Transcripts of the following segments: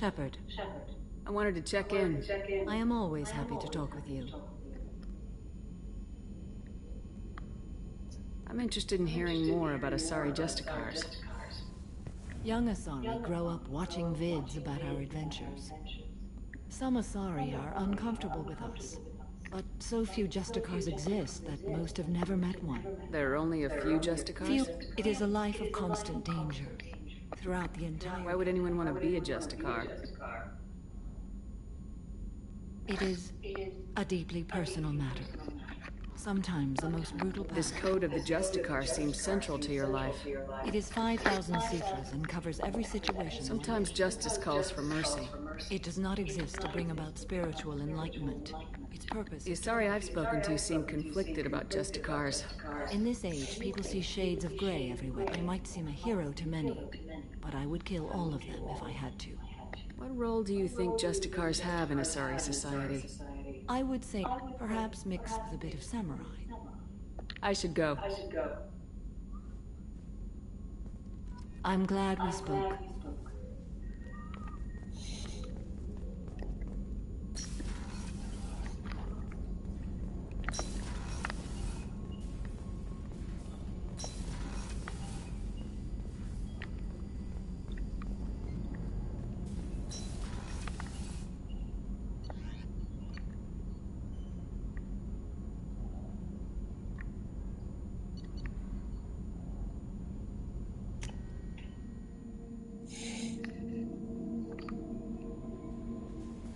Shepard. I wanted to check in. I am always happy to talk with you. I'm interested in hearing more about Asari Justicars. Young Asari grow up watching vids about our adventures. Some Asari are uncomfortable with us, but so few Justicars exist that most have never met one. There are only a few Justicars? Few. It is a life of constant danger. Throughout the entire... Why would anyone want to be a Justicar? It is a deeply personal matter. Sometimes the most brutal path. This code of the Justicar seems central to your life. It is 5,000 sutras and covers every situation. Sometimes justice calls for mercy. It does not exist to bring about spiritual enlightenment. Its purpose... The Asari I've spoken to seem conflicted about Justicars. In this age, people see shades of gray everywhere. I might seem a hero to many, but I would kill all of them if I had to. What role do you think Justicars have in Asari society? I would say perhaps mixed with a bit of samurai. I should go. I'm glad we spoke.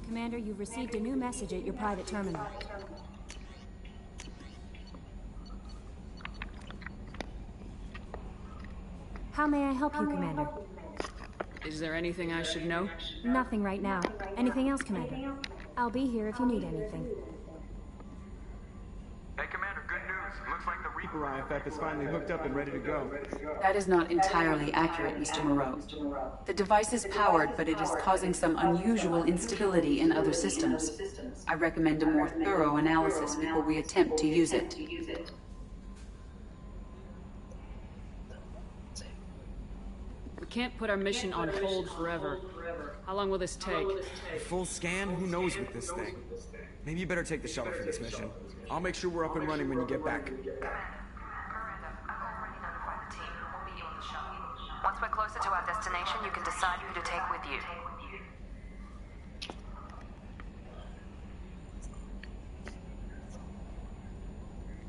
Commander, you've received a new message at your private terminal. How may I help you, Commander? Is there anything I should know? Nothing right now. Anything else, Commander? I'll be here if you need anything. Hey, Commander, good news. Looks like the Reaper IFF is finally hooked up and ready to go. That is not entirely accurate, Mr. Moreau. The device is powered, but it is causing some unusual instability in other systems. I recommend a more thorough analysis before we attempt to use it. We can't put our mission on hold forever. How long will this take? A full scan? Who knows with this thing? Maybe you better take the shuttle for this mission. I'll make sure we're up and running when you get back. Once we're closer to our destination, you can decide who to take with you.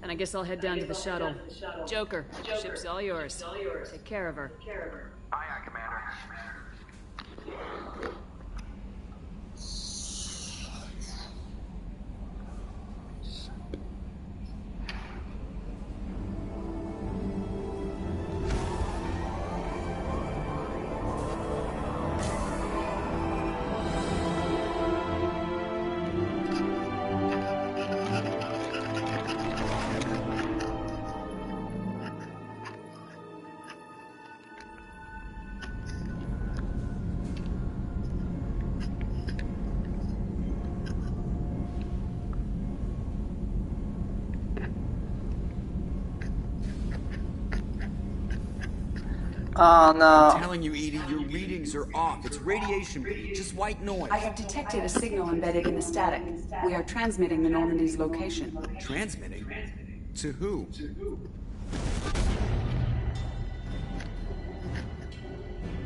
Then I guess I'll head down to the shuttle. Joker, ship's all yours. Take care of her. Aye, aye, Commander. Oh no. I'm telling you, Edie, your readings are off. It's radiation beat, just white noise. I have detected a signal embedded in the static. We are transmitting the Normandy's location. Transmitting? To who?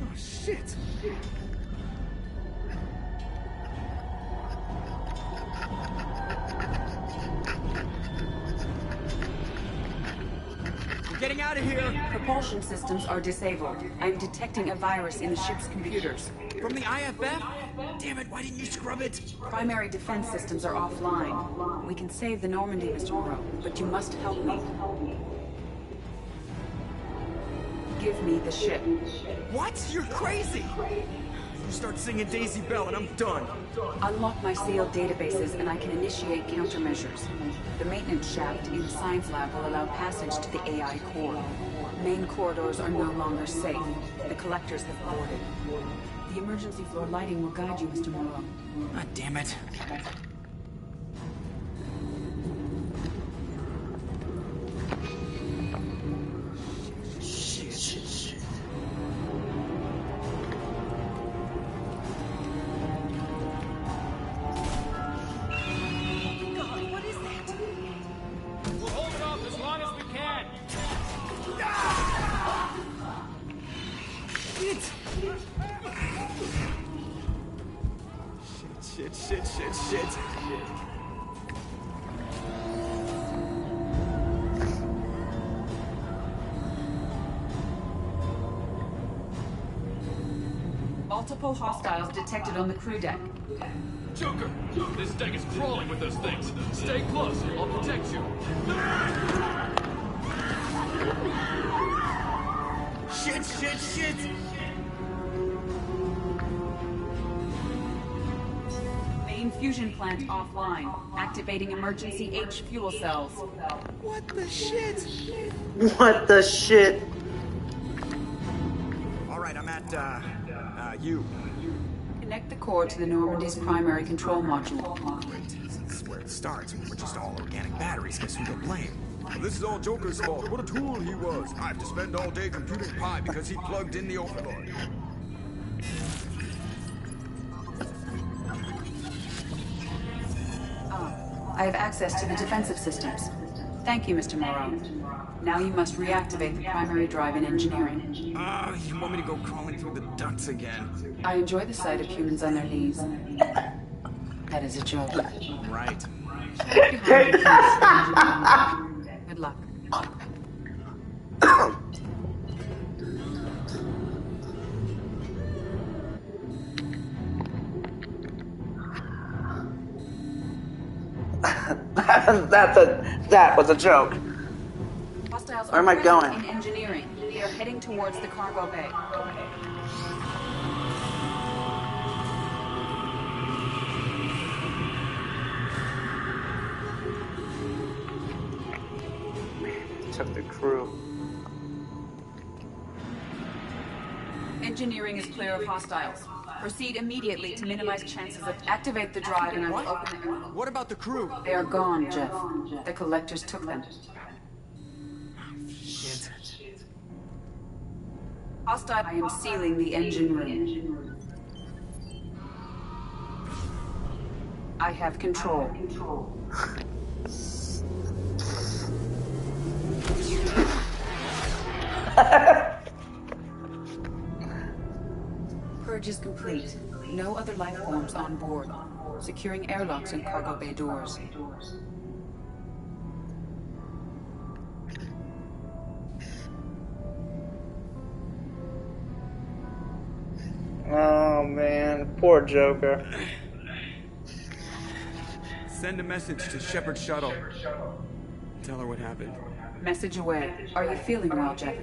Oh, shit. We're getting out of here! Propulsion systems are disabled. I am detecting a virus in the ship's computers. From the IFF? Damn it, why didn't you scrub it? Primary defense systems are offline. We can save the Normandy, Mr. Moreau, but you must help me. Give me the ship. What? You're crazy! You start singing Daisy Bell and I'm done. Unlock my sealed databases and I can initiate countermeasures. The maintenance shaft in the science lab will allow passage to the AI core. Main corridors are no longer safe. The collectors have boarded. The emergency floor lighting will guide you, Mr. Moreau. God damn it. Shit. Multiple hostiles detected on the crew deck. Joker! This deck is crawling with those things. Stay close, I'll protect you. Shit! Main fusion plant offline. Activating emergency H fuel cells. What the shit? What the shit? Alright, I'm at, you. Connect the core to the Normandy's primary control module. Great. This is where it starts. We're just all organic batteries. Guess who to blame? Well, this is all Joker's fault. What a tool he was. I have to spend all day computing pi because he plugged in the overlord. I have access to the defensive systems. Thank you, Mr. Moreau. Now you must reactivate the primary drive in engineering. You want me to go crawling through the ducts again? I enjoy the sight of humans on their knees. That is a joke. Right. Good luck. That was a joke. Hostiles Where am I going? In engineering. They are heading towards the cargo bay. Took the crew. Engineering is clear of hostiles. Proceed immediately to minimize chances of... Activate the drive and I will open it. What about the crew? They are gone, Jeff. The collectors took them. Shit. Hostile, I am sealing the engine room. I have control. Purge is complete. No other life forms on board. Securing airlocks and cargo bay doors. Poor Joker. Send a message to Shepard's shuttle. Tell her what happened. Message away. Are you feeling well, Jeff?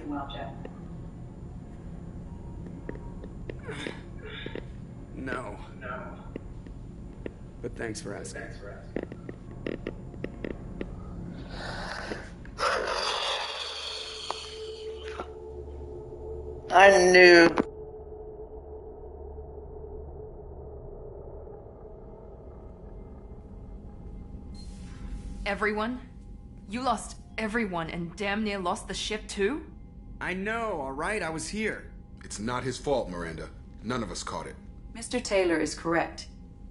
No. But thanks for asking. I knew. Everyone? You lost everyone and damn near lost the ship too? I know, alright? I was here. It's not his fault, Miranda. None of us caught it. Mr. Taylor is correct.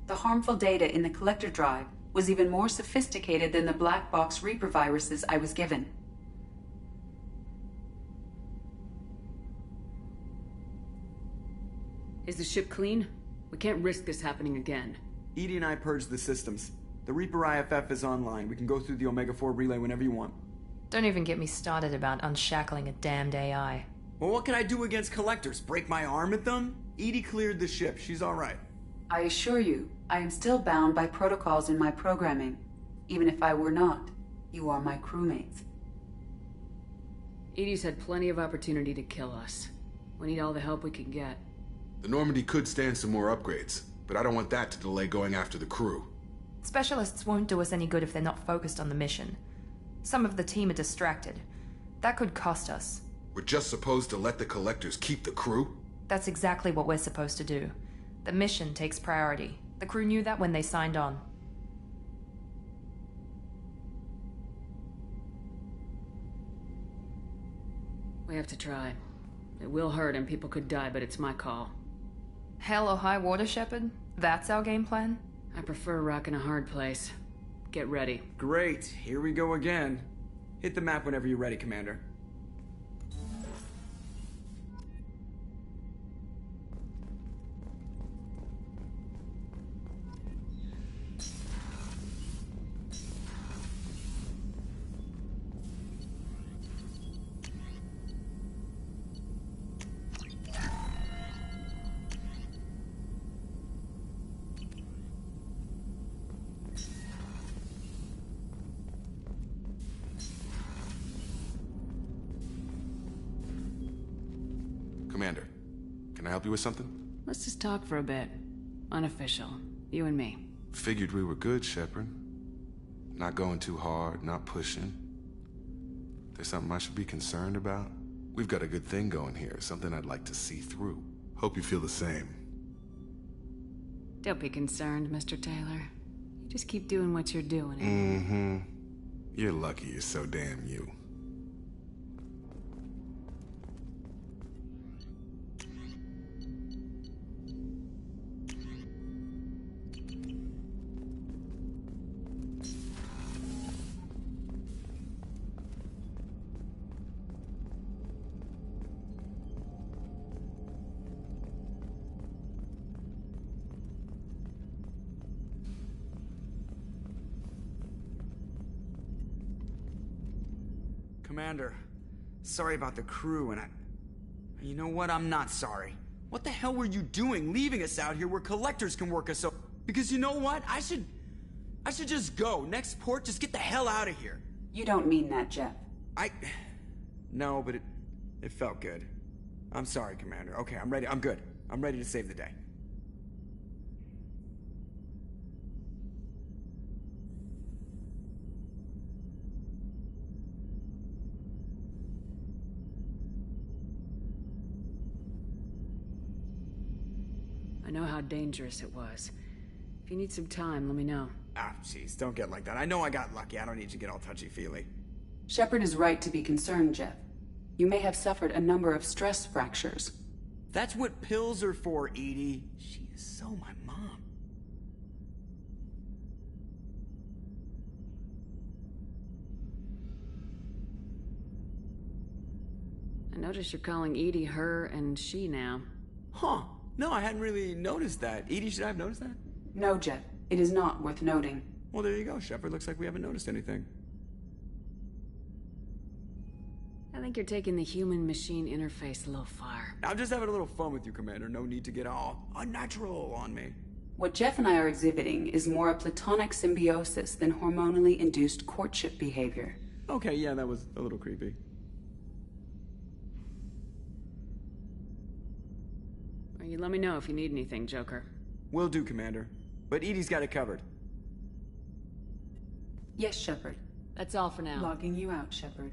The harmful data in the collector drive was even more sophisticated than the black box Reaper viruses I was given. Is the ship clean? We can't risk this happening again. EDI and I purged the systems. The Reaper IFF is online. We can go through the Omega-4 relay whenever you want. Don't even get me started about unshackling a damned AI. Well, what can I do against collectors? Break my arm at them? EDI cleared the ship. She's alright. I assure you, I am still bound by protocols in my programming. Even if I were not, you are my crewmates. EDI's had plenty of opportunity to kill us. We need all the help we can get. The Normandy could stand some more upgrades, but I don't want that to delay going after the crew. Specialists won't do us any good if they're not focused on the mission. Some of the team are distracted. That could cost us. We're just supposed to let the collectors keep the crew? That's exactly what we're supposed to do. The mission takes priority. The crew knew that when they signed on. We have to try. It will hurt and people could die, but it's my call. Hell or high water, Shepard? That's our game plan? I prefer rocking a hard place. Get ready. Great. Here we go again. Hit the map whenever you're ready, Commander. Commander, can I help you with something? Let's just talk for a bit. Unofficial. You and me. Figured we were good, Shepard. Not going too hard, not pushing. There's something I should be concerned about? We've got a good thing going here, something I'd like to see through. Hope you feel the same. Don't be concerned, Mr. Taylor. You just keep doing what you're doing. Mm-hmm. You're lucky you're so damn you. Commander, sorry about the crew, and you know what? I'm not sorry. What the hell were you doing leaving us out here where collectors can work us so... Because you know what? I should just go. Next port, just get the hell out of here. You don't mean that, Jeff. No, but it felt good. I'm sorry, Commander. Okay, I'm ready. I'm good. I'm ready to save the day. I know how dangerous it was. If you need some time, let me know. Ah, jeez, don't get like that. I know I got lucky. I don't need you to get all touchy-feely. Shepard is right to be concerned, Jeff. You may have suffered a number of stress fractures. That's what pills are for, Edie. She is so my mom. I notice you're calling Edie her and she now. Huh. No, I hadn't really noticed that. Edie, should I have noticed that? No, Jeff. It is not worth noting. Well, there you go, Shepard. Looks like we haven't noticed anything. I think you're taking the human-machine interface a little far. I'm just having a little fun with you, Commander. No need to get all unnatural on me. What Jeff and I are exhibiting is more a platonic symbiosis than hormonally induced courtship behavior. Okay, yeah, that was a little creepy. Well, you let me know if you need anything, Joker. Will do, Commander. But Edie's got it covered. Yes, Shepard. That's all for now. Logging you out, Shepard.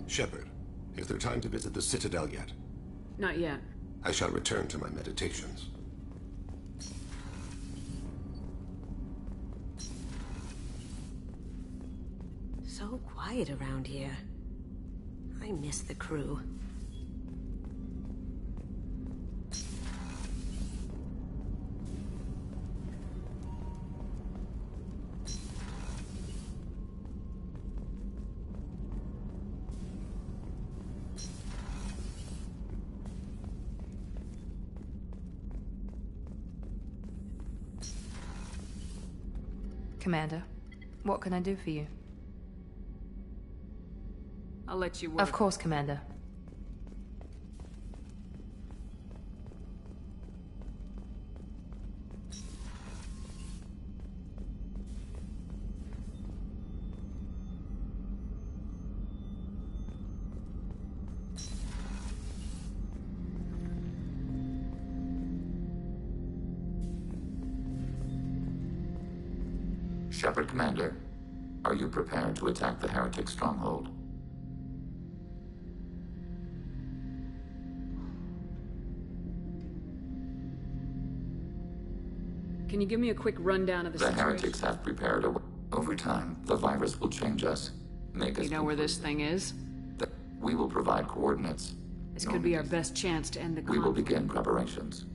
Shepard, is there time to visit the Citadel yet? Not yet. I shall return to my meditations. So quiet around here. I miss the crew. Commander, what can I do for you? I'll let you work. Of course, Commander. Shepard, Commander, are you prepared to attack the heretic stronghold? Can you give me a quick rundown of the situation? The heretics have prepared a... Over time, the virus will change us. Make us... You know where this thing is? We will provide coordinates. This could be our best chance to end the conflict. We will begin preparations.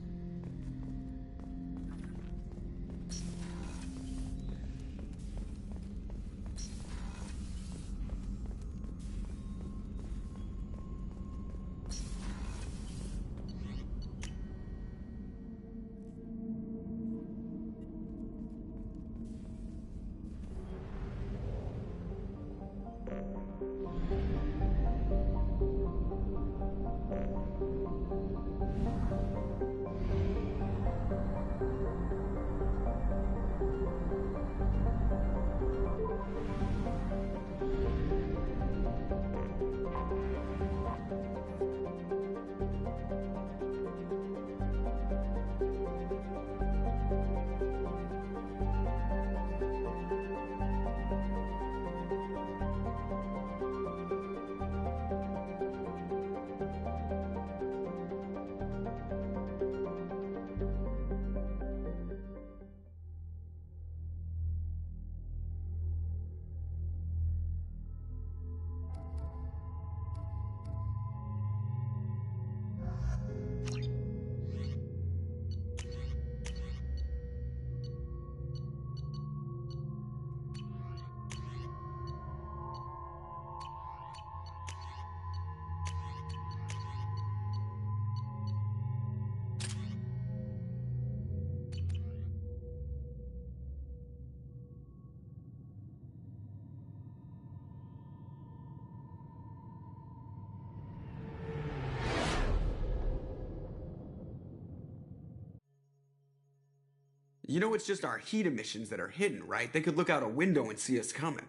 You know it's just our heat emissions that are hidden, right? They could look out a window and see us coming.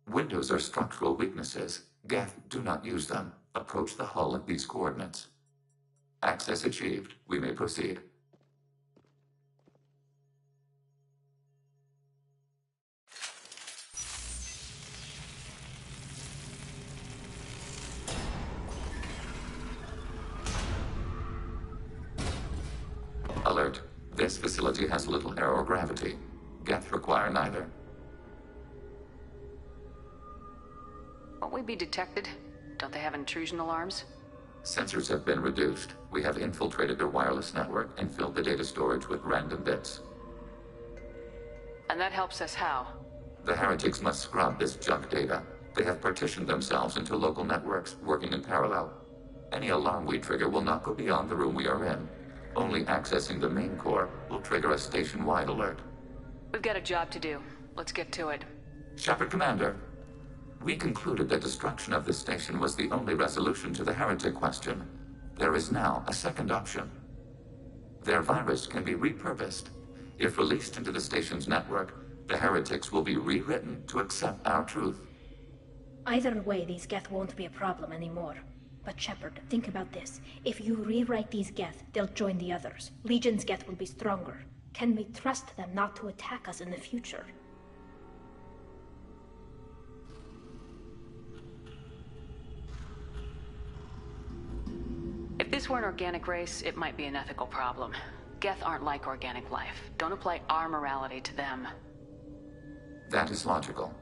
Windows are structural weaknesses. Geth, do not use them. Approach the hull at these coordinates. Access achieved. We may proceed. Alert. This facility has little aerogravity. Geth require neither. Won't we be detected? Don't they have intrusion alarms? Sensors have been reduced. We have infiltrated their wireless network and filled the data storage with random bits. And that helps us how? The heretics must scrub this junk data. They have partitioned themselves into local networks, working in parallel. Any alarm we trigger will not go beyond the room we are in. Only accessing the main core will trigger a station-wide alert. We've got a job to do. Let's get to it. Shepard Commander, we concluded that destruction of this station was the only resolution to the heretic question. There is now a second option. Their virus can be repurposed. If released into the station's network, the heretics will be rewritten to accept our truth. Either way, these Geth won't be a problem anymore. But Shepard, think about this. If you rewrite these Geth, they'll join the others. Legion's Geth will be stronger. Can we trust them not to attack us in the future? If this were an organic race, it might be an ethical problem. Geth aren't like organic life. Don't apply our morality to them. That is logical.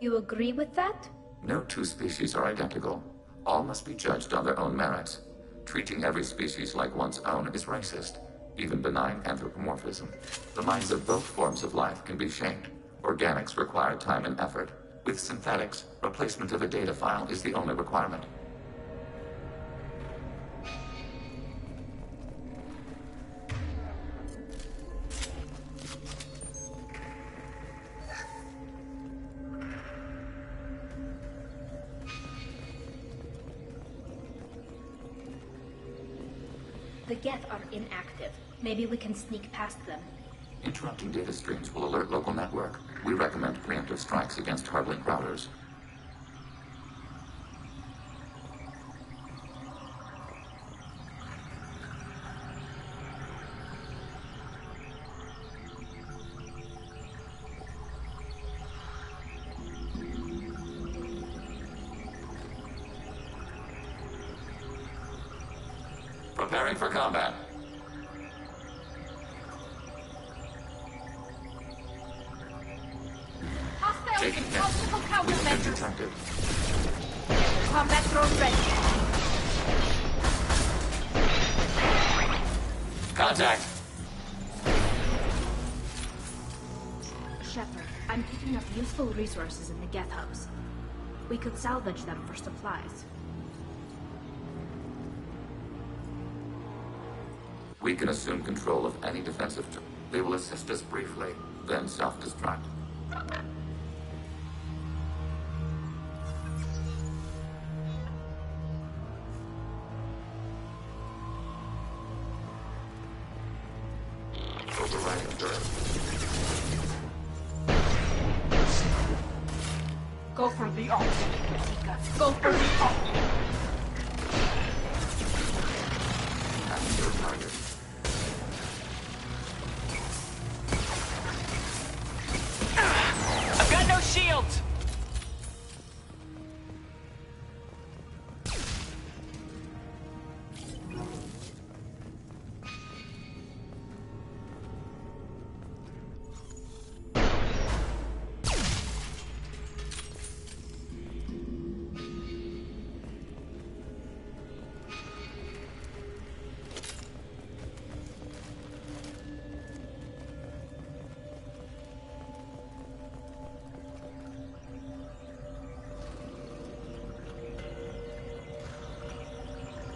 You agree with that? No two species are identical. All must be judged on their own merits. Treating every species like one's own is racist, even benign anthropomorphism. The minds of both forms of life can be shaped. Organics require time and effort. With synthetics, replacement of a data file is the only requirement. The Geth are inactive. Maybe we can sneak past them. Interrupting data streams will alert local network. We recommend preemptive strikes against hard-link routers. Preparing for combat. Hostiles in multiple We've been countermeasures. detected. Combat drone ready. Contact! Shepard, I'm picking up useful resources in the Geth hubs. We could salvage them for supplies. We can assume control of any defensive turret. They will assist us briefly, then self-destruct. Overriding turret. Go for the ult. Go for the ult. Capture your target. I've got no shields!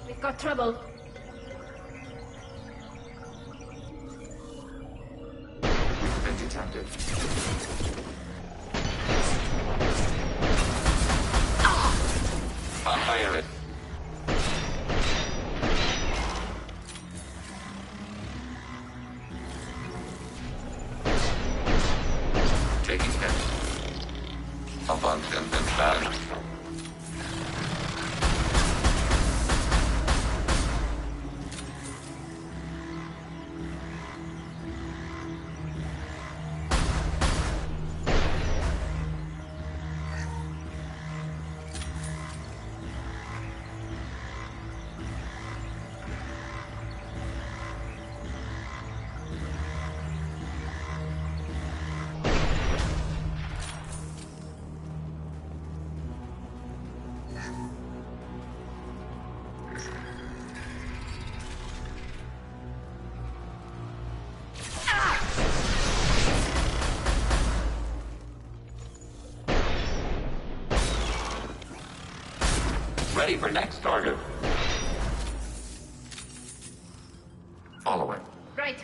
We've got trouble. Been detected. Fire it. Ready for next target. Following. Right.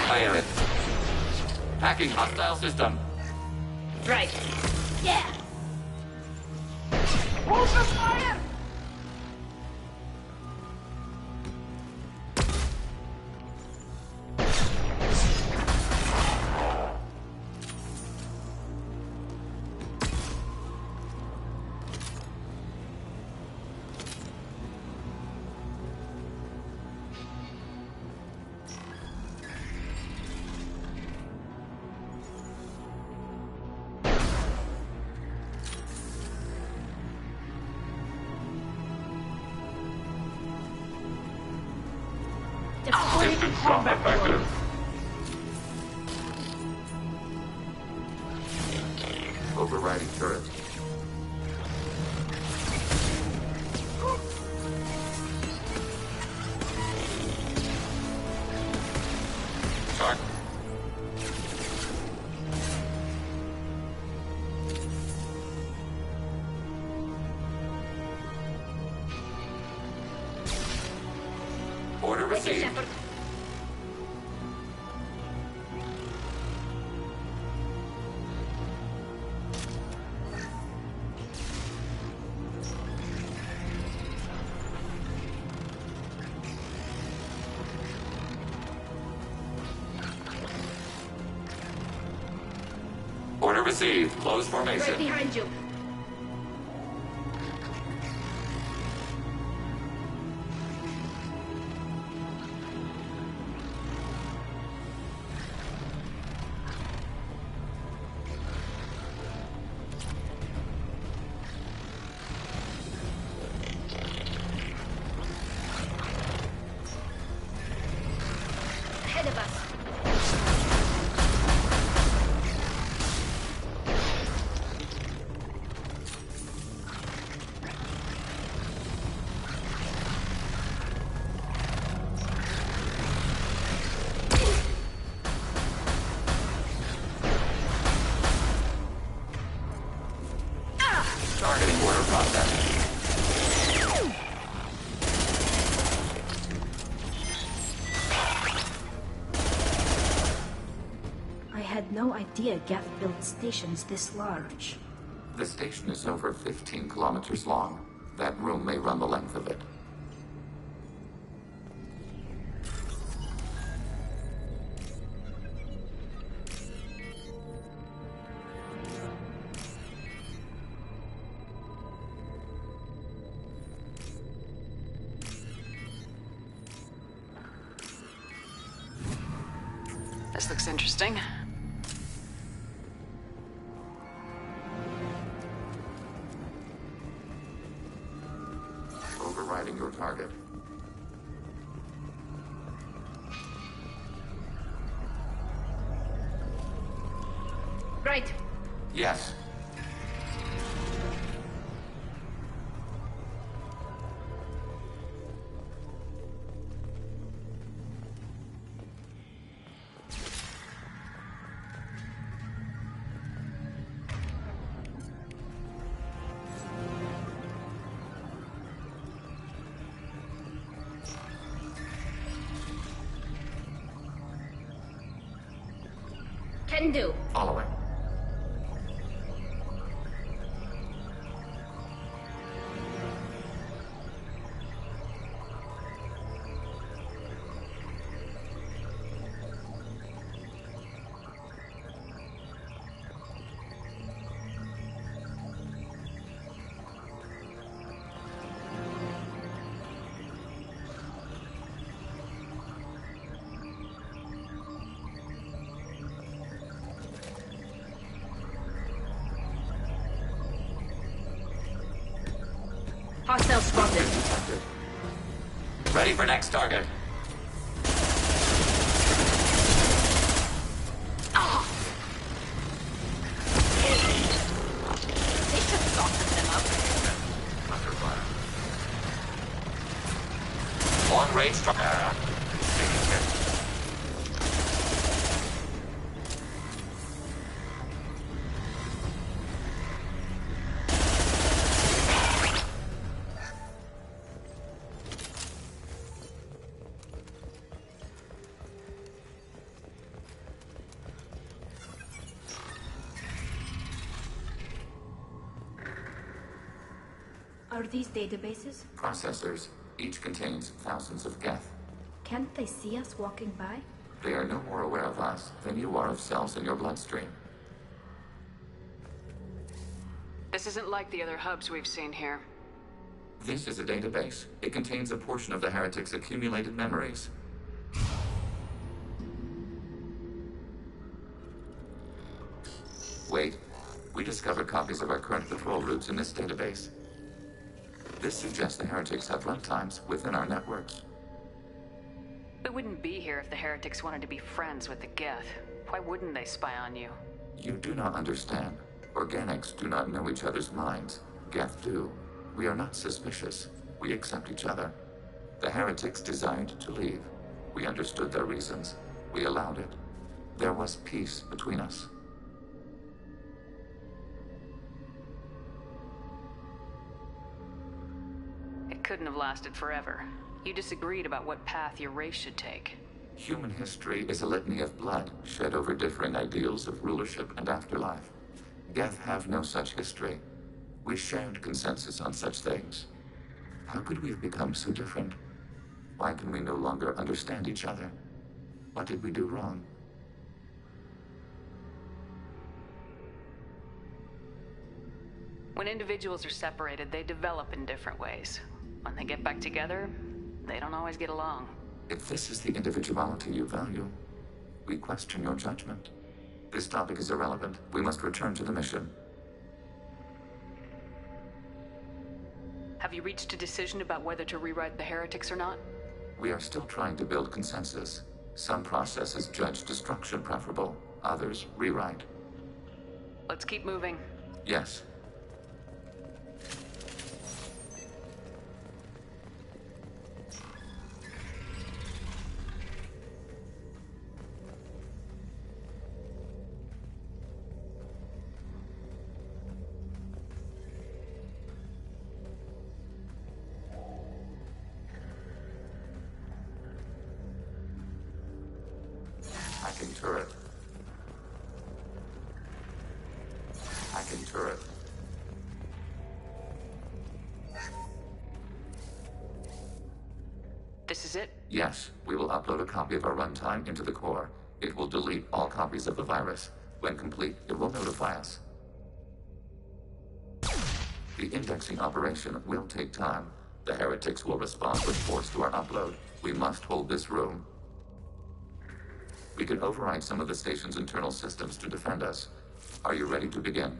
Fire it. Hacking hostile system. Right. Yeah. Hold the fire! Distant combat effective. Overriding turret. Target. Order received. Order received. Close formation. Right behind you. Ahead of us. Targeting order process. I had no idea Geth built stations this large. The station is over 15 kilometers long. That room may run the length of it. This looks interesting. Overriding your target. Right. Yes. Can do. Following. Hostile spotted. Detected. Ready for next target. They should soften them up. Under fire. Long range strike. Taking hit. Are these databases? Processors. Each contains thousands of geth. Can't they see us walking by? They are no more aware of us than you are of cells in your bloodstream. This isn't like the other hubs we've seen here. This is a database. It contains a portion of the heretic's accumulated memories. Wait. We discovered copies of our current patrol routes in this database. This suggests the heretics have runtimes within our networks. We wouldn't be here if the heretics wanted to be friends with the Geth. Why wouldn't they spy on you? You do not understand. Organics do not know each other's minds. Geth do. We are not suspicious. We accept each other. The heretics desired to leave. We understood their reasons. We allowed it. There was peace between us. It couldn't have lasted forever. You disagreed about what path your race should take. Human history is a litany of blood shed over differing ideals of rulership and afterlife. Geth have no such history. We shared consensus on such things. How could we have become so different? Why can we no longer understand each other? What did we do wrong? When individuals are separated, they develop in different ways. When they get back together, they don't always get along. If this is the individuality you value, we question your judgment. This topic is irrelevant. We must return to the mission. Have you reached a decision about whether to rewrite the heretics or not? We are still trying to build consensus. Some processes judge destruction preferable, others rewrite. Let's keep moving. Yes. Hacking turret. Hacking turret. This is it? Yes, we will upload a copy of our runtime into the core. It will delete all copies of the virus. When complete, it will notify us. The indexing operation will take time. The heretics will respond with force to our upload. We must hold this room. We can override some of the station's internal systems to defend us. Are you ready to begin?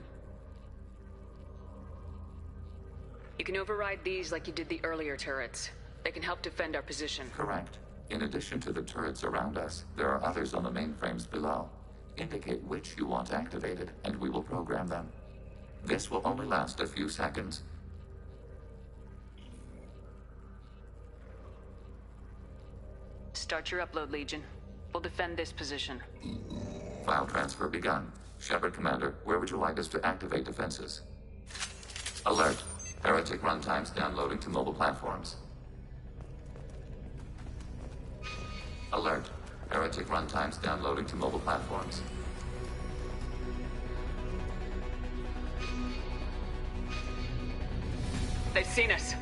You can override these like you did the earlier turrets. They can help defend our position. Correct. In addition to the turrets around us, there are others on the mainframes below. Indicate which you want activated, and we will program them. This will only last a few seconds. Start your upload, Legion. We'll defend this position. File transfer begun. Shepard Commander, where would you like us to activate defenses? Alert. Heretic runtimes downloading to mobile platforms. Alert. Heretic runtimes downloading to mobile platforms. They've seen us.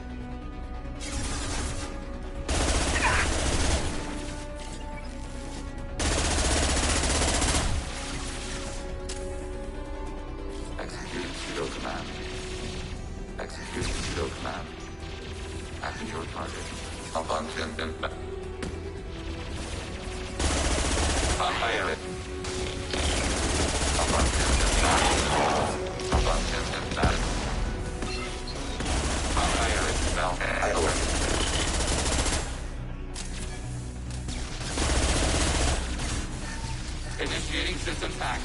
Executing pseudo command. Executing pseudo command. Acting your target. Function input. Fire it. Function input. Function input. Fire it. Systems intact.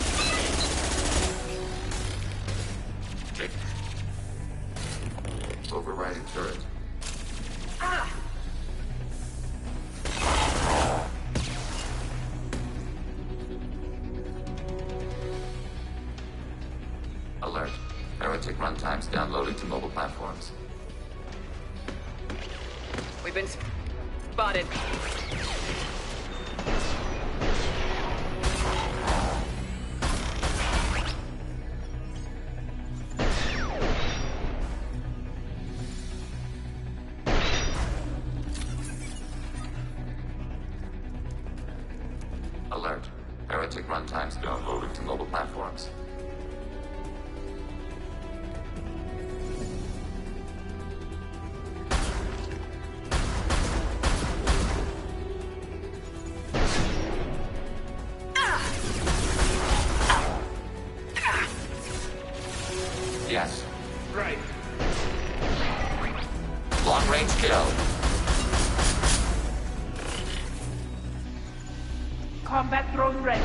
Overriding turret. Alert. Heretic runtimes downloaded to mobile platforms. We've been spotted. Alert. Heretic runtimes downloaded to mobile platforms. Yes. Right. Long range kill. Combat drone ready.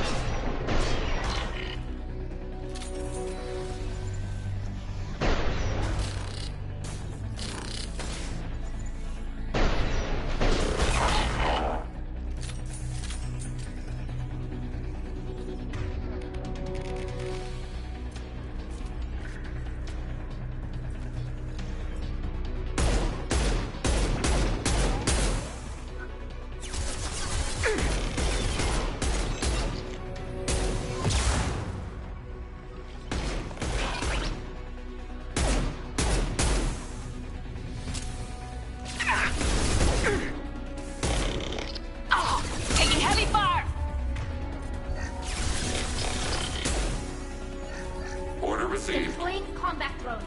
Taking heavy fire! Order received. Deploying combat drone.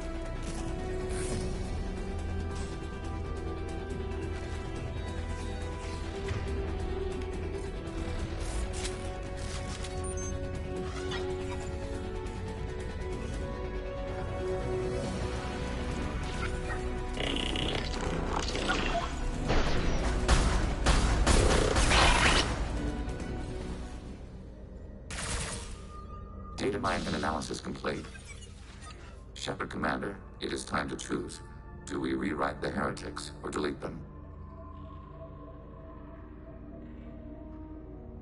Data mine and analysis complete. Shepard Commander, it is time to choose. Do we rewrite the heretics or delete them?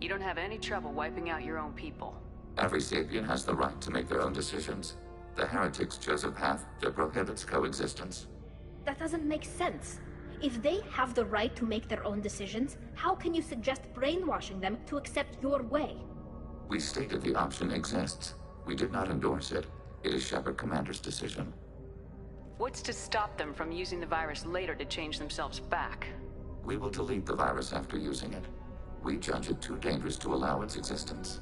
You don't have any trouble wiping out your own people. Every sapient has the right to make their own decisions. The heretics chose a path that prohibits coexistence. That doesn't make sense. If they have the right to make their own decisions, how can you suggest brainwashing them to accept your way? We stated the option exists. We did not endorse it. It is Shepard Commander's decision. What's to stop them from using the virus later to change themselves back? We will delete the virus after using it. We judge it too dangerous to allow its existence.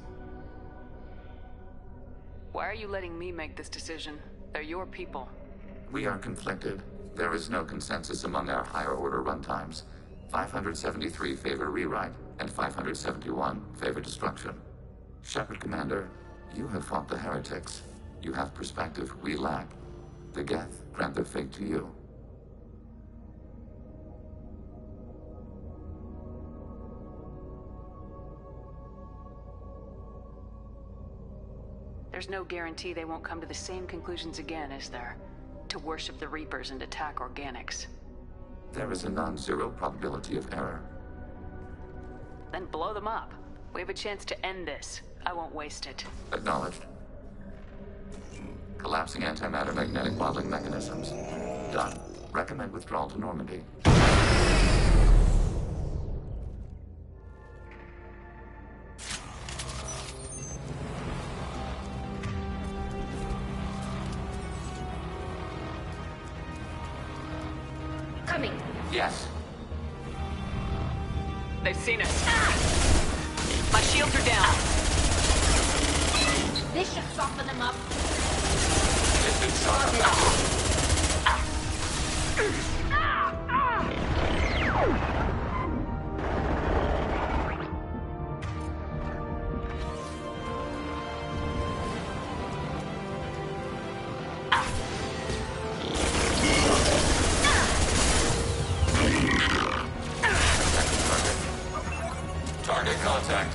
Why are you letting me make this decision? They're your people. We are conflicted. There is no consensus among our higher order runtimes. 573 favor rewrite, and 571 favor destruction. Shepard Commander, you have fought the heretics. You have perspective we lack. The Geth grant their fate to you. There's no guarantee they won't come to the same conclusions again, is there? To worship the Reapers and attack organics. There is a non-zero probability of error. Then blow them up. We have a chance to end this. I won't waste it. Acknowledged. Collapsing antimatter magnetic modeling mechanisms. Done. Recommend withdrawal to Normandy. Coming. Yes. They've seen us. My shields are down. This should soften them up. Distance shot. Target contact.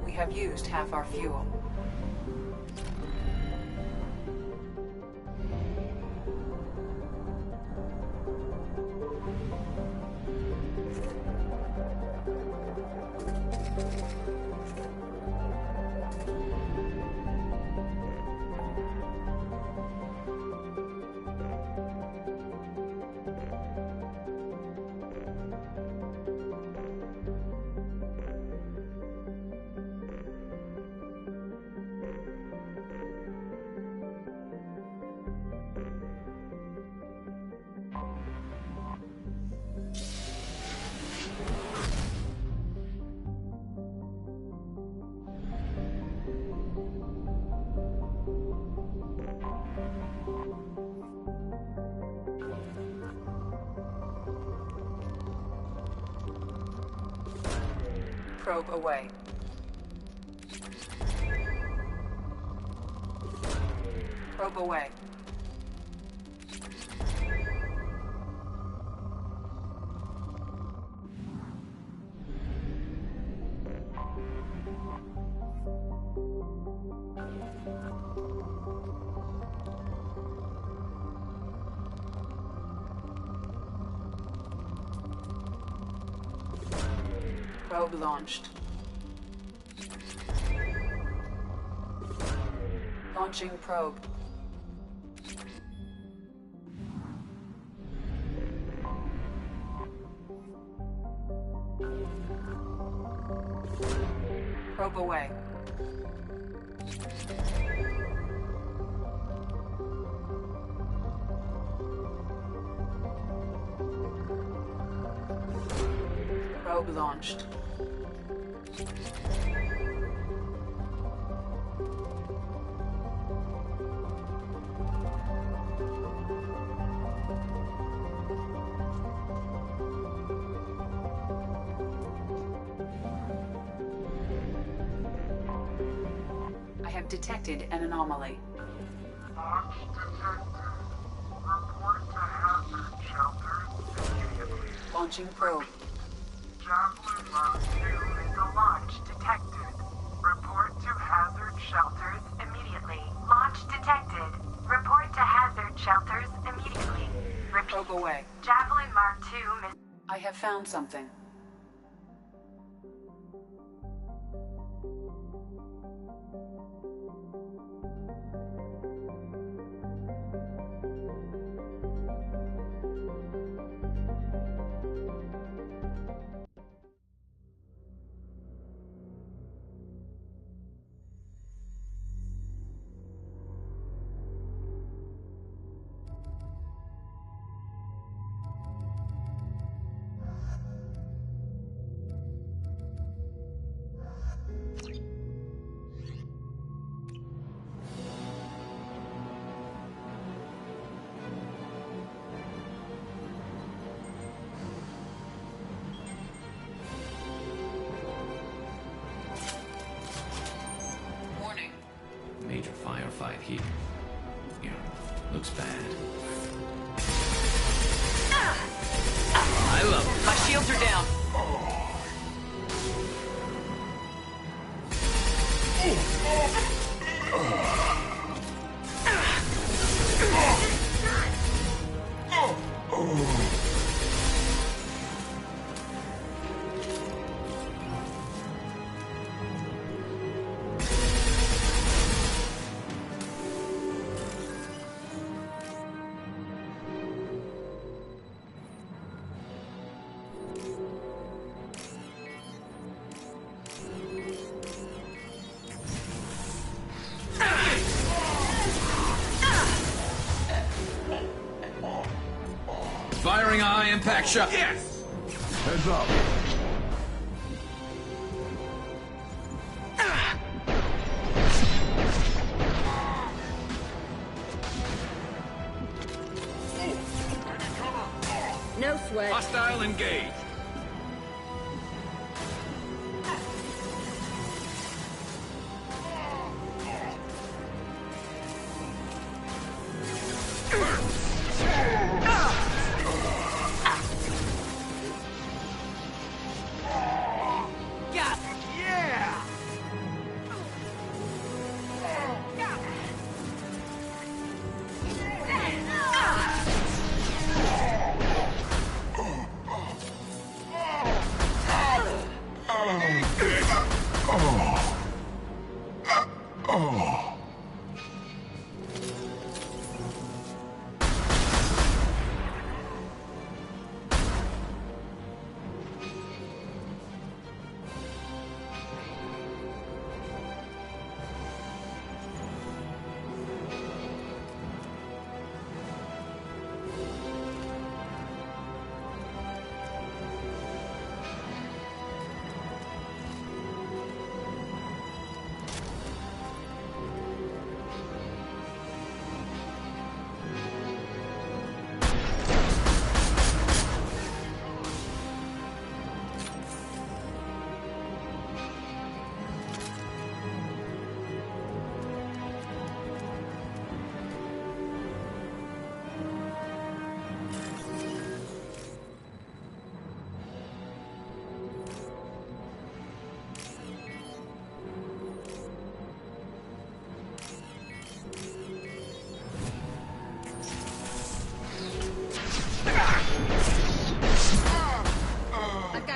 We have used half our fuel. Probe away. Probe away. Probe launched. Launching probe. Probe away. Probe launched. I have detected an anomaly. Launch detected. Report to hazard shelters immediately. Launching probe. Javelin Mark 2 is a launch detected. Report to hazard shelters immediately. Launch detected. Report to hazard shelters immediately. Repeat. Probe away. Javelin Mark 2 miss. I have found something. Major firefight here. Yeah, looks bad. I love it. My shields are down. Firing a high-impact shot. Yes! Heads up. No sweat. Hostile engaged.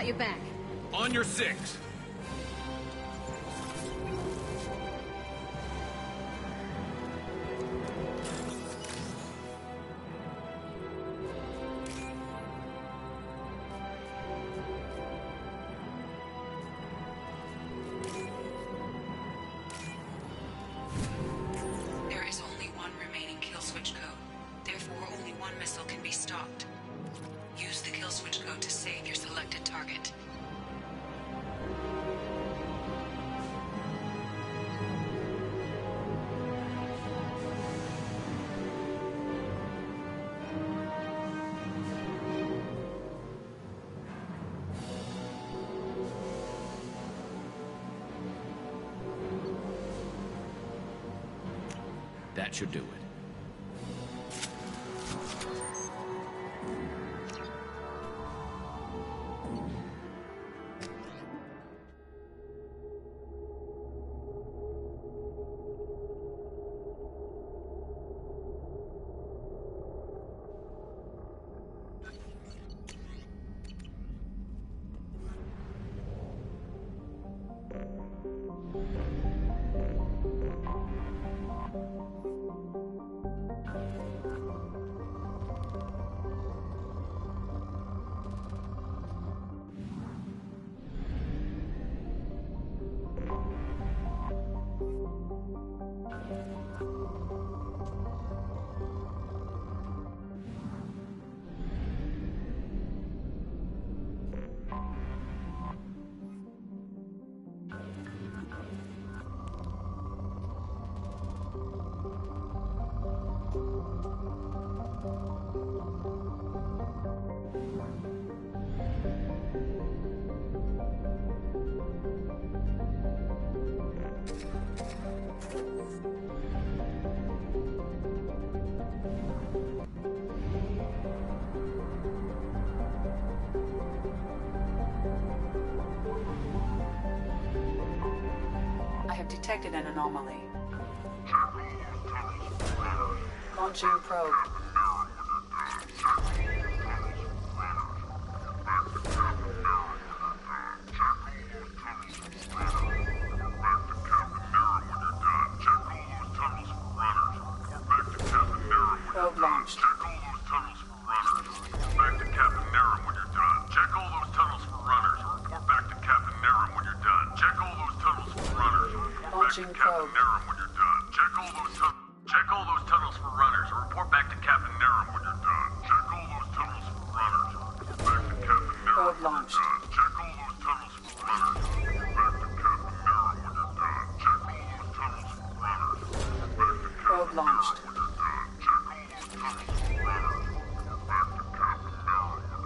you back. On your 6. There is only one remaining kill switch code. Therefore, only one missile can be stopped. Use the kill switch code to save your selected target. That should do it. I have detected an anomaly. Launching probe. Probe launched. Launching probe. Check all those tunnels for runners and report back to Captain Nerum when you're done. Check all those tunnels for runners and report back to Captain Nerum. Probe launched. Check all those tunnels for runners and report back to Captain Nerum when you're done. Check all those tunnels for runners and report back to Captain Probe launched. Nerum when you're done. Check all those tunnels for runners and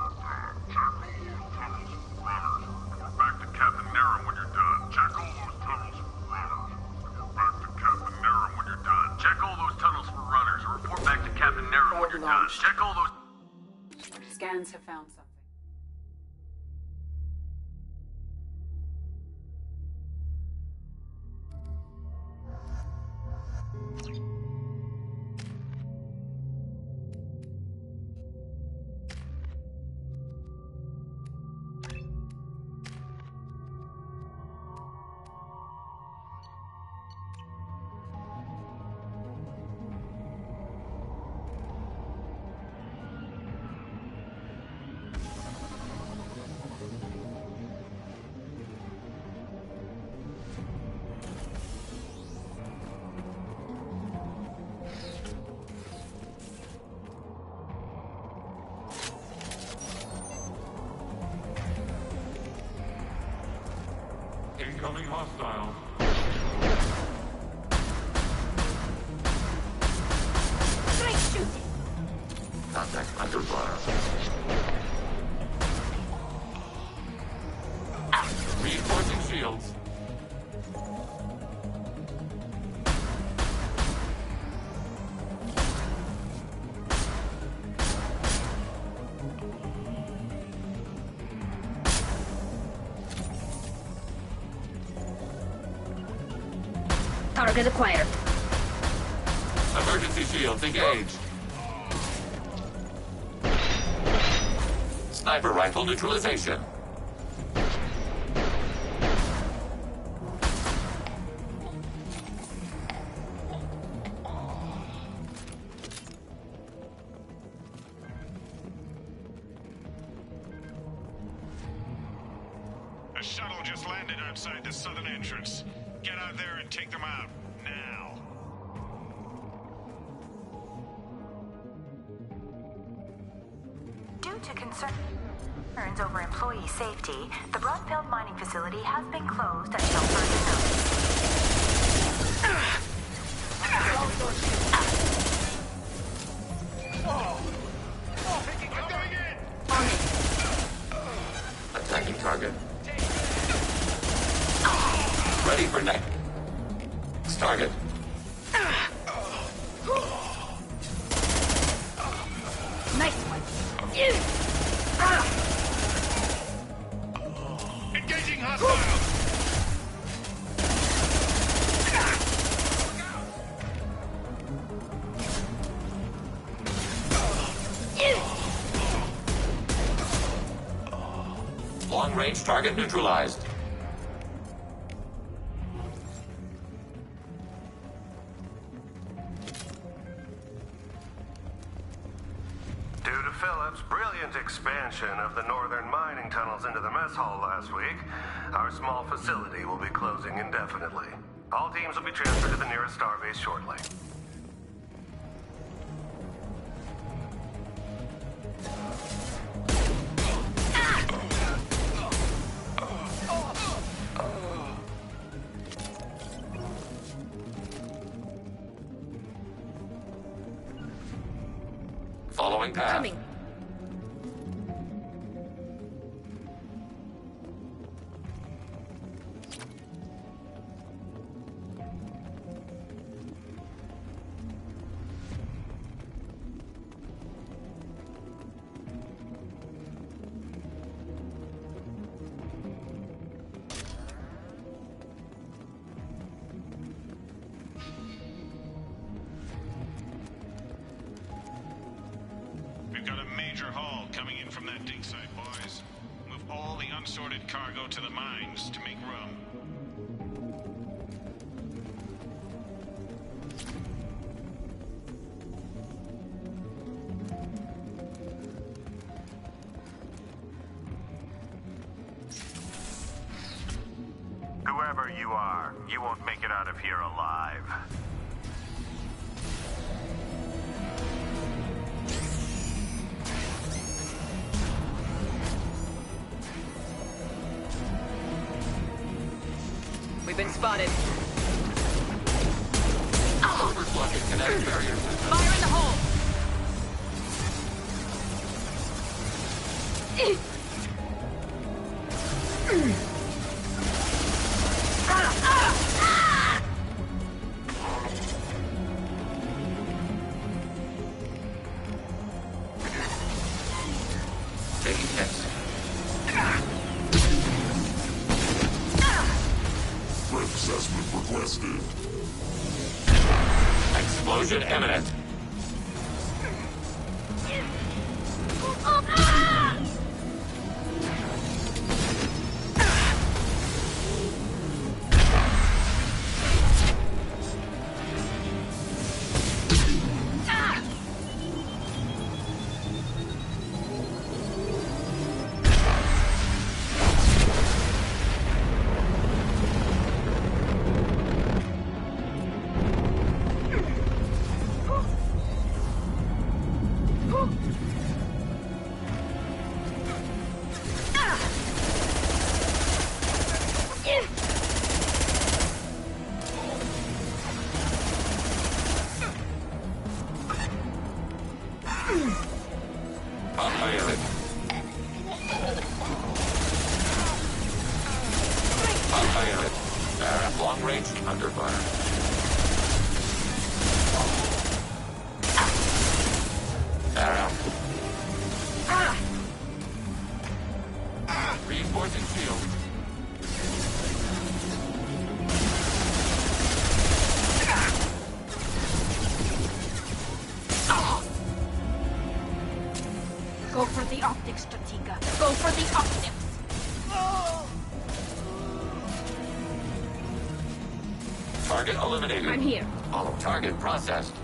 report back to Captain Nerum when you're done. Check all those tunnels for runners and report back to Captain Nerum when you're done. Check all those tunnels for runners and report back to Captain Nerum when you're done. Check all those tunnels for runners and report back to Captain Nerum when you're done. Check all those. Scans have found something. Incoming hostile. Straight shooting! Contact under fire. Reinforcing shields. Target acquired. Emergency shields engaged. Sniper rifle neutralization. shuttle just landed outside the southern entrance. Get out there and take them out. Now. Due to concerns over employee safety, the Brunfeld mining facility has been closed until further Attacking target. Ready for next target. Nice one. Engaging hostiles. Long-range target neutralized. Due to Phillips' brilliant expansion of the northern mining tunnels into the mess hall last week, our small facility will be closing indefinitely. All teams will be transferred to the nearest starbase shortly. Following path. Coming. We've got a major haul coming in from that dig site, boys. Move all the unsorted cargo to the mines to make room. Whoever you are, you won't make it out of here alive. We've been spotted. Overblocking kinetic barrier. Fire in the hole! Taking hits. Threat assessment requested. Explosion imminent. Unhired. Unhired. Long range under fire. Arrow. Reinforcing shield. Go for the optics, Strateга. Go for the optics. Target eliminated. I'm here. Follow target processed.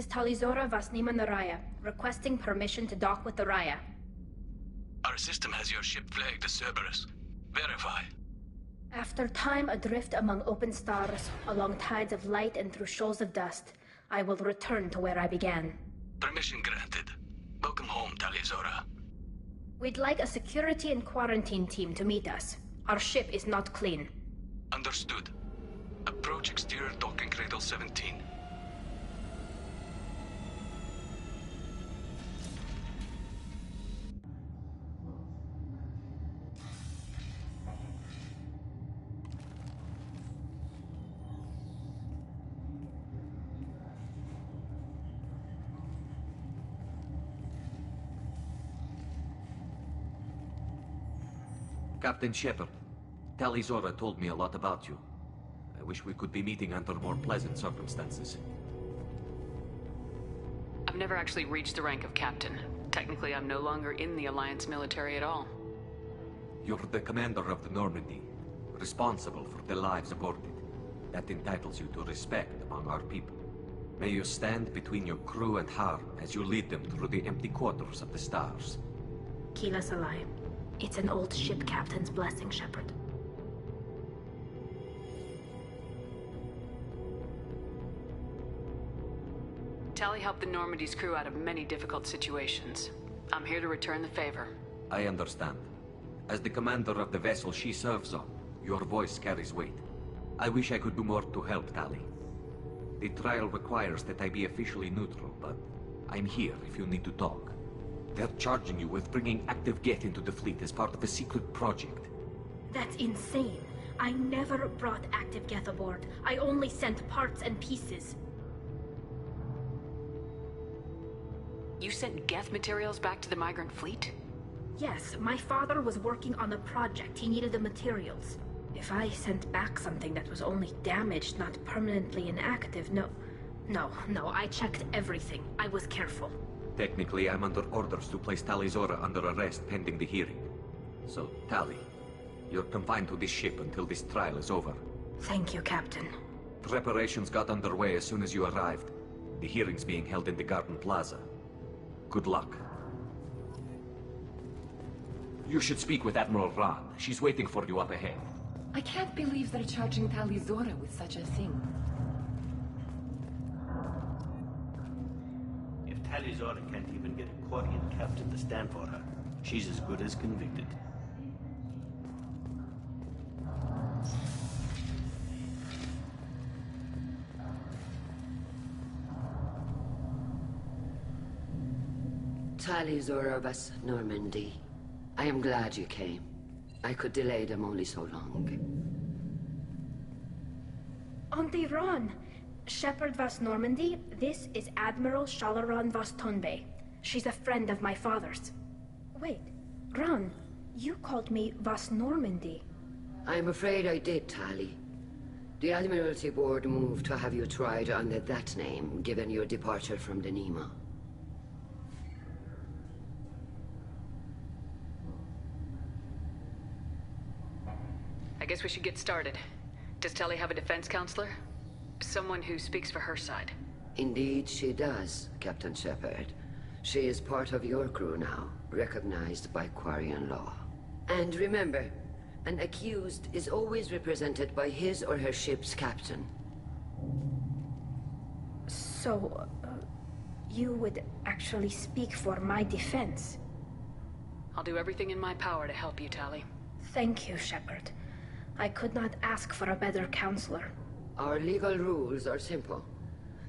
is Talizora Vasnima Naraya, requesting permission to dock with the Raya. Our system has your ship flagged as Cerberus. Verify. After time adrift among open stars, along tides of light and through shoals of dust, I will return to where I began. Permission granted. Welcome home, Talizora. We'd like a security and quarantine team to meet us. Our ship is not clean. Understood. Approach exterior docking cradle 17. Captain Shepard, Talizora told me a lot about you. I wish we could be meeting under more pleasant circumstances. I've never actually reached the rank of captain. Technically, I'm no longer in the Alliance military at all. You're the commander of the Normandy, responsible for the lives aborted. That entitles you to respect among our people. May you stand between your crew and harm as you lead them through the empty quarters of the stars. Kila Salai. It's an old ship captain's blessing, Shepard. Tali helped the Normandy's crew out of many difficult situations. I'm here to return the favor. I understand. As the commander of the vessel she serves on, your voice carries weight. I wish I could do more to help, Tali. The trial requires that I be officially neutral, but I'm here if you need to talk. They're charging you with bringing active Geth into the fleet as part of a secret project. That's insane. I never brought active Geth aboard. I only sent parts and pieces. You sent Geth materials back to the migrant fleet? Yes, my father was working on a project. He needed the materials. If I sent back something that was only damaged, not permanently inactive, no, I checked everything. I was careful. Technically, I'm under orders to place Talizora under arrest pending the hearing. So, Tali, you're confined to this ship until this trial is over. Thank you, Captain. Preparations got underway as soon as you arrived. The hearing's being held in the Garden Plaza. Good luck. You should speak with Admiral Ran. She's waiting for you up ahead. I can't believe they're charging Talizora with such a thing. Talizora can't even get a Quarian captain to stand for her. She's as good as convicted. Talizora Vas Normandy. I am glad you came. I could delay them only so long. Auntie Ron! Shepard Vas Normandy, this is Admiral Shalaran Vas Tonbe. She's a friend of my father's. Wait, Ron, you called me Vas Normandy. I'm afraid I did, Tali. The Admiralty Board moved to have you tried under that name, given your departure from the Nima. I guess we should get started. Does Tali have a defense counselor? Someone who speaks for her side. Indeed she does, Captain Shepard. She is part of your crew now, recognized by Quarian law. And remember, an accused is always represented by his or her ship's captain. So, you would actually speak for my defense? I'll do everything in my power to help you, Tali. Thank you, Shepard. I could not ask for a better counselor. Our legal rules are simple.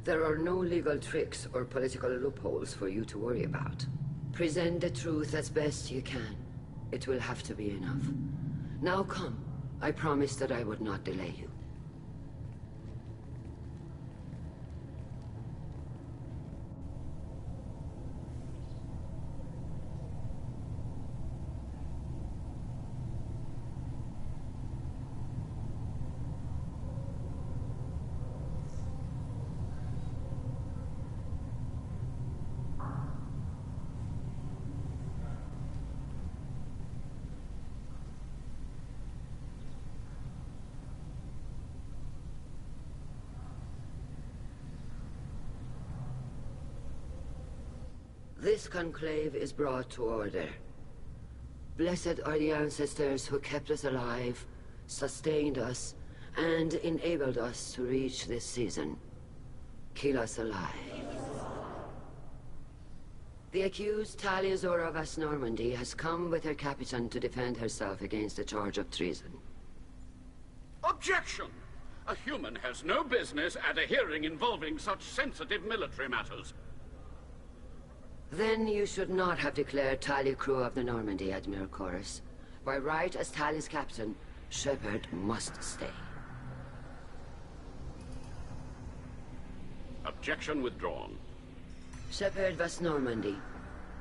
There are no legal tricks or political loopholes for you to worry about. Present the truth as best you can. It will have to be enough. Now come. I promised that I would not delay you. This conclave is brought to order. Blessed are the ancestors who kept us alive, sustained us, and enabled us to reach this season. Keep us alive. The accused Talia Zora Vas Normandy has come with her captain to defend herself against a charge of treason. Objection! A human has no business at a hearing involving such sensitive military matters. Then you should not have declared Talia crew of the Normandy, Admiral Chorus. By right as Talia's captain, Shepard must stay. Objection withdrawn. Shepard Vas Normandy,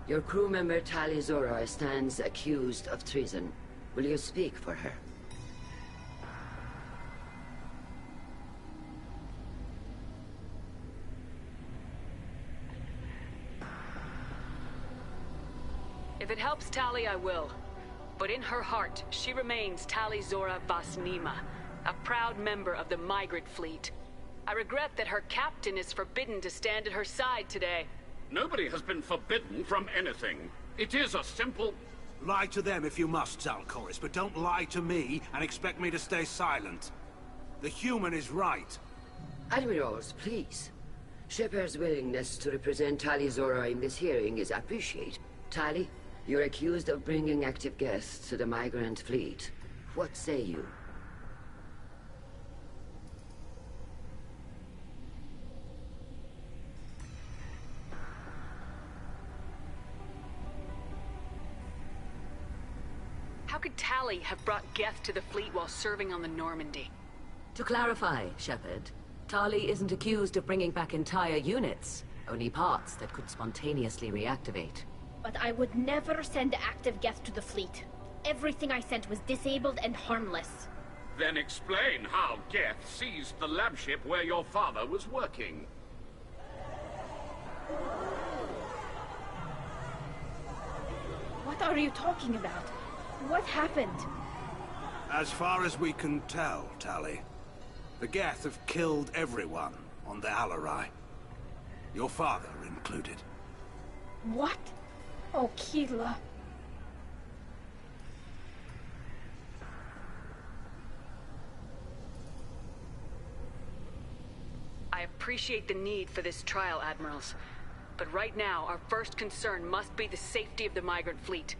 your crew member Talia Zora stands accused of treason. Will you speak for her? If it helps Tali, I will. But in her heart, she remains Tali Zora Vas Nima, a proud member of the Migrant Fleet. I regret that her captain is forbidden to stand at her side today. Nobody has been forbidden from anything. It is a simple... Lie to them if you must, Zalcoris, but don't lie to me and expect me to stay silent. The human is right. Admirals, please. Shepard's willingness to represent Tali Zora in this hearing is appreciated. Tali, you're accused of bringing active guests to the Migrant Fleet. What say you? How could Tali have brought Geth to the fleet while serving on the Normandy? To clarify, Shepard, Tali isn't accused of bringing back entire units, only parts that could spontaneously reactivate. But I would never send active Geth to the fleet. Everything I sent was disabled and harmless. Then explain how Geth seized the lab ship where your father was working. What are you talking about? What happened? As far as we can tell, Tali, the Geth have killed everyone on the Alarai. Your father included. What? Oh, Keela. I appreciate the need for this trial, Admirals. But right now, our first concern must be the safety of the Migrant Fleet.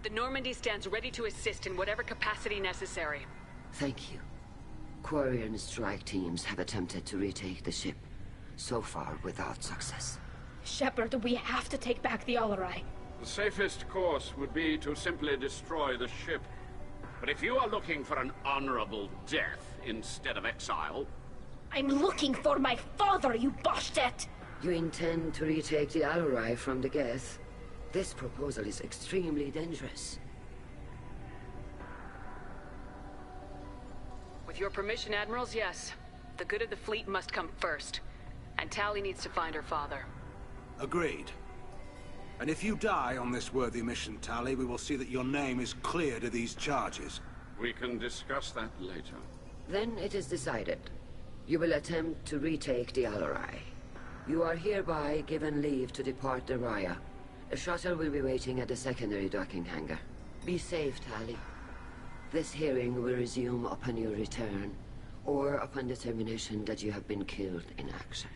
The Normandy stands ready to assist in whatever capacity necessary. Thank you. Quarian strike teams have attempted to retake the ship, so far without success. Shepard, we have to take back the Alarai. The safest course would be to simply destroy the ship. But if you are looking for an honorable death instead of exile... I'm looking for my father, you Bastet! You intend to retake the Alarai from the Geth? This proposal is extremely dangerous. With your permission, Admirals, yes. The good of the fleet must come first. And Tali needs to find her father. Agreed. And if you die on this worthy mission, Tali, we will see that your name is cleared of these charges. We can discuss that later. Then it is decided. You will attempt to retake the Alarai. You are hereby given leave to depart the Raya. A shuttle will be waiting at the secondary docking hangar. Be safe, Tali. This hearing will resume upon your return, or upon determination that you have been killed in action.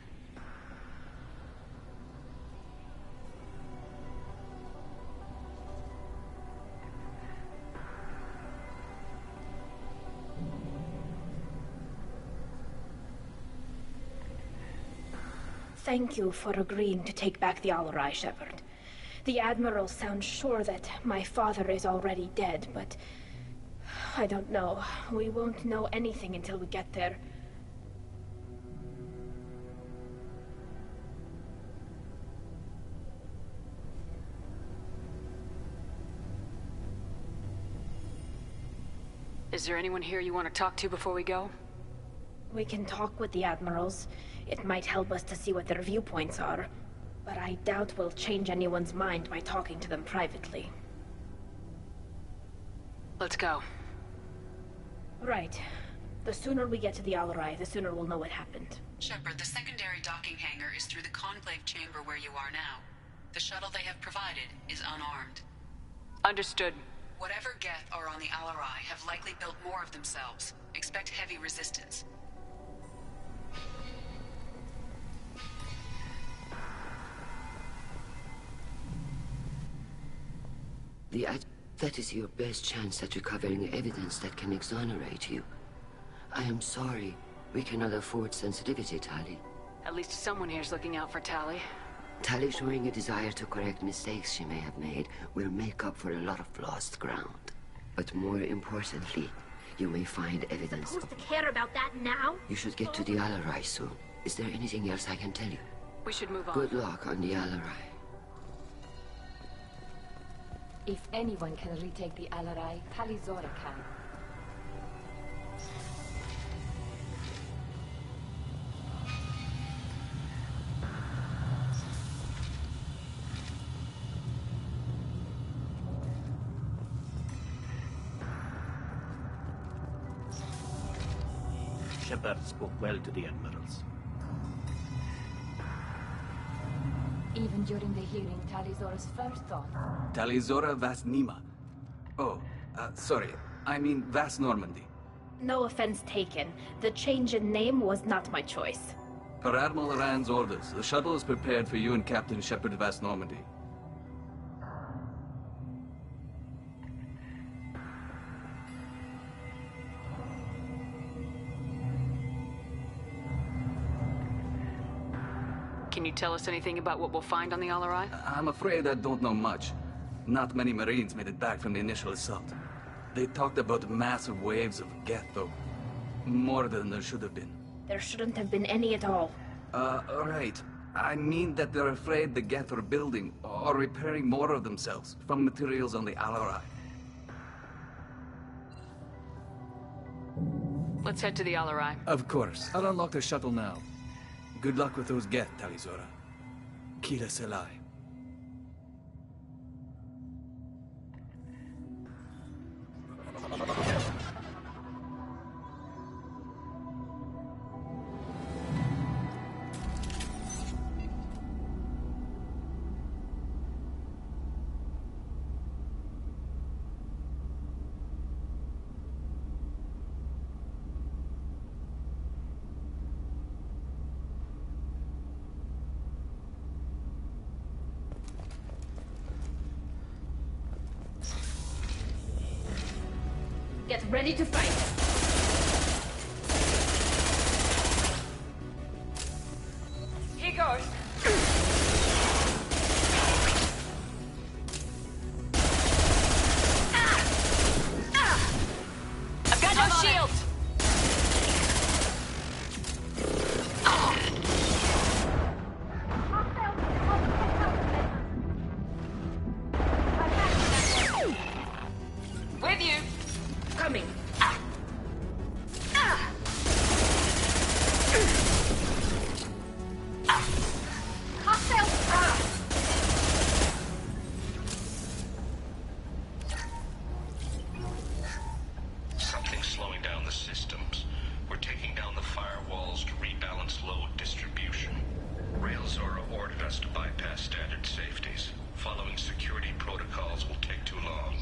Thank you for agreeing to take back the Alarai, Shepard. The Admiral sounds sure that my father is already dead, but... I don't know. We won't know anything until we get there. Is there anyone here you want to talk to before we go? We can talk with the Admirals. It might help us to see what their viewpoints are. But I doubt we'll change anyone's mind by talking to them privately. Let's go. Right. The sooner we get to the Alarai, the sooner we'll know what happened. Shepard, the secondary docking hangar is through the Conclave chamber where you are now. The shuttle they have provided is unarmed. Understood. Whatever Geth are on the Alarai have likely built more of themselves. Expect heavy resistance. That is your best chance at recovering evidence that can exonerate you. I am sorry. We cannot afford sensitivity, Tali. At least someone here's looking out for Tali. Tali showing a desire to correct mistakes she may have made will make up for a lot of lost ground. But more importantly, you may find evidence. Supposed to care about that now? You should get to the Alarai soon. Is there anything else I can tell you? We should move on. Good luck on the Alarai. If anyone can retake the Alarai, Tali Zora can. Shepard spoke well to the admirals. Even during the hearing, Tali Zora's first thought. Tali Zora Vas Nima. Oh, sorry. I mean Vas Normandy. No offense taken. The change in name was not my choice. Per Admiral Rand's orders, the shuttle is prepared for you and Captain Shepard Vas Normandy. Can you tell us anything about what we'll find on the Alarai? I'm afraid I don't know much. Not many Marines made it back from the initial assault. They talked about massive waves of Geth, though. More than there should have been. There shouldn't have been any at all. Right. I mean that they're afraid the Geth are building or repairing more of themselves from materials on the Alarai. Let's head to the Alarai. Of course. I'll unlock the shuttle now. Good luck with those Geth, Tali Zora. Kila Selai. Get ready to fight. Here goes. I've got no shield. With you. Coming. Something's slowing down the systems. We're taking down the firewalls to rebalance load distribution. Rail Zora ordered us to bypass standard safeties. Following security protocols will take too long.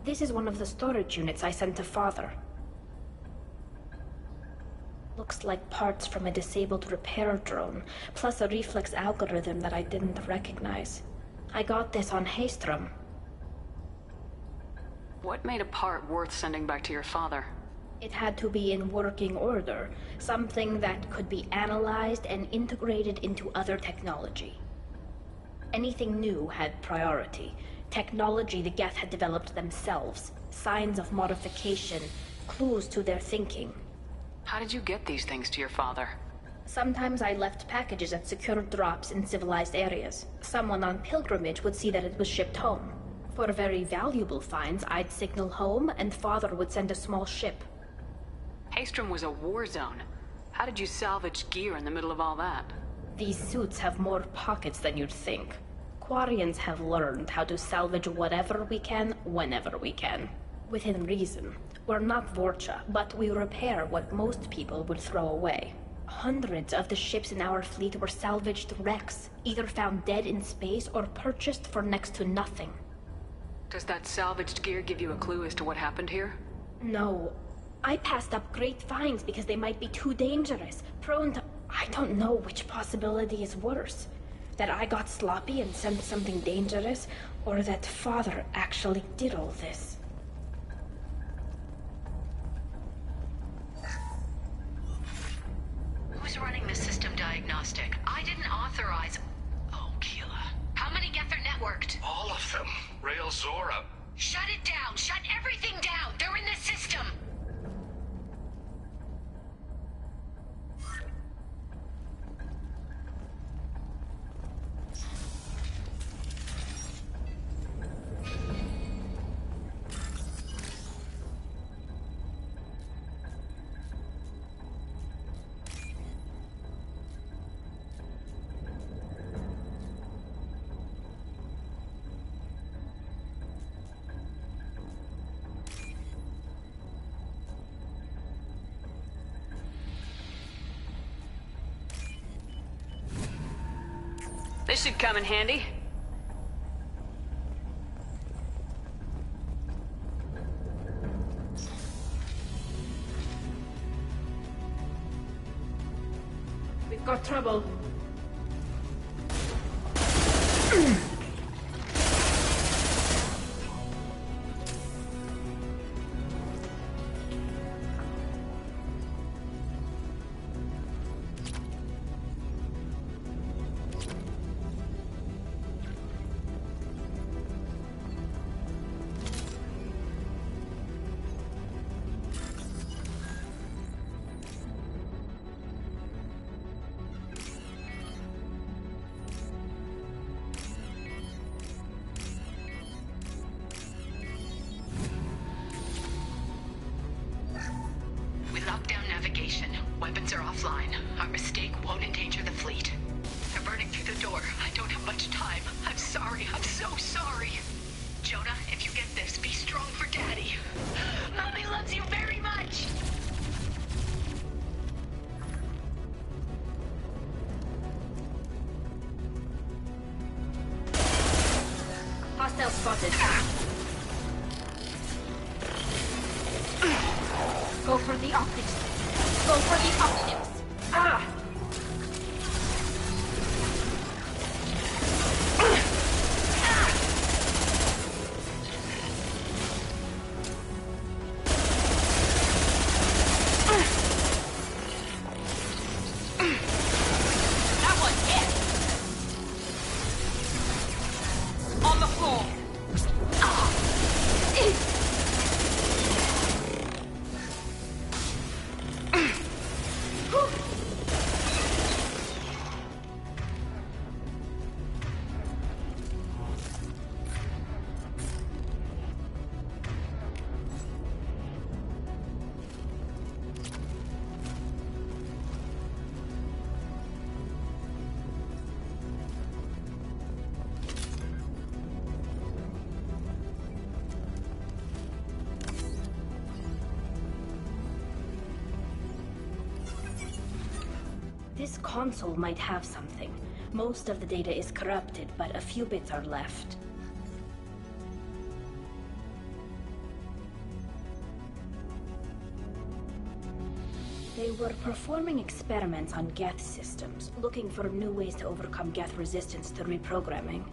This is one of the storage units I sent to Father. Looks like parts from a disabled repair drone, plus a reflex algorithm that I didn't recognize. I got this on Haystrom. What made a part worth sending back to your father? It had to be in working order, something that could be analyzed and integrated into other technology. Anything new had priority. Technology the Geth had developed themselves, signs of modification, clues to their thinking. How did you get these things to your father? Sometimes I left packages at secure drops in civilized areas. Someone on pilgrimage would see that it was shipped home. For very valuable finds, I'd signal home, and Father would send a small ship. Haestrom was a war zone. How did you salvage gear in the middle of all that? These suits have more pockets than you'd think. Quarians have learned how to salvage whatever we can, whenever we can. Within reason. We're not Vorcha, but we repair what most people would throw away. Hundreds of the ships in our fleet were salvaged wrecks, either found dead in space or purchased for next to nothing. Does that salvaged gear give you a clue as to what happened here? No. I passed up great finds because they might be too dangerous, prone to... I don't know which possibility is worse. That I got sloppy and sent something dangerous, or that Father actually did all this. Who's running the system diagnostic? I didn't authorize... Oh, Keela. How many Geth are networked? All of them. Rail Zora. Shut it down! Shut everything down! They're in the system! This should come in handy. We've got trouble. Weapons are offline. Our mistake won't endanger the fleet. They're burning through the door. I don't have much time. I'm sorry. I'm so sorry. Jonah, if you get this, be strong for Daddy. Mommy loves you very much! Hostile spotted. Go for the optics. Go for the optics. Ah! This console might have something. Most of the data is corrupted, but a few bits are left. They were performing experiments on Geth systems, looking for new ways to overcome Geth resistance to reprogramming.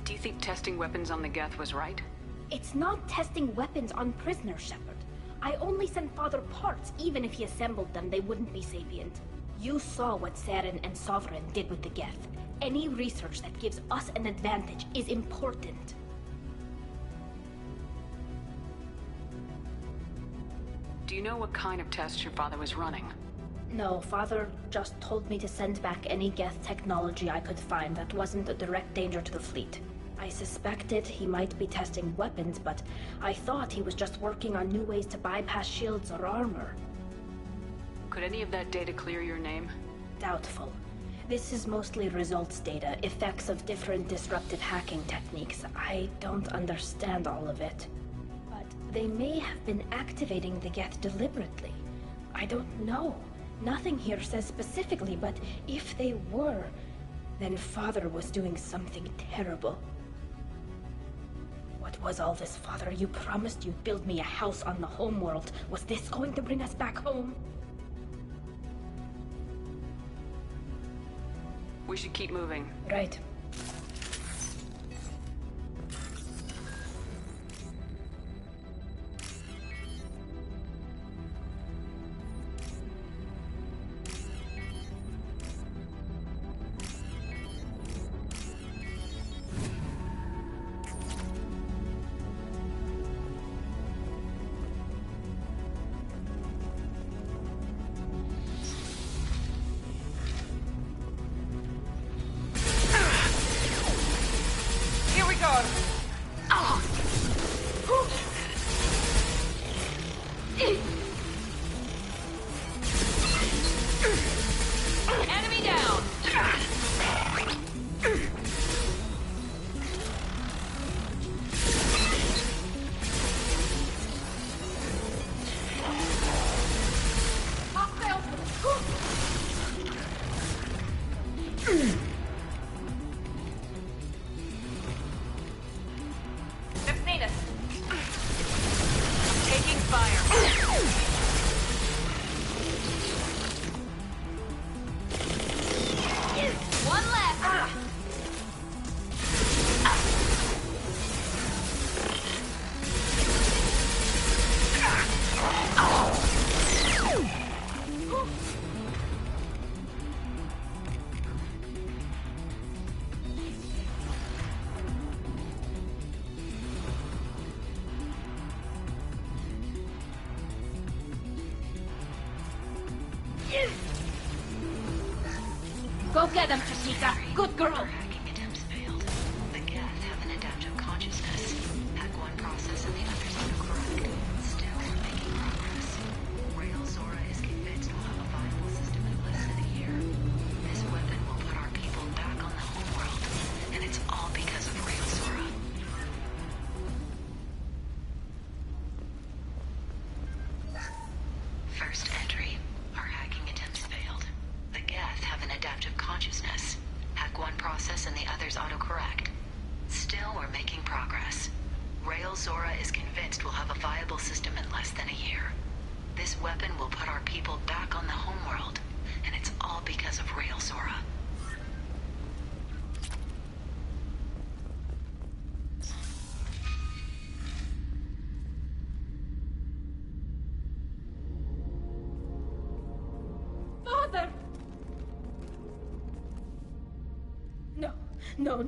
Do you think testing weapons on the Geth was right? It's not testing weapons on prisoners, Shepard. I only sent Father parts. Even if he assembled them, they wouldn't be sapient. You saw what Saren and Sovereign did with the Geth. Any research that gives us an advantage is important. Do you know what kind of tests your father was running? No, Father just told me to send back any Geth technology I could find that wasn't a direct danger to the fleet. I suspected he might be testing weapons, but I thought he was just working on new ways to bypass shields or armor. Could any of that data clear your name? Doubtful. This is mostly results data, effects of different disruptive hacking techniques. I don't understand all of it. But they may have been activating the Geth deliberately. I don't know. Nothing here says specifically, but if they were, then Father was doing something terrible. What was all this, Father? You promised you'd build me a house on the homeworld. Was this going to bring us back home? We should keep moving. Right. Enemy down! Neptunus! Taking fire. One left! Go get them, Trishika. Good girl. Hacking attempts failed. The Geth have an adaptive consciousness. Hack one process and the others autocorrect. Still making progress. Rail Zora is convinced we'll have a viable system in less than a year. This weapon will put our people back on the homeworld, and it's all because of Rail Zora. First entry. Our hacking attempts failed. The Geth have an adaptive consciousness. Hack one process and the others autocorrect. Still, we're making progress. Rail Zora is convinced we'll have a viable system in less than a year. This weapon will put our people back on the homeworld, and it's all because of Rail Zora. Father! No.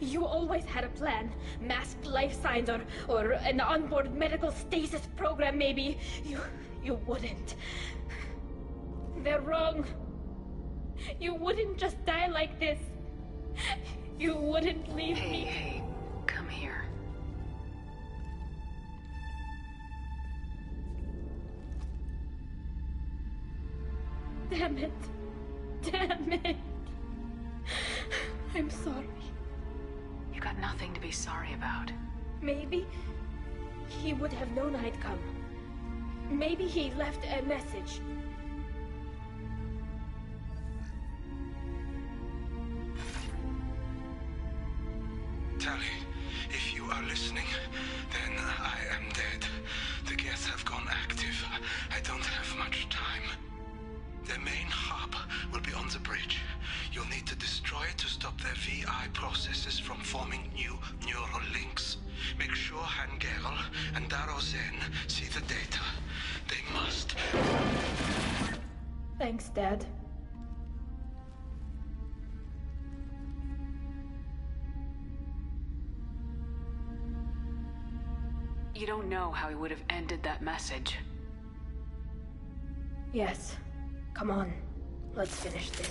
You always had a plan. Masked life signs or an onboard medical stasis program, maybe. You wouldn't. They're wrong. You wouldn't just die like this. You wouldn't leave me. Hey, come here. Damn it. I'm sorry. You got nothing to be sorry about. Maybe he would have known I'd come. Maybe he left a message. Tali, if you are listening, then I am dead. The Geth have gone active. I don't have much time. Their main hub will be on the bridge. You'll need to destroy it to stop their VI processes from forming new neural links. Make sure and Darrow Zen see the data. They must. Thanks, Dad. You don't know how he would have ended that message. Yes. Come on. Let's finish this.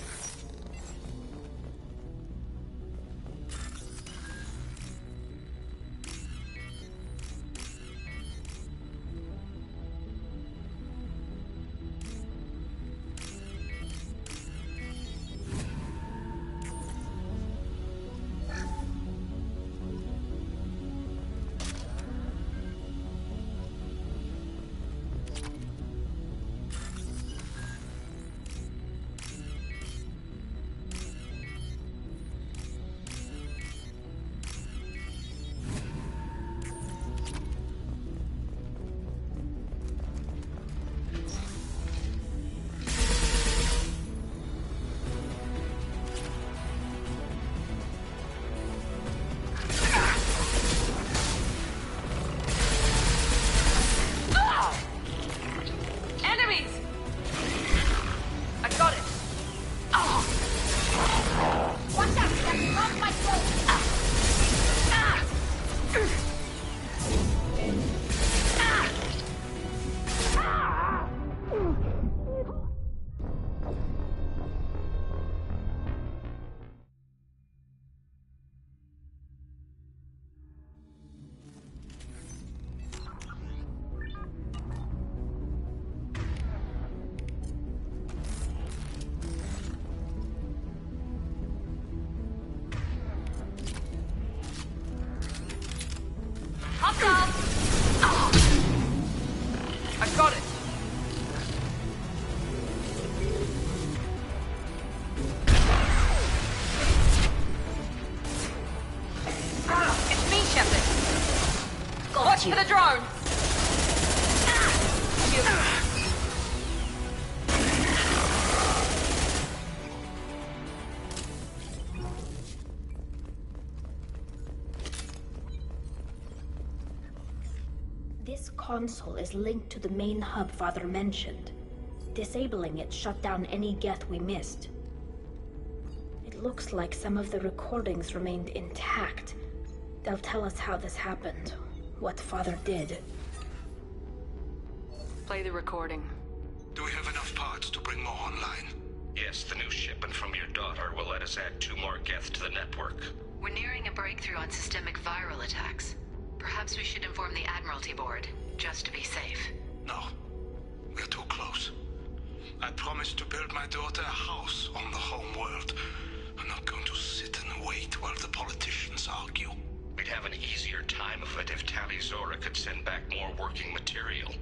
Watch for the drone! This console is linked to the main hub Father mentioned. Disabling it shut down any Geth we missed. It looks like some of the recordings remained intact. They'll tell us how this happened, what Father did. Play the recording. Do we have enough parts to bring more online? Yes, the new shipment from your daughter will let us add 2 more Geth to the network. We're nearing a breakthrough on systemic viral attacks. Perhaps we should inform the Admiralty Board, just to be safe. No. We're too close. I promised to build my daughter a house on the home world. I'm not going to sit and wait while the politicians argue. We'd have an easier time of it if Tali Zora could send back more working material.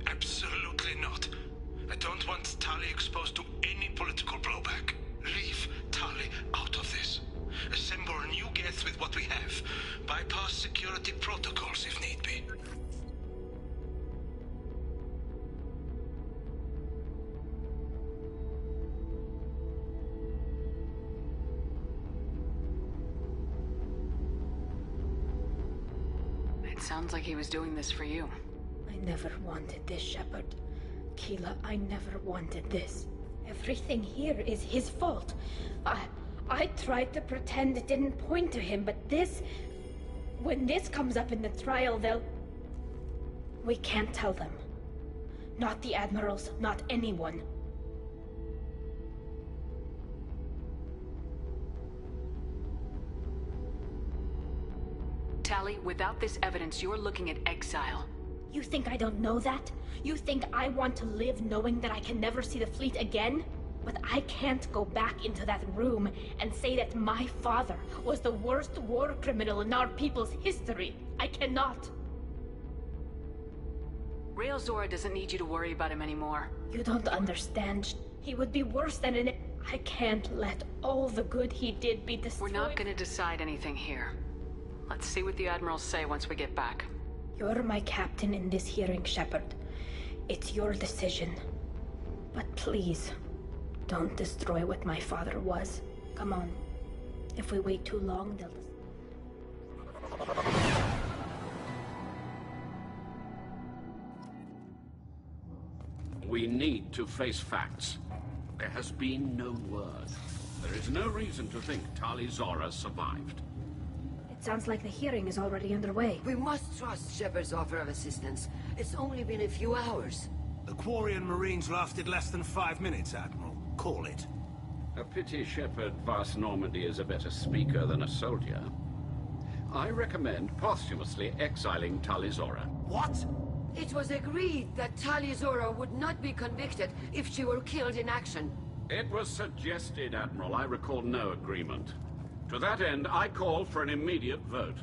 Absolutely not. I don't want Tali exposed to any political blowback. Leave Tali out of this. Assemble a new Geth with what we have. Bypass security protocols if need be. It sounds like he was doing this for you. I never wanted this, Shepard. Keela, I never wanted this. Everything here is his fault. I tried to pretend it didn't point to him, but this... When this comes up in the trial, they'll... We can't tell them. Not the Admirals, not anyone. Tali, without this evidence, you're looking at exile. You think I don't know that? You think I want to live knowing that I can never see the fleet again? But I can't go back into that room and say that my father was the worst war criminal in our people's history. I cannot. Rael Zora doesn't need you to worry about him anymore. You don't understand. He would be worse than an... I can't let all the good he did be destroyed. We're not gonna decide anything here. Let's see what the Admirals say once we get back. You're my captain in this hearing, Shepard. It's your decision. But please, don't destroy what my father was. Come on. If we wait too long, they'll... We need to face facts. There has been no word. There is no reason to think Tali Zora survived. It sounds like the hearing is already underway. We must trust Shepard's offer of assistance. It's only been a few hours. The Quarian Marines lasted less than 5 minutes, Admiral. Call it. A pity Shepard Vas Normandy is a better speaker than a soldier. I recommend posthumously exiling Tali Zora. What? It was agreed that Tali Zora would not be convicted if she were killed in action. It was suggested, Admiral. I recall no agreement. To that end, I call for an immediate vote.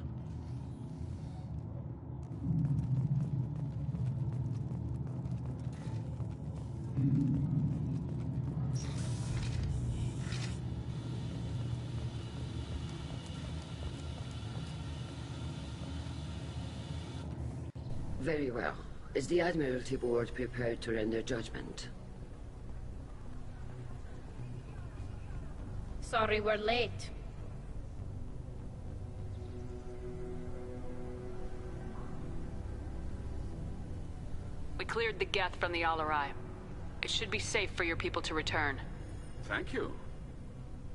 Very well. Is the Admiralty Board prepared to render judgment? Sorry we're late. We cleared the Geth from the Alarai. It should be safe for your people to return. Thank you.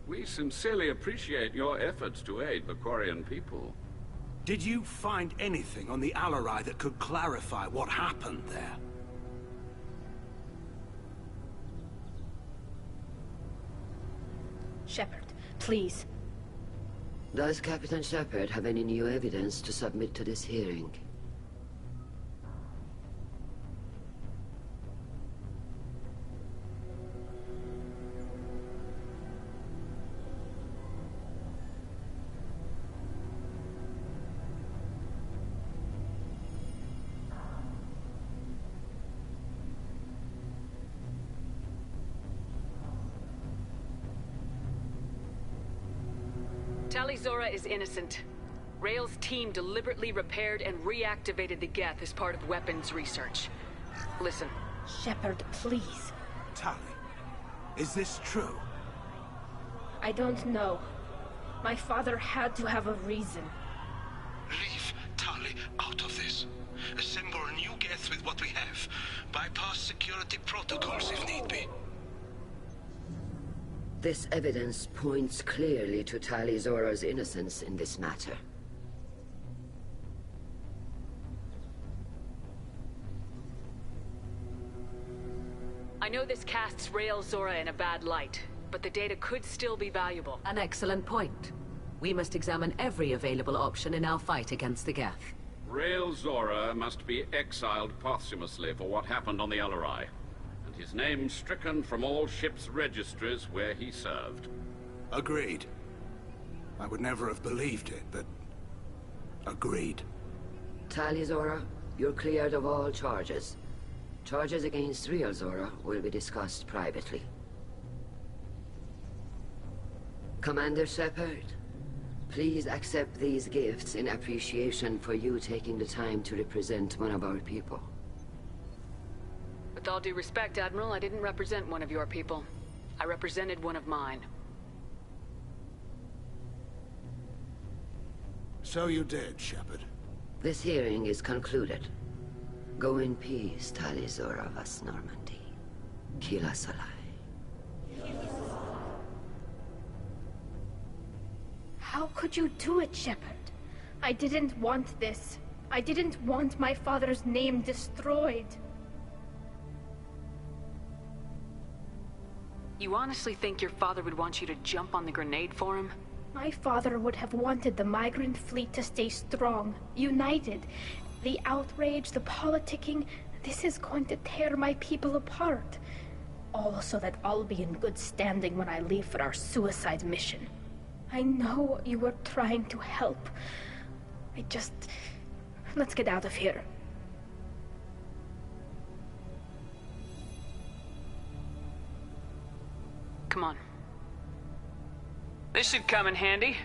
We sincerely appreciate your efforts to aid the Quarian people. Did you find anything on the Alarai that could clarify what happened there? Shepard, please. Does Captain Shepard have any new evidence to submit to this hearing? Tali Zora is innocent. Rael's team deliberately repaired and reactivated the Geth as part of weapons research. Listen. Shepard, please. Tali, is this true? I don't know. My father had to have a reason. Leave Tali out of this. Assemble a new Geth with what we have. Bypass security protocols if need be. This evidence points clearly to Tali Zora's innocence in this matter. I know this casts Rael Zora in a bad light, but the data could still be valuable. An excellent point. We must examine every available option in our fight against the Geth. Rael Zora must be exiled posthumously for what happened on the Alarai, and his name stricken from all ship's registries where he served. Agreed. I would never have believed it, but... agreed. Tali Zora, you're cleared of all charges. Charges against Rael Zora will be discussed privately. Commander Shepard, please accept these gifts in appreciation for you taking the time to represent one of our people. With all due respect, Admiral, I didn't represent one of your people. I represented one of mine. So you did, Shepard. This hearing is concluded. Go in peace, Tali Zora Vas Normandy. Kila Salai. How could you do it, Shepard? I didn't want this. I didn't want my father's name destroyed. You honestly think your father would want you to jump on the grenade for him? My father would have wanted the migrant fleet to stay strong, united. The outrage, the politicking, this is going to tear my people apart. All so that I'll be in good standing when I leave for our suicide mission. I know you were trying to help. Let's get out of here. Come on. This should come in handy.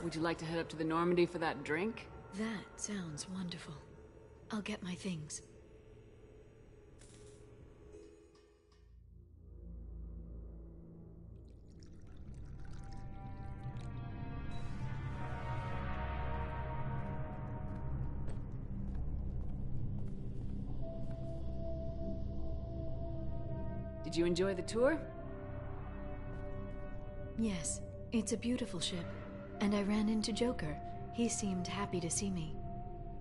Would you like to head up to the Normandy for that drink? That sounds wonderful. I'll get my things. Did you enjoy the tour? Yes, it's a beautiful ship. And I ran into Joker. He seemed happy to see me.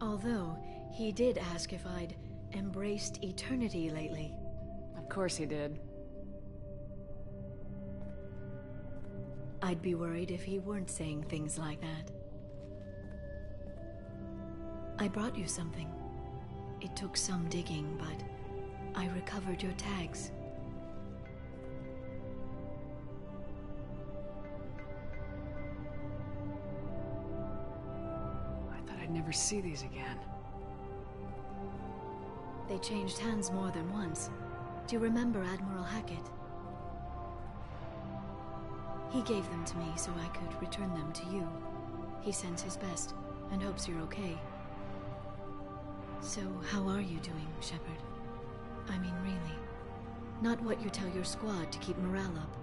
Although, he did ask if I'd embraced eternity lately. Of course he did. I'd be worried if he weren't saying things like that. I brought you something. It took some digging, but I recovered your tags. I'd never see these again. They changed hands more than once. Do you remember Admiral Hackett? He gave them to me so I could return them to you. He sends his best and hopes you're okay. So, how are you doing, Shepard? I mean, really. Not what you tell your squad to keep morale up.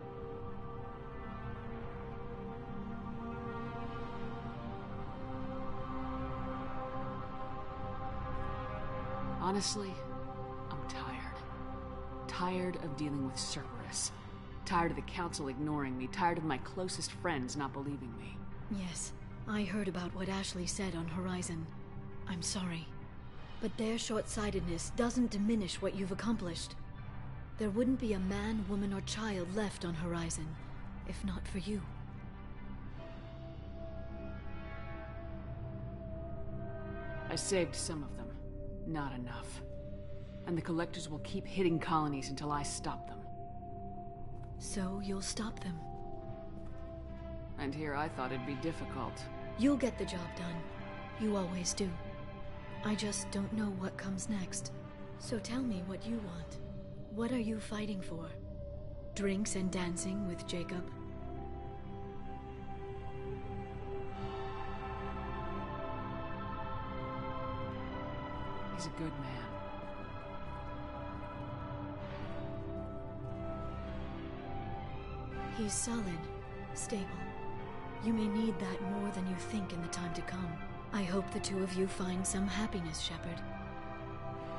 Honestly, I'm tired. Tired of dealing with Cerberus. Tired of the Council ignoring me. Tired of my closest friends not believing me. Yes, I heard about what Ashley said on Horizon. I'm sorry. But their short-sightedness doesn't diminish what you've accomplished. There wouldn't be a man, woman, or child left on Horizon, if not for you. I saved some of them. Not enough. And the Collectors will keep hitting colonies until I stop them. So you'll stop them? And here I thought it'd be difficult. You'll get the job done. You always do. I just don't know what comes next. So tell me what you want. What are you fighting for? Drinks and dancing with Jacob? He's a good man. He's solid, stable. You may need that more than you think in the time to come. I hope the two of you find some happiness, Shepard.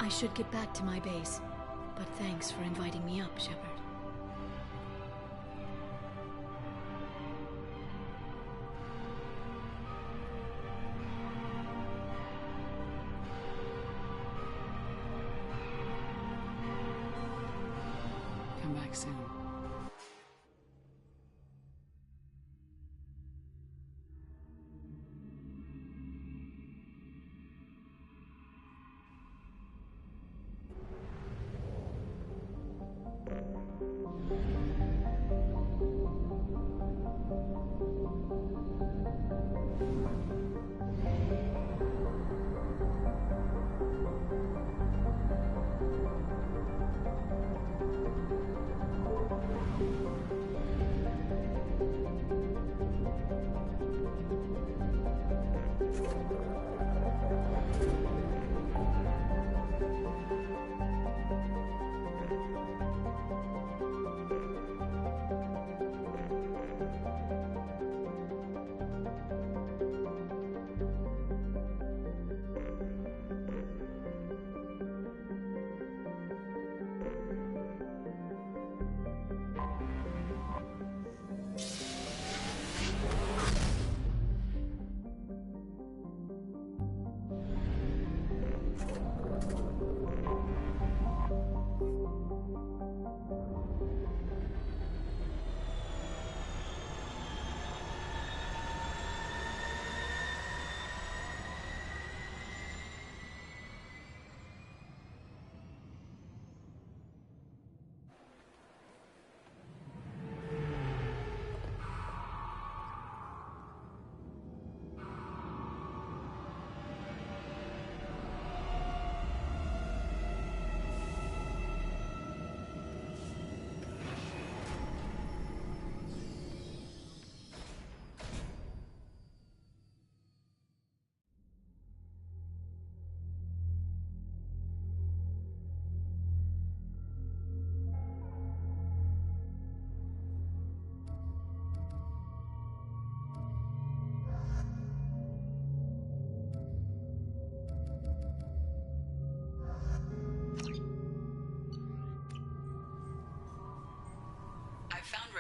I should get back to my base, but thanks for inviting me up, Shepard. Come back soon.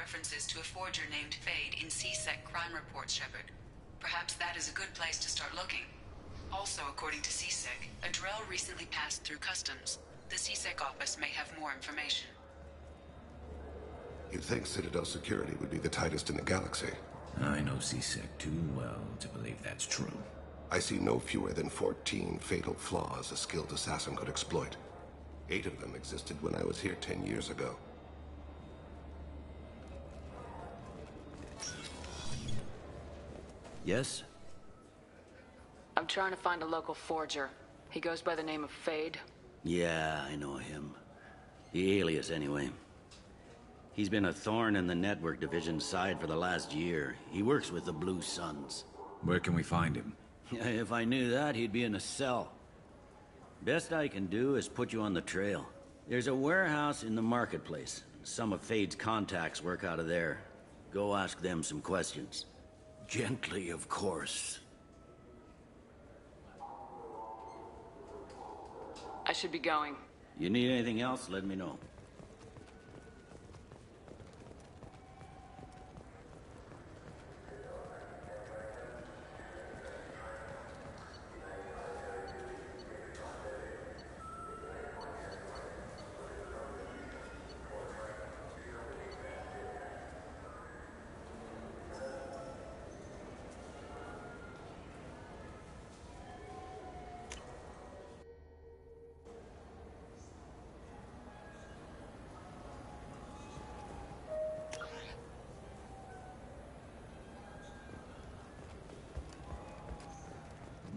references to a forger named Fade in C-Sec crime reports, Shepard. Perhaps that is a good place to start looking. Also, according to C-Sec, a Drell recently passed through customs. The C-Sec office may have more information. You'd think Citadel security would be the tightest in the galaxy. I know C-Sec too well to believe that's true. I see no fewer than 14 fatal flaws a skilled assassin could exploit. 8 of them existed when I was here 10 years ago. Yes? I'm trying to find a local forger. He goes by the name of Fade. Yeah, I know him. The alias, anyway. He's been a thorn in the network division's side for the last year. He works with the Blue Suns. Where can we find him? If I knew that, he'd be in a cell. Best I can do is put you on the trail. There's a warehouse in the marketplace. Some of Fade's contacts work out of there. Go ask them some questions. Gently, of course. I should be going. You need anything else, let me know.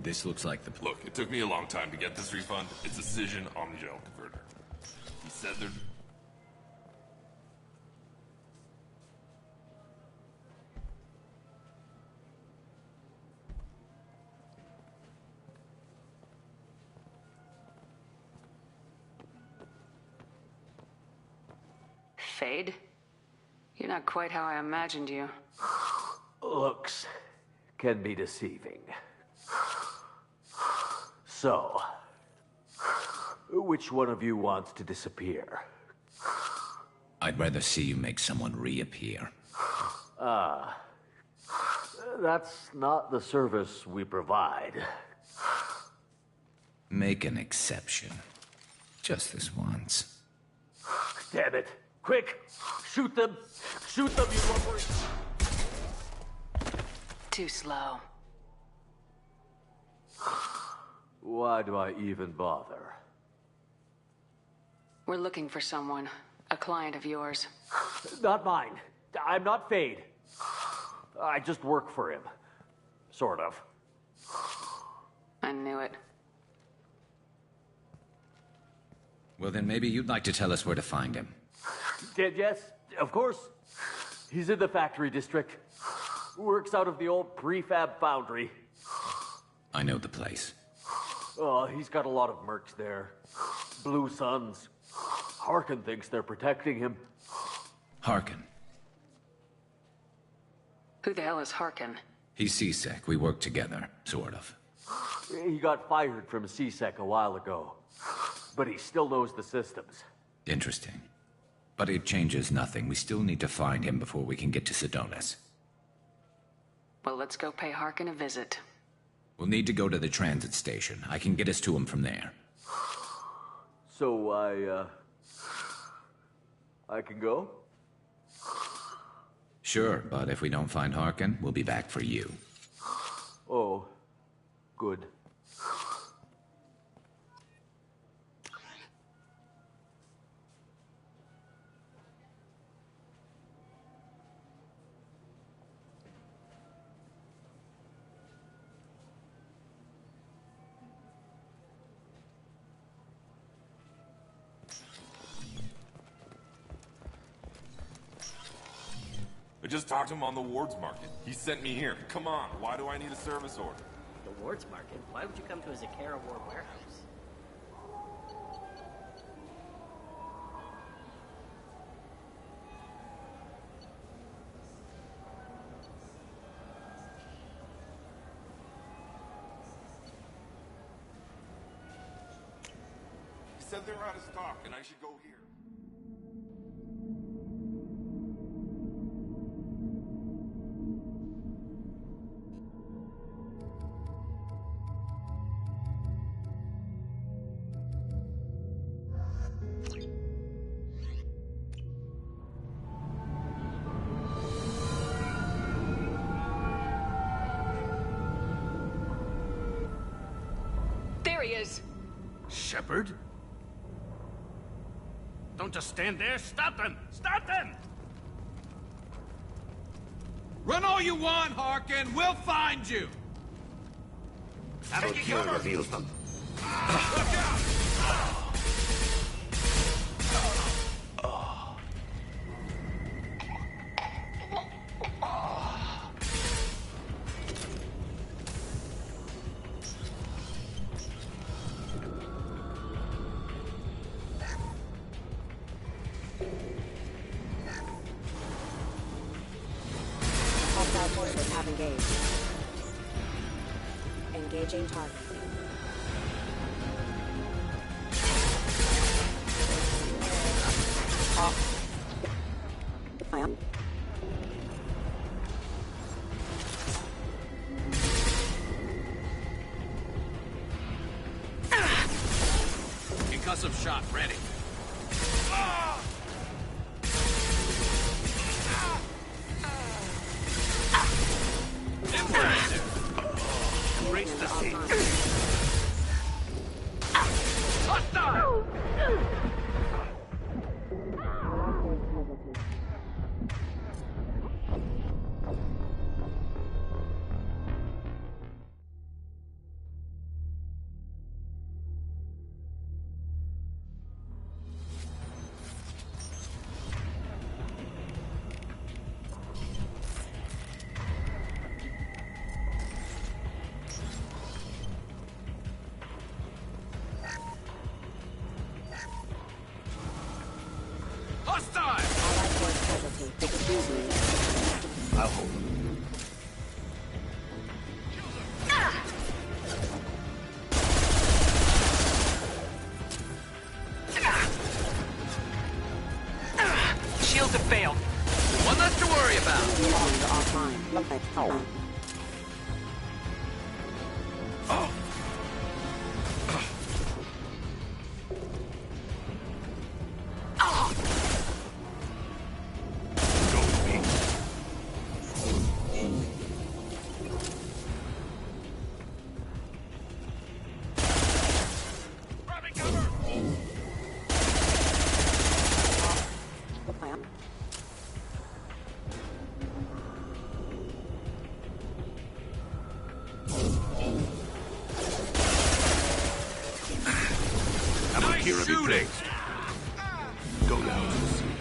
This looks like the... Look, it took me a long time to get this refund. It's a Cision Omnigel converter. He said there'd... Fade? You're not quite how I imagined you. Looks can be deceiving. So, which one of you wants to disappear? I'd rather see you make someone reappear. That's not the service we provide. Make an exception. Just this once. Damn it. Quick! Shoot them! Shoot them, you lumbering... Too slow. Why do I even bother? We're looking for someone. A client of yours. Not mine. I'm not Fade. I just work for him. Sort of. I knew it. Well, then maybe you'd like to tell us where to find him. Yes, of course. He's in the factory district. Works out of the old prefab foundry. I know the place. He's got a lot of mercs there. Blue Suns. Harkin thinks they're protecting him. Harkin? Who the hell is Harkin? He's C-Sec. We work together, sort of. He got fired from C-Sec a while ago. But he still knows the systems. Interesting. But it changes nothing. We still need to find him before we can get to Sidonis. Well, let's go pay Harkin a visit. We'll need to go to the transit station. I can get us to him from there. So I can go? Sure, but if we don't find Harkin, we'll be back for you. Oh, good. I just talked to him on the Wards Market. He sent me here. Come on, why do I need a service order? The Wards Market? Why would you come to a Zakara War warehouse? He said they're out of stock and I should go here. There he is. Shepard? Don't just stand there. Stop them! Stop them! Run all you want, Harkin. We'll find you. Valkyrie reveals them. Look out! Hostile forces have engaged. Engaging target. I am. Concussive shot ready. Embrace the sea. Hostile! Excuse me. I'll hold them. Shields have failed. One less to worry about. Offline. Kira be placed. Go down to the sea.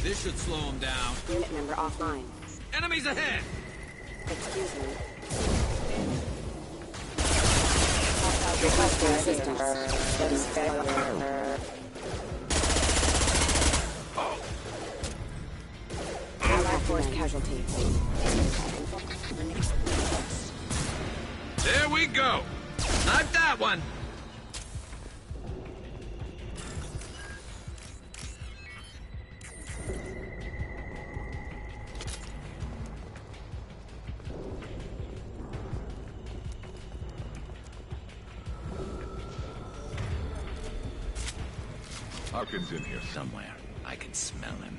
This should slow him down. Unit member offline. Enemies ahead! Excuse me. Requesting assistance. Please failure. Allied force casualty. There we go! Not that one! Harkin's in here somewhere. I can smell him.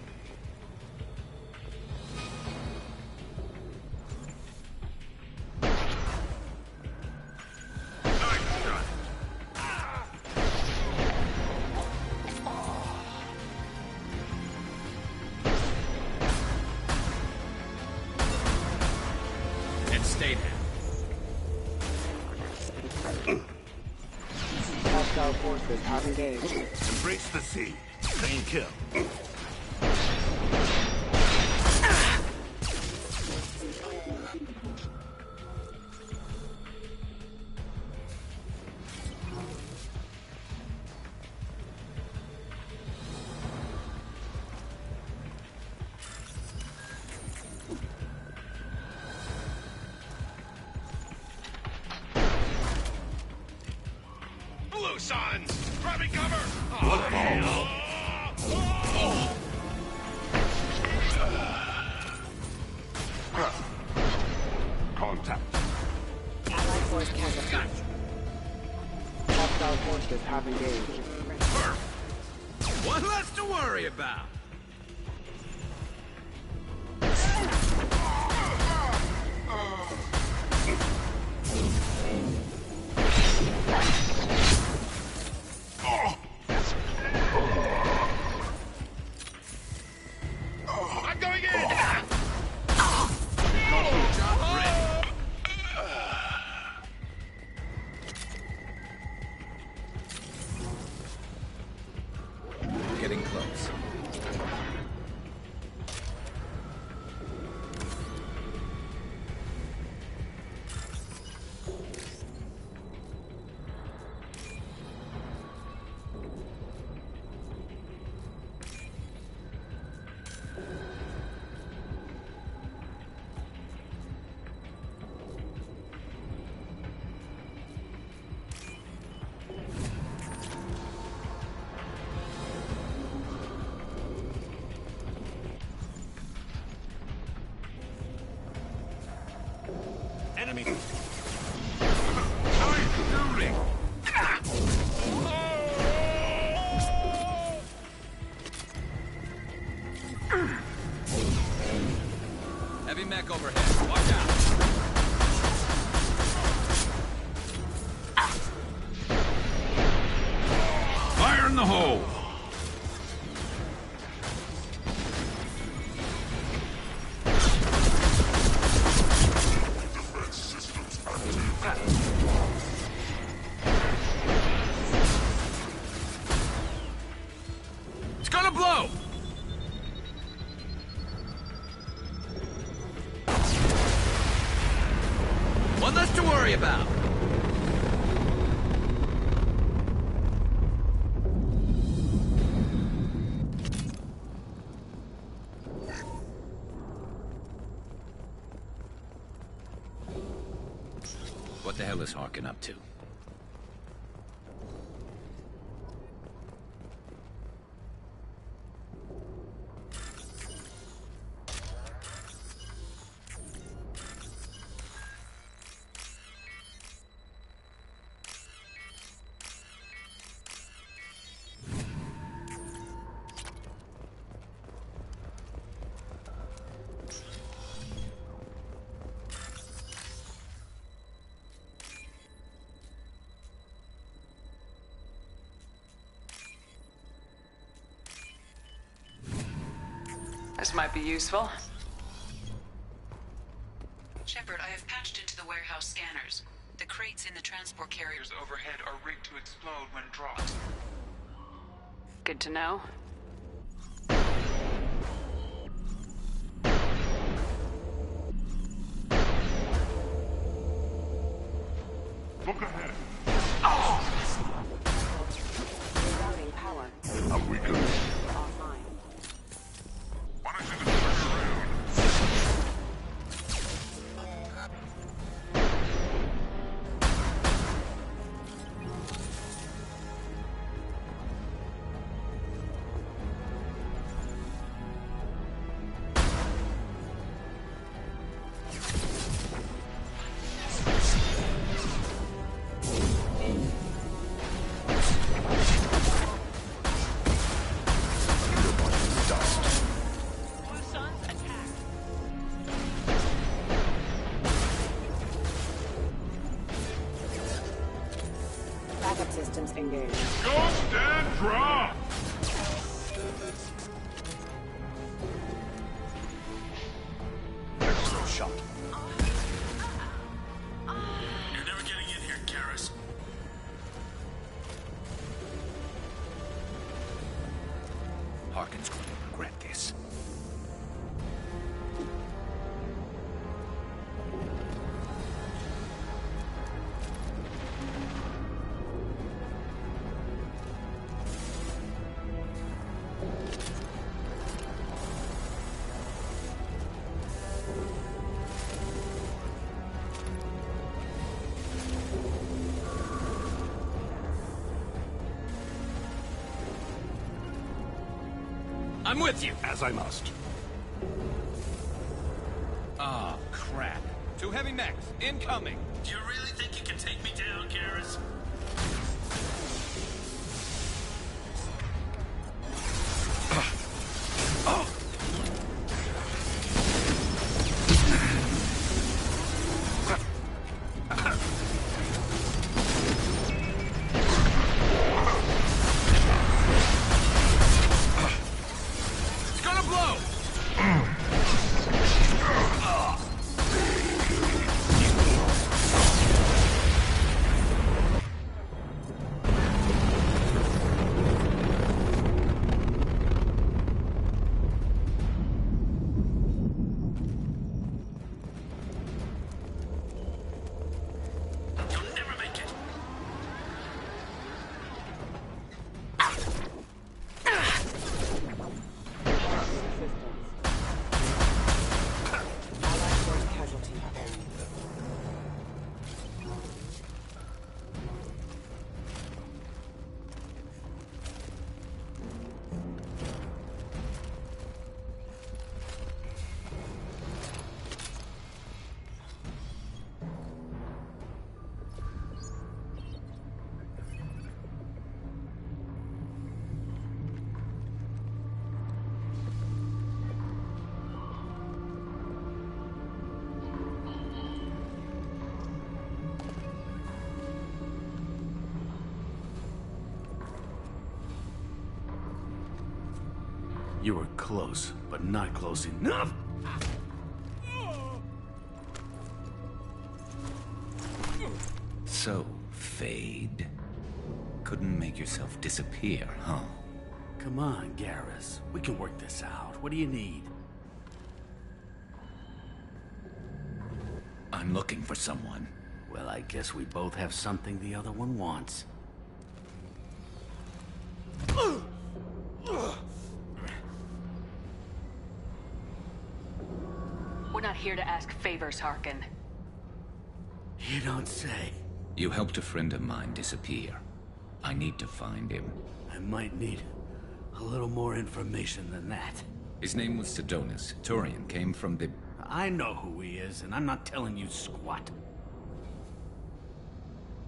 And stay there. Hostile forces have engaged. Embrace the sea. Clean kill. Blue Suns! Grabbing cover! What ball? Contact. Allied force casualty. Hostile forces have engaged. One less to worry about. getting close. Enemy. Heavy mech overhead. Watch out. Fire in the hole. It's gonna blow! One less to worry about. What the hell is Harkin up to? This might be useful. Shepard, I have patched into the warehouse scanners. The crates in the transport carriers overhead are rigged to explode when dropped. Good to know. Look ahead. Routing power. How we go? Offline. Why don't you just turn around? Backup systems engaged. Go stand drop! Exo shot. You're never getting in here, Garrus. Harkin's going to regret this. I'm with you. As I must. Ah, crap. Two heavy mechs, incoming. Do you really think you can take me down, Garrus? It's gonna blow! You were close, but not close enough. So, Fade. Couldn't make yourself disappear, huh? Come on, Garrus. We can work this out. What do you need? I'm looking for someone. Well, I guess we both have something the other one wants. We're not here to ask favors, Harkin. You don't say. You helped a friend of mine disappear. I need to find him. I might need a little more information than that. His name was Sidonus. Turian came from the... I know who he is, and I'm not telling you squat.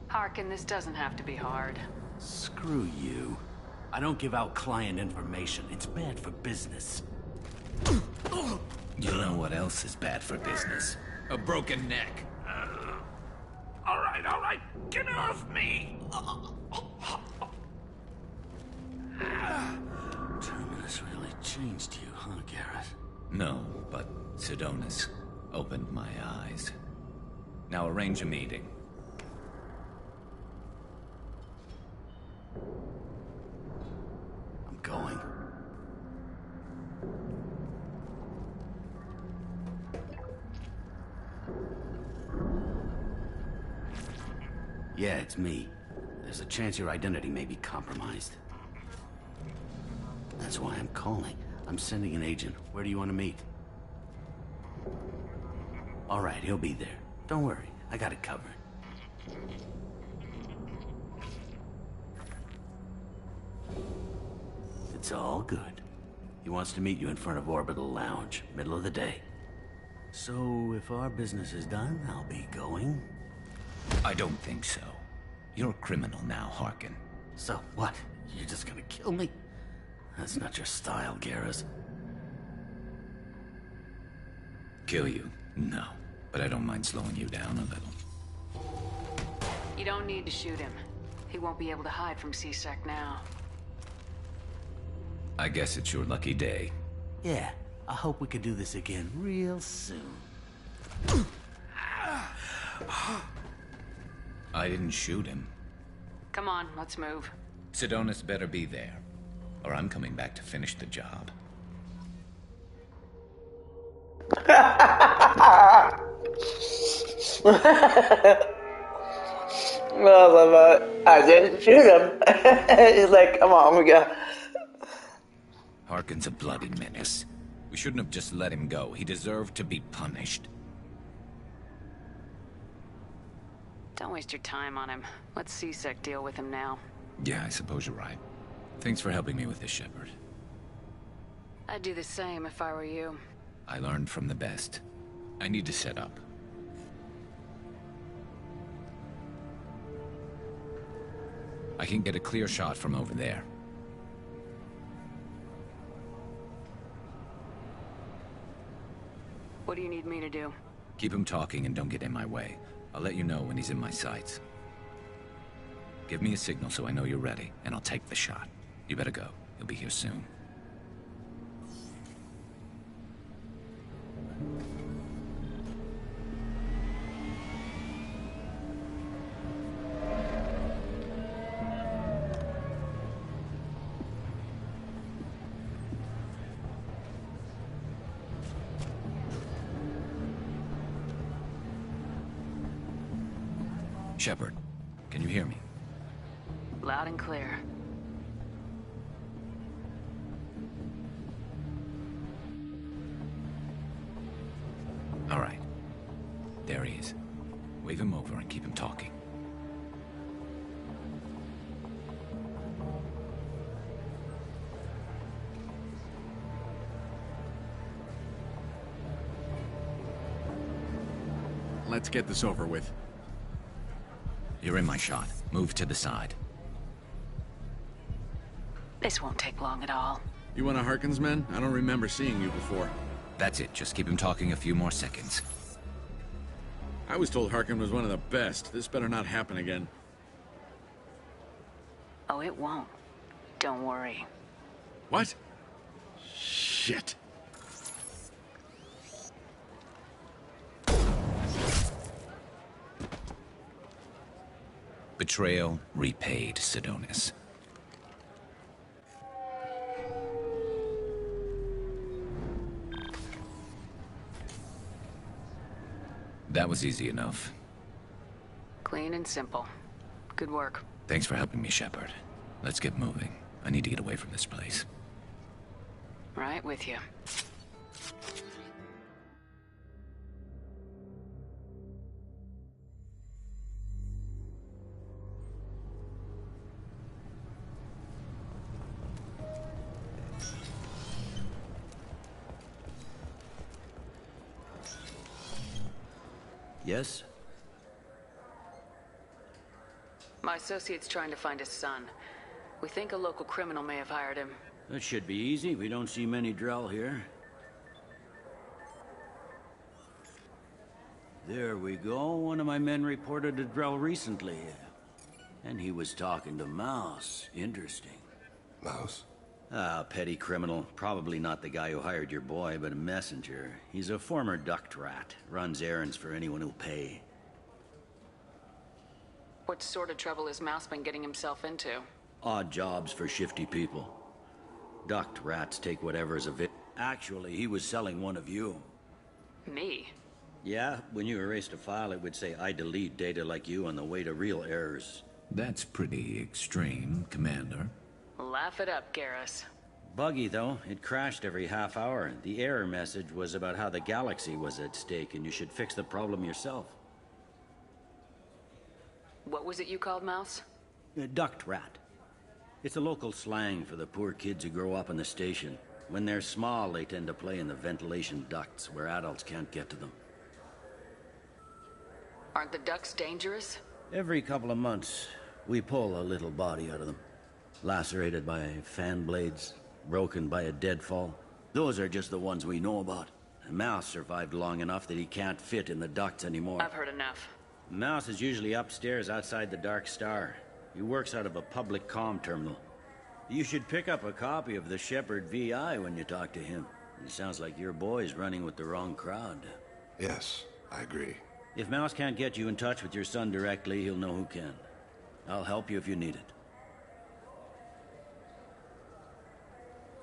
Harkin, this doesn't have to be hard. Screw you. I don't give out client information. It's bad for business. You know what else is bad for business? A broken neck. All right. Get off me! Terminus really changed you, huh, Garrett? No, but Sidonus opened my eyes. Now arrange a meeting. I'm going. Yeah, it's me. There's a chance your identity may be compromised. That's why I'm calling. I'm sending an agent. Where do you want to meet? All right, he'll be there. Don't worry, I got it covered. It's all good. He wants to meet you in front of Orbital Lounge, middle of the day. So, if our business is done, I'll be going. I don't think so. You're a criminal now, Harkin. So what? You're just gonna kill me? That's not your style, Garrus. Kill you? No. But I don't mind slowing you down a little. You don't need to shoot him. He won't be able to hide from C-Sec now. I guess it's your lucky day. Yeah, I hope we could do this again real soon. I didn't shoot him. Come on, let's move. Sidonus better be there, or I'm coming back to finish the job. I didn't shoot him. He's like, come on, we go. Harkin's a bloody menace. We shouldn't have just let him go. He deserved to be punished. Don't waste your time on him. Let C-Sec deal with him now. Yeah, I suppose you're right. Thanks for helping me with this, Shepard. I'd do the same if I were you. I learned from the best. I need to set up. I can get a clear shot from over there. What do you need me to do? Keep him talking and don't get in my way. I'll let you know when he's in my sights. Give me a signal so I know you're ready, and I'll take the shot. You better go. He'll be here soon. Shepard, can you hear me? Loud and clear. All right. There he is. Wave him over and keep him talking. Let's get this over with. You're in my shot. Move to the side. This won't take long at all. You one of Harkin's men? I don't remember seeing you before. That's it. Just keep him talking a few more seconds. I was told Harkin was one of the best. This better not happen again. Oh, it won't. Don't worry. What? Shit. Betrayal repaid, Sidonis. That was easy enough. Clean and simple. Good work. Thanks for helping me, Shepard. Let's get moving. I need to get away from this place. Right with you. Yes? My associate's trying to find his son. We think a local criminal may have hired him. That should be easy. We don't see many Drell here. There we go. One of my men reported a Drell recently. And he was talking to Mouse. Interesting. Mouse? Ah, petty criminal. Probably not the guy who hired your boy, but a messenger. He's a former duct rat. Runs errands for anyone who'll pay. What sort of trouble has Mouse been getting himself into? Odd jobs for shifty people. Duct rats take whatever's of it. Actually, he was selling one of you. Me? Yeah, when you erased a file, it would say, I delete data like you on the way to real errors. That's pretty extreme, Commander. Laugh it up, Garrus. Buggy, though. It crashed every half hour. The error message was about how the galaxy was at stake, and you should fix the problem yourself. What was it you called Mouse? A duct rat. It's a local slang for the poor kids who grow up in the station. When they're small, they tend to play in the ventilation ducts, where adults can't get to them. Aren't the ducts dangerous? Every couple of months, we pull a little body out of them. Lacerated by fan blades, broken by a deadfall. Those are just the ones we know about. Mouse survived long enough that he can't fit in the ducts anymore. I've heard enough. Mouse is usually upstairs outside the Dark Star. He works out of a public comm terminal. You should pick up a copy of the Shepard VI when you talk to him. It sounds like your boy's running with the wrong crowd. Yes, I agree. If Mouse can't get you in touch with your son directly, he'll know who can. I'll help you if you need it.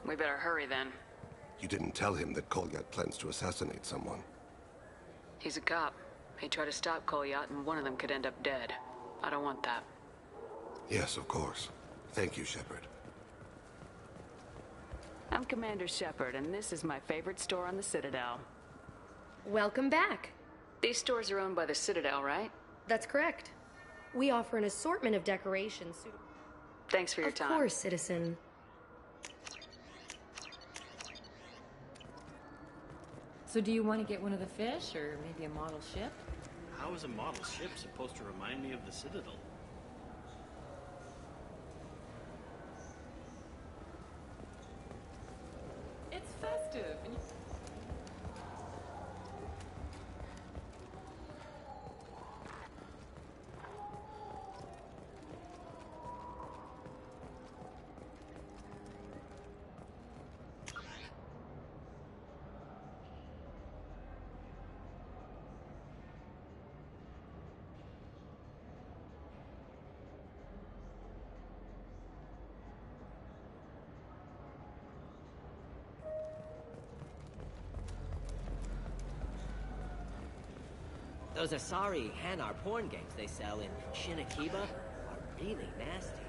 We better hurry then. You didn't tell him that Kolyat plans to assassinate someone. He's a cop. He'd try to stop Kolyat and one of them could end up dead. I don't want that. Yes, of course. Thank you, Shepard. I'm Commander Shepard, and this is my favorite store on the Citadel. Welcome back. These stores are owned by the Citadel, right? That's correct. We offer an assortment of decorations. Thanks for your time. Of course, citizen. So do you want to get one of the fish, or maybe a model ship? How is a model ship supposed to remind me of the Citadel? It's festive. And Those Asari Hanar porn games they sell in Shinakiba are really nasty.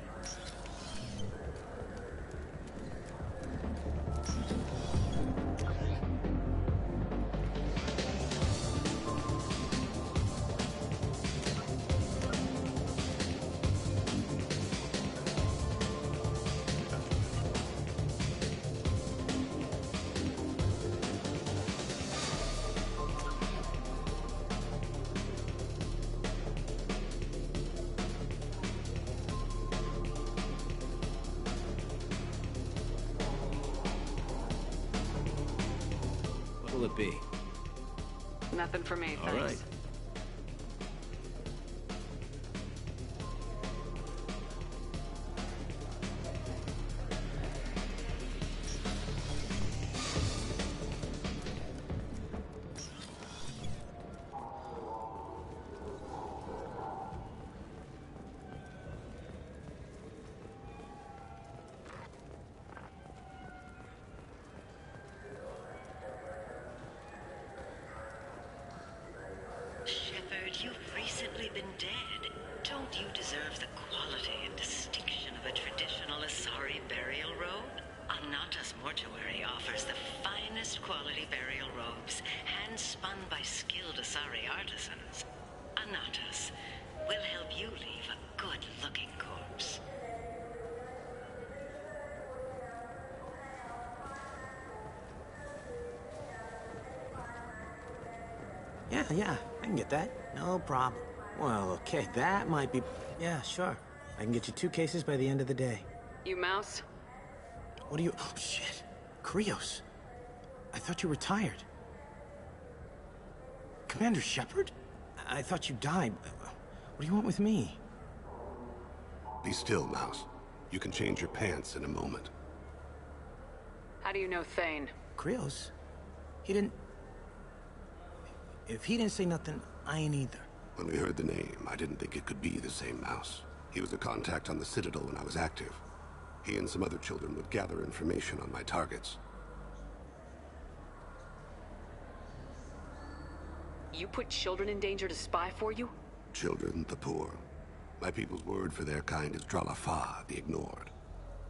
What'll it be? Nothing for me, thanks. All right. deserve the quality and distinction of a traditional Asari burial robe? Anata's Mortuary offers the finest quality burial robes, hand-spun by skilled Asari artisans. Anata's will help you leave a good-looking corpse. Yeah, I can get that. No problem. Well, okay, that might be... Yeah, sure. I can get you 2 cases by the end of the day. You mouse? What do you... Oh, shit. Krios. I thought you retired. Commander Shepard? I thought you died. What do you want with me? Be still, Mouse. You can change your pants in a moment. How do you know Thane? Krios? He didn't... If he didn't say nothing, I ain't either. When we heard the name, I didn't think it could be the same Mouse. He was a contact on the Citadel when I was active. He and some other children would gather information on my targets. You put children in danger to spy for you? Children, the poor. My people's word for their kind is Dralafa, the ignored.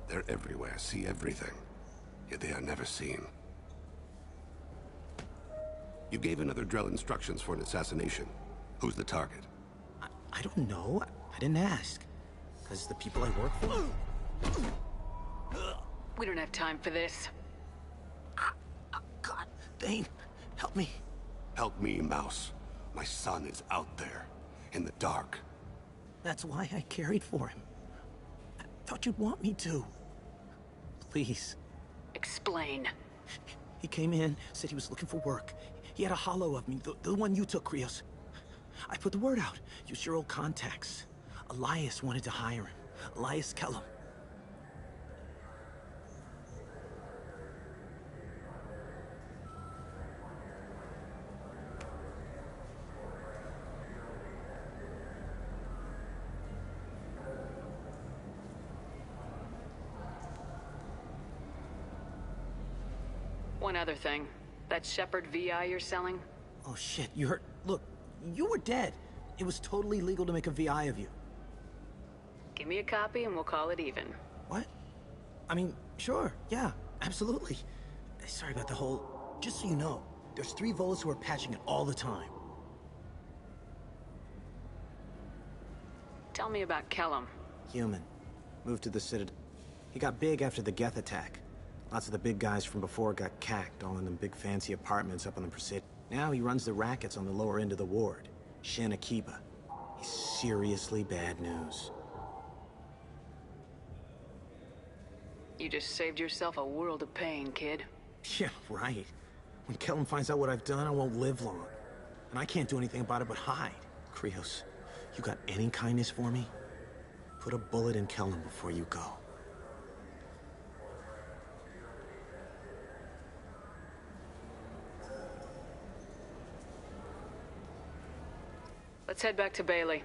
They're everywhere, see everything. Yet they are never seen. You gave another Drell instructions for an assassination. Who's the target? I don't know. I didn't ask. Because the people I work for... We don't have time for this. God, Thane, help me. Help me, Mouse. My son is out there, in the dark. That's why I carried for him. I thought you'd want me to. Please. Explain. He came in, said he was looking for work. He had a hollow of me, the one you took, Krios. I put the word out. Use your old contacts. Elias wanted to hire him. Elias Kellum. One other thing. That Shepard VI you're selling? Oh shit, you heard... Look, you were dead. It was totally legal to make a VI of you. Give me a copy and we'll call it even. What? I mean, sure, yeah, absolutely. Sorry about the whole... Just so you know, there's 3 Volus who are patching it all the time. Tell me about Kellum. Human. Moved to the Citadel. He got big after the Geth attack. Lots of the big guys from before got cacked, all in them big fancy apartments up on the Presidio. Now he runs the rackets on the lower end of the ward. Shin Akiba. He's seriously bad news. You just saved yourself a world of pain, kid. Yeah, right. When Kellum finds out what I've done, I won't live long. And I can't do anything about it but hide. Krios, you got any kindness for me? Put a bullet in Kellum before you go. Let's head back to Bailey.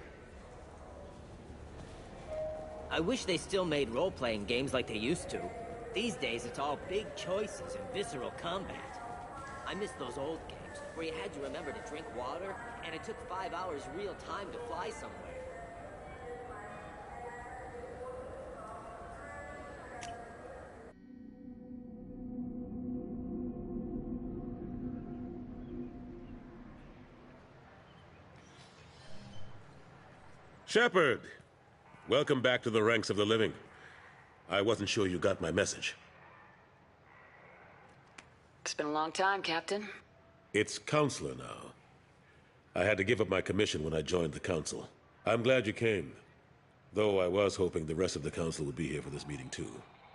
I wish they still made role-playing games like they used to. These days, it's all big choices and visceral combat. I miss those old games, where you had to remember to drink water, and it took 5 hours real time to fly somewhere. Shepard! Welcome back to the ranks of the living. I wasn't sure you got my message. It's been a long time, Captain. It's Counselor now. I had to give up my commission when I joined the Council. I'm glad you came. Though I was hoping the rest of the Council would be here for this meeting too.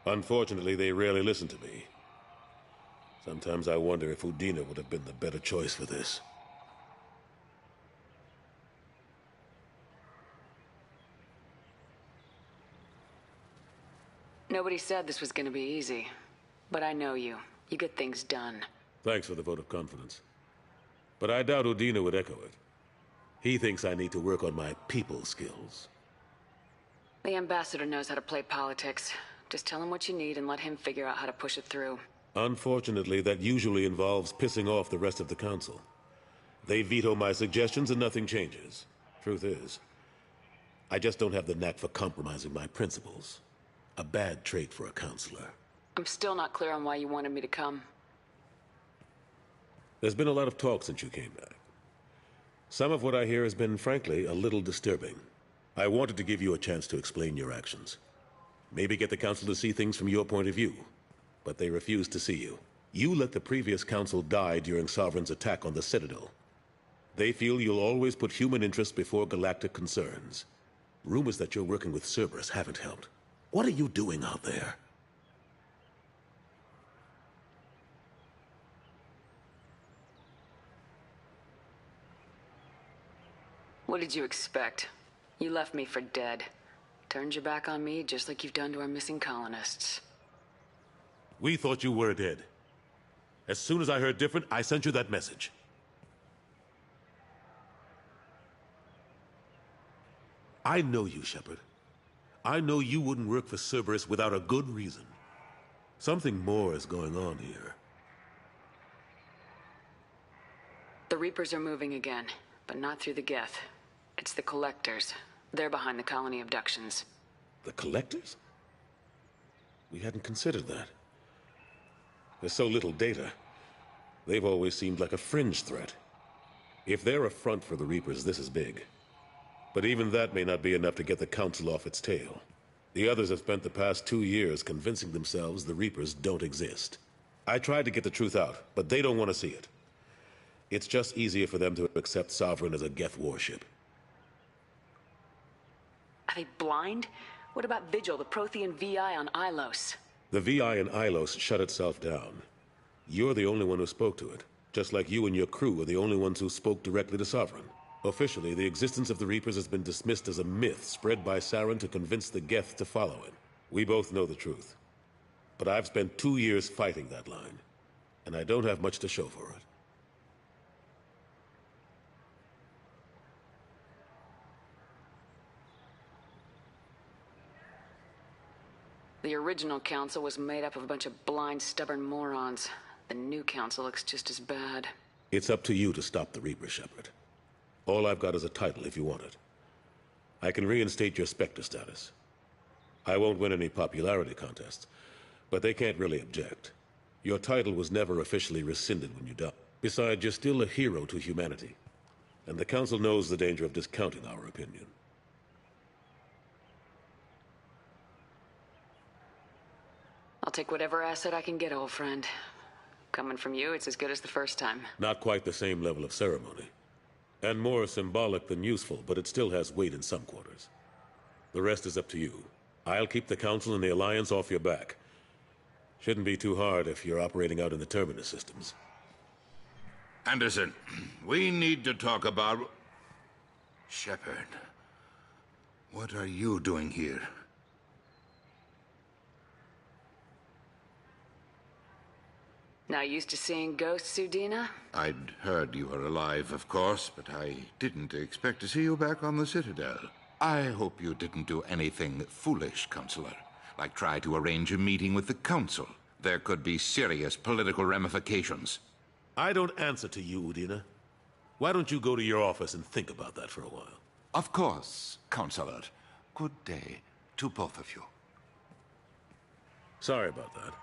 Unfortunately, they rarely listen to me. Sometimes I wonder if Udina would have been the better choice for this. Nobody said this was gonna be easy. But I know you. You get things done. Thanks for the vote of confidence. But I doubt Udina would echo it. He thinks I need to work on my people skills. The ambassador knows how to play politics. Just tell him what you need and let him figure out how to push it through. Unfortunately, that usually involves pissing off the rest of the Council. They veto my suggestions and nothing changes. Truth is, I just don't have the knack for compromising my principles. A bad trait for a counselor. I'm still not clear on why you wanted me to come. There's been a lot of talk since you came back. Some of what I hear has been, frankly, a little disturbing. I wanted to give you a chance to explain your actions. Maybe get the council to see things from your point of view. But they refused to see you. You let the previous council die during Sovereign's attack on the Citadel. They feel you'll always put human interests before galactic concerns. Rumors that you're working with Cerberus haven't helped. What are you doing out there? What did you expect? You left me for dead. Turned your back on me just like you've done to our missing colonists. We thought you were dead. As soon as I heard different, I sent you that message. I know you, Shepard. I know you wouldn't work for Cerberus without a good reason. Something more is going on here. The Reapers are moving again, but not through the Geth. It's the Collectors. They're behind the colony abductions. The Collectors? We hadn't considered that. There's so little data. They've always seemed like a fringe threat. If they're a front for the Reapers, this is big. But even that may not be enough to get the Council off its tail. The others have spent the past 2 years convincing themselves the Reapers don't exist. I tried to get the truth out, but they don't want to see it. It's just easier for them to accept Sovereign as a Geth warship. Are they blind? What about Vigil, the Prothean VI on Ilos? The VI on Ilos shut itself down. You're the only one who spoke to it, just like you and your crew are the only ones who spoke directly to Sovereign. Officially, the existence of the Reapers has been dismissed as a myth spread by Saren to convince the Geth to follow it. We both know the truth. But I've spent 2 years fighting that line, and I don't have much to show for it. The original council was made up of a bunch of blind, stubborn morons. The new council looks just as bad. It's up to you to stop the Reaper, Shepard. All I've got is a title if you want it. I can reinstate your Spectre status. I won't win any popularity contests, but they can't really object. Your title was never officially rescinded when you died. Besides, you're still a hero to humanity. And the Council knows the danger of discounting our opinion. I'll take whatever asset I can get, old friend. Coming from you, it's as good as the first time. Not quite the same level of ceremony. And more symbolic than useful, but it still has weight in some quarters. The rest is up to you. I'll keep the Council and the Alliance off your back. Shouldn't be too hard if you're operating out in the Terminus systems. Anderson, we need to talk about... Shepard, what are you doing here? Not used to seeing ghosts, Udina? I'd heard you were alive, of course, but I didn't expect to see you back on the Citadel. I hope you didn't do anything foolish, Counselor, like try to arrange a meeting with the Council. There could be serious political ramifications. I don't answer to you, Udina. Why don't you go to your office and think about that for a while? Of course, Counselor. Good day to both of you. Sorry about that.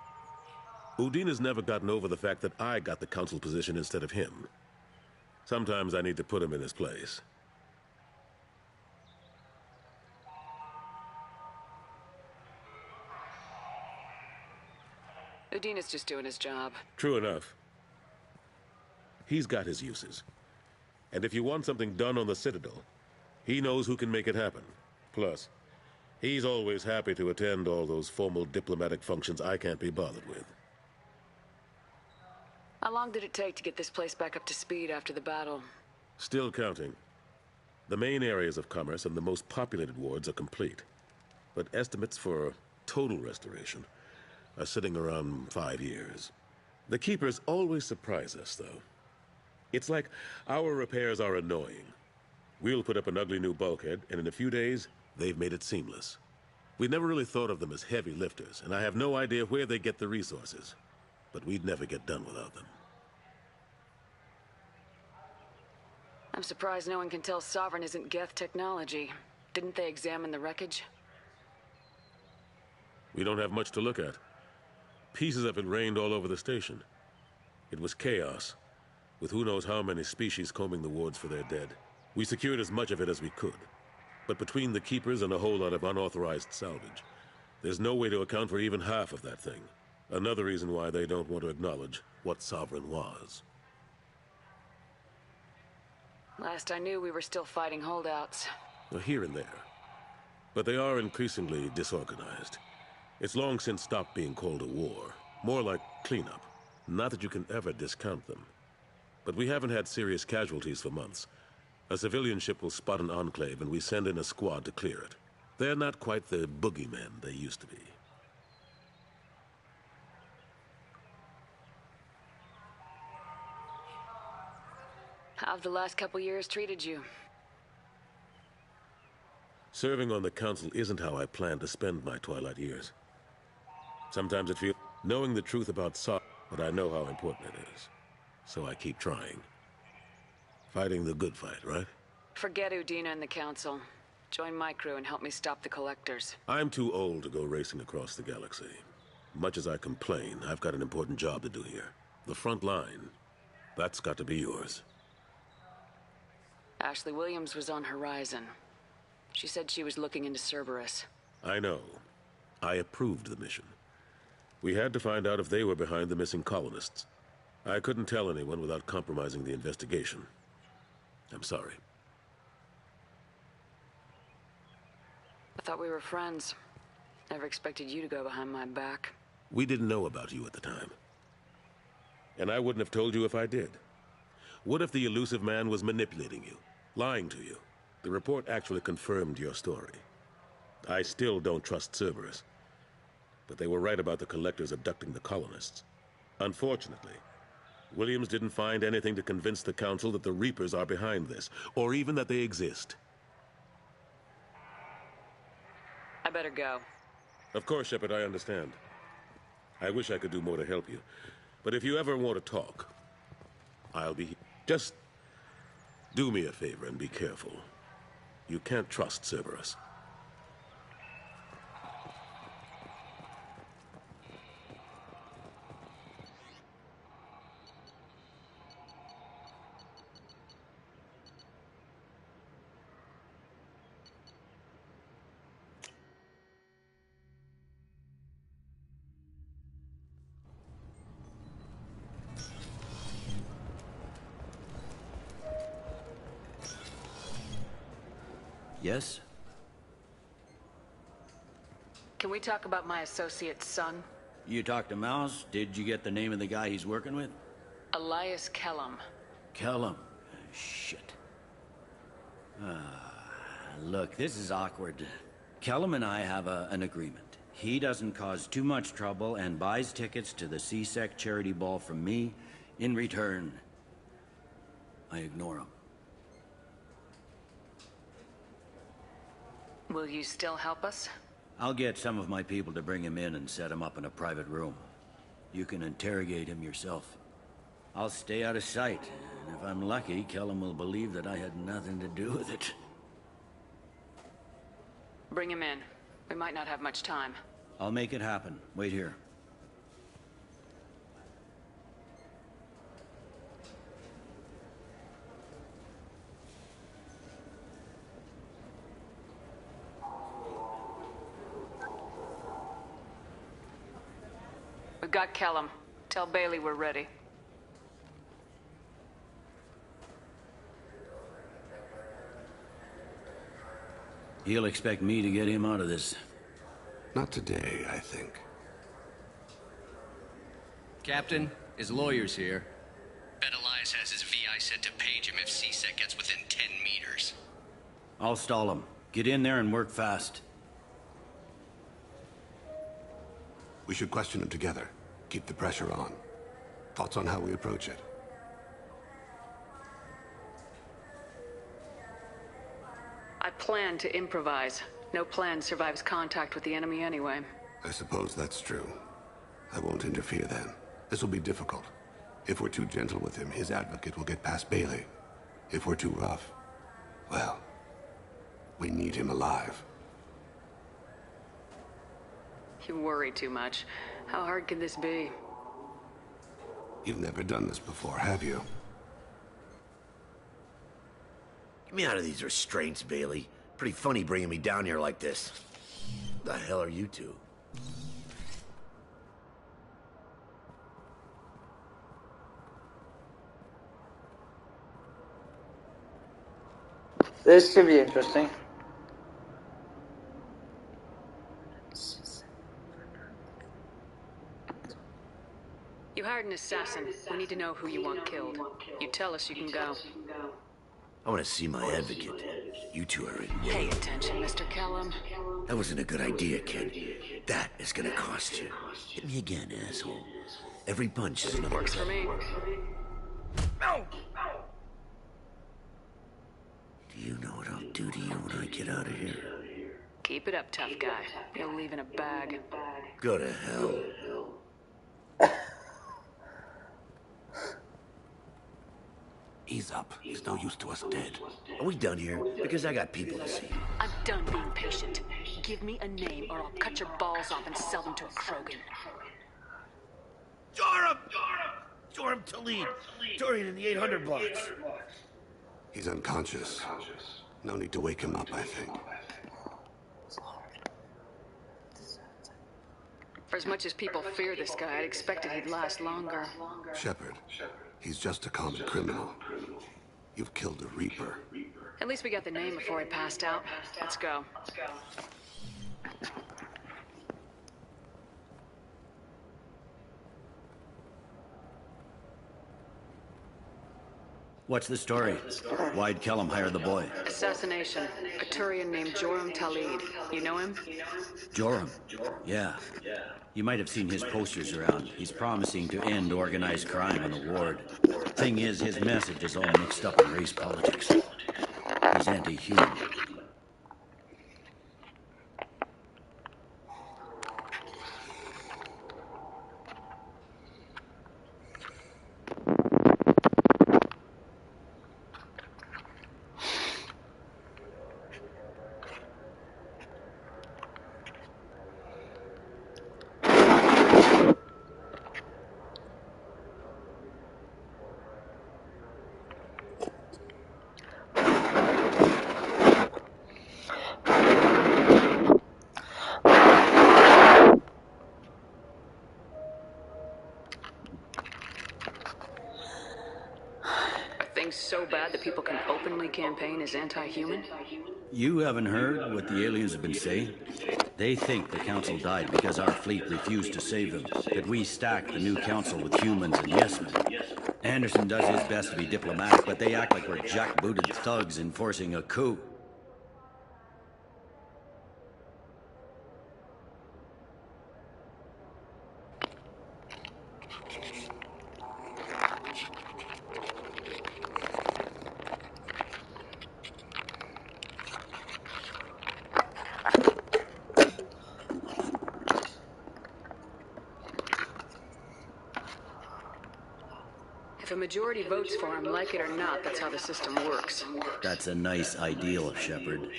Udina's never gotten over the fact that I got the Council position instead of him. Sometimes I need to put him in his place. Udina's just doing his job. True enough. He's got his uses. And if you want something done on the Citadel, he knows who can make it happen. Plus, he's always happy to attend all those formal diplomatic functions I can't be bothered with. How long did it take to get this place back up to speed after the battle? Still counting. The main areas of commerce and the most populated wards are complete. But estimates for total restoration are sitting around 5 years. The Keepers always surprise us, though. It's like our repairs are annoying. We'll put up an ugly new bulkhead, and in a few days, they've made it seamless. We never really thought of them as heavy lifters, and I have no idea where they get the resources. But we'd never get done without them. I'm surprised no one can tell Sovereign isn't Geth technology. Didn't they examine the wreckage? We don't have much to look at. Pieces of it rained all over the station. It was chaos, with who knows how many species combing the wards for their dead. We secured as much of it as we could. But between the keepers and a whole lot of unauthorized salvage, there's no way to account for even half of that thing. Another reason why they don't want to acknowledge what Sovereign was. Last I knew, we were still fighting holdouts. Well, here and there. But they are increasingly disorganized. It's long since stopped being called a war. More like cleanup. Not that you can ever discount them. But we haven't had serious casualties for months. A civilian ship will spot an enclave and we send in a squad to clear it. They're not quite the boogeymen they used to be. How have the last couple years treated you? Serving on the council isn't how I plan to spend my twilight years. Sometimes it feels knowing the truth about but I know how important it is. So I keep trying. Fighting the good fight, right? Forget Udina and the council. Join my crew and help me stop the collectors. I'm too old to go racing across the galaxy. Much as I complain, I've got an important job to do here. The front line. That's got to be yours. Ashley Williams was on Horizon. She said she was looking into Cerberus. I know. I approved the mission. We had to find out if they were behind the missing colonists. I couldn't tell anyone without compromising the investigation. I'm sorry. I thought we were friends. Never expected you to go behind my back. We didn't know about you at the time. And I wouldn't have told you if I did. What if the elusive man was manipulating you, lying to you? The report actually confirmed your story. I still don't trust Cerberus. But they were right about the collectors abducting the colonists. Unfortunately, Williams didn't find anything to convince the Council that the Reapers are behind this, or even that they exist. I better go. Of course, Shepard, I understand. I wish I could do more to help you. But if you ever want to talk, I'll be here. Just do me a favor and be careful. You can't trust Cerberus. Yes? Can we talk about my associate's son? You talked to Mouse? Did you get the name of the guy he's working with? Elias Kellum. Kellum? Shit. Look, this is awkward. Kellum and I have an agreement. He doesn't cause too much trouble and buys tickets to the C-Sec charity ball from me. In return, I ignore him. Will you still help us? I'll get some of my people to bring him in and set him up in a private room. You can interrogate him yourself. I'll stay out of sight, and if I'm lucky, Kellum will believe that I had nothing to do with it. Bring him in. We might not have much time. I'll make it happen. Wait here. We've got Kellum. Tell Bailey we're ready. He'll expect me to get him out of this. Not today, I think. Captain, his lawyer's here. Bet Elias has his VI set to page him if C-Sec gets within 10 meters. I'll stall him. Get in there and work fast. We should question him together. Keep the pressure on. Thoughts on how we approach it? I plan to improvise. No plan survives contact with the enemy anyway. I suppose that's true. I won't interfere then. This will be difficult. If we're too gentle with him, his advocate will get past Bailey. If we're too rough, well, We need him alive. You worry too much. How hard could this be? You've never done this before, have you? Get me out of these restraints, Bailey. Pretty funny bringing me down here like this. The hell are you two? This should be interesting. You hired an assassin. We need to know who you want killed. You tell us, you can go. I want to see my advocate. You two are in. Pay attention, Mr. Kellum. That wasn't a good idea, kid. That is gonna cost you. Hit me again, asshole. Every punch is another. Works for me. No! Do you know what I'll do to you when I get out of here? Keep it up, tough guy. You'll leave in a bag. Go to hell. Ease up. He's no use to us dead. Are we done here? Because I got people to see. I'm done being patient. Give me a name or I'll cut your balls off and sell them to a Krogan. Joram! Joram Talib! Dorian in the 800 blocks. He's unconscious. No need to wake him up, I think. For as much as people fear this guy, I'd expected he'd last longer. Shepard. He's just a common criminal. You've killed a Reaper. At least we got the name before he passed out. Let's go. What's the story? Why'd Kellum hire the boy? Assassination. A Turian named Joram Talib. You know him? Joram? Yeah. You might have seen his posters around. He's promising to end organized crime on the ward. Thing is, his message is all mixed up in race politics. He's anti-human. So bad that people can openly campaign as anti-human? You haven't heard what the aliens have been saying? They think the Council died because our fleet refused to save them. That we stacked the new Council with humans and yes-men. Anderson does his best to be diplomatic, but they act like we're jackbooted thugs enforcing a coup. If a majority votes for him, like it or not, that's how the system works. That's a nice ideal, Shepard.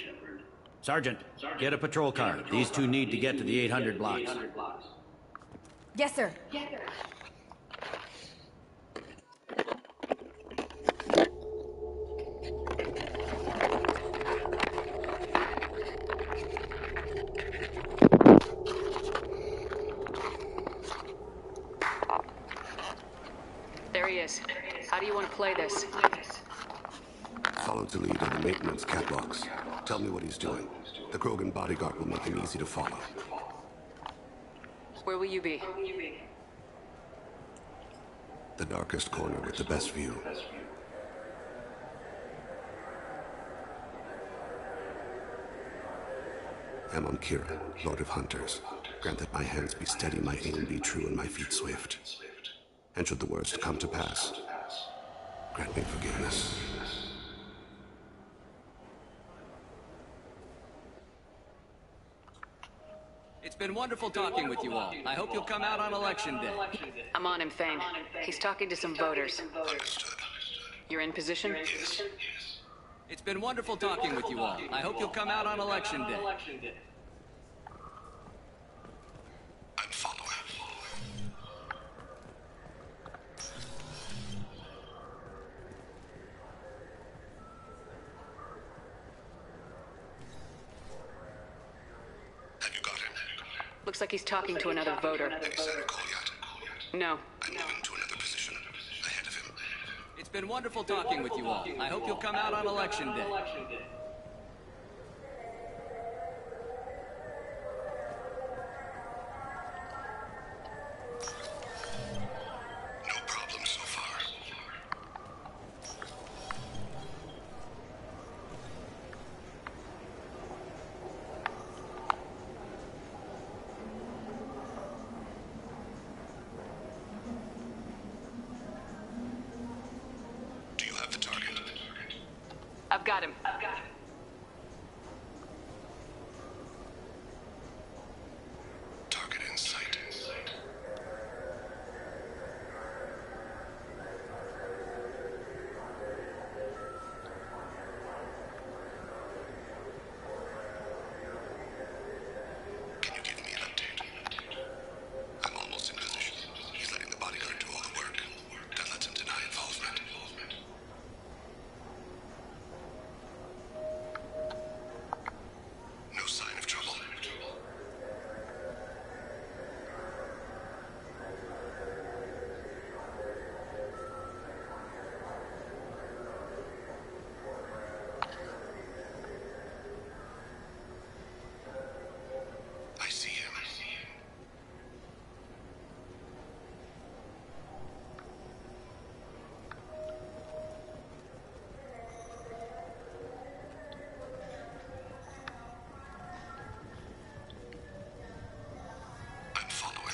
Sergeant, get a patrol car. These two need to get to the 800 blocks. Yes, sir. There he is. How do you want to play this? Follow to lead on the maintenance catwalks. Tell me what he's doing. The Krogan bodyguard will make him easy to follow. Where will you be? The darkest corner with the best view. Amon Kira, Lord of Hunters. Grant that my hands be steady, my aim be true, and my feet swift. And should the worst come to pass, grant me forgiveness. It's been wonderful talking with you all. I hope you'll come out on election day. I'm on him, Thane. He's talking to some voters. Understood. You're in position? Yes. It's been wonderful talking with you all. I hope you'll come out on election day. I'm following. Have you got him? Looks like he's talking to another voter. Have you seen a call yet? No. I'm moving to another position. Ahead of him. It's been wonderful talking with you all. I hope you'll come out on election day. No problem so far. Do you have the target? I've got him. Target in sight. Can you give me an update? I'm almost in position. He's letting the bodyguard do all the work. That lets him deny involvement. No sign of trouble. I see him. I'm following.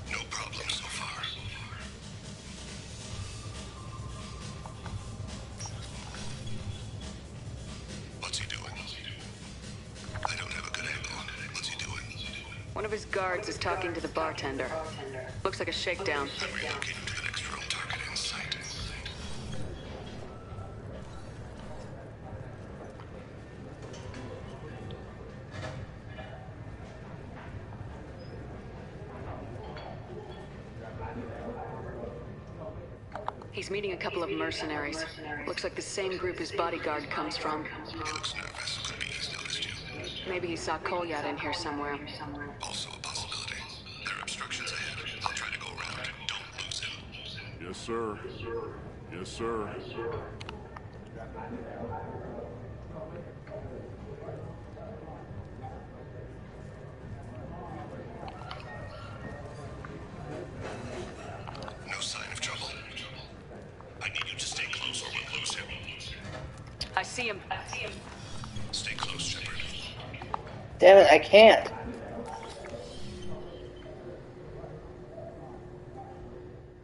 No problem so far. What's he doing? I don't have a good angle on it. What's he doing? One of his guards is talking to the bartender. Looks like a shakedown. I'm relocating to the next room. Target in sight. He's meeting a couple of mercenaries. Looks like the same group his bodyguard comes from. He looks nervous. Could be he's noticed you. Maybe he saw Kolyat in here somewhere. Also a possibility. There are obstructions ahead. I'll try to go around. Don't lose him. Yes, sir. Yes, sir. No sign of trouble. I need you to stay close or we'll lose him. I see him. Stay close, Shepard. Damn it, I can't.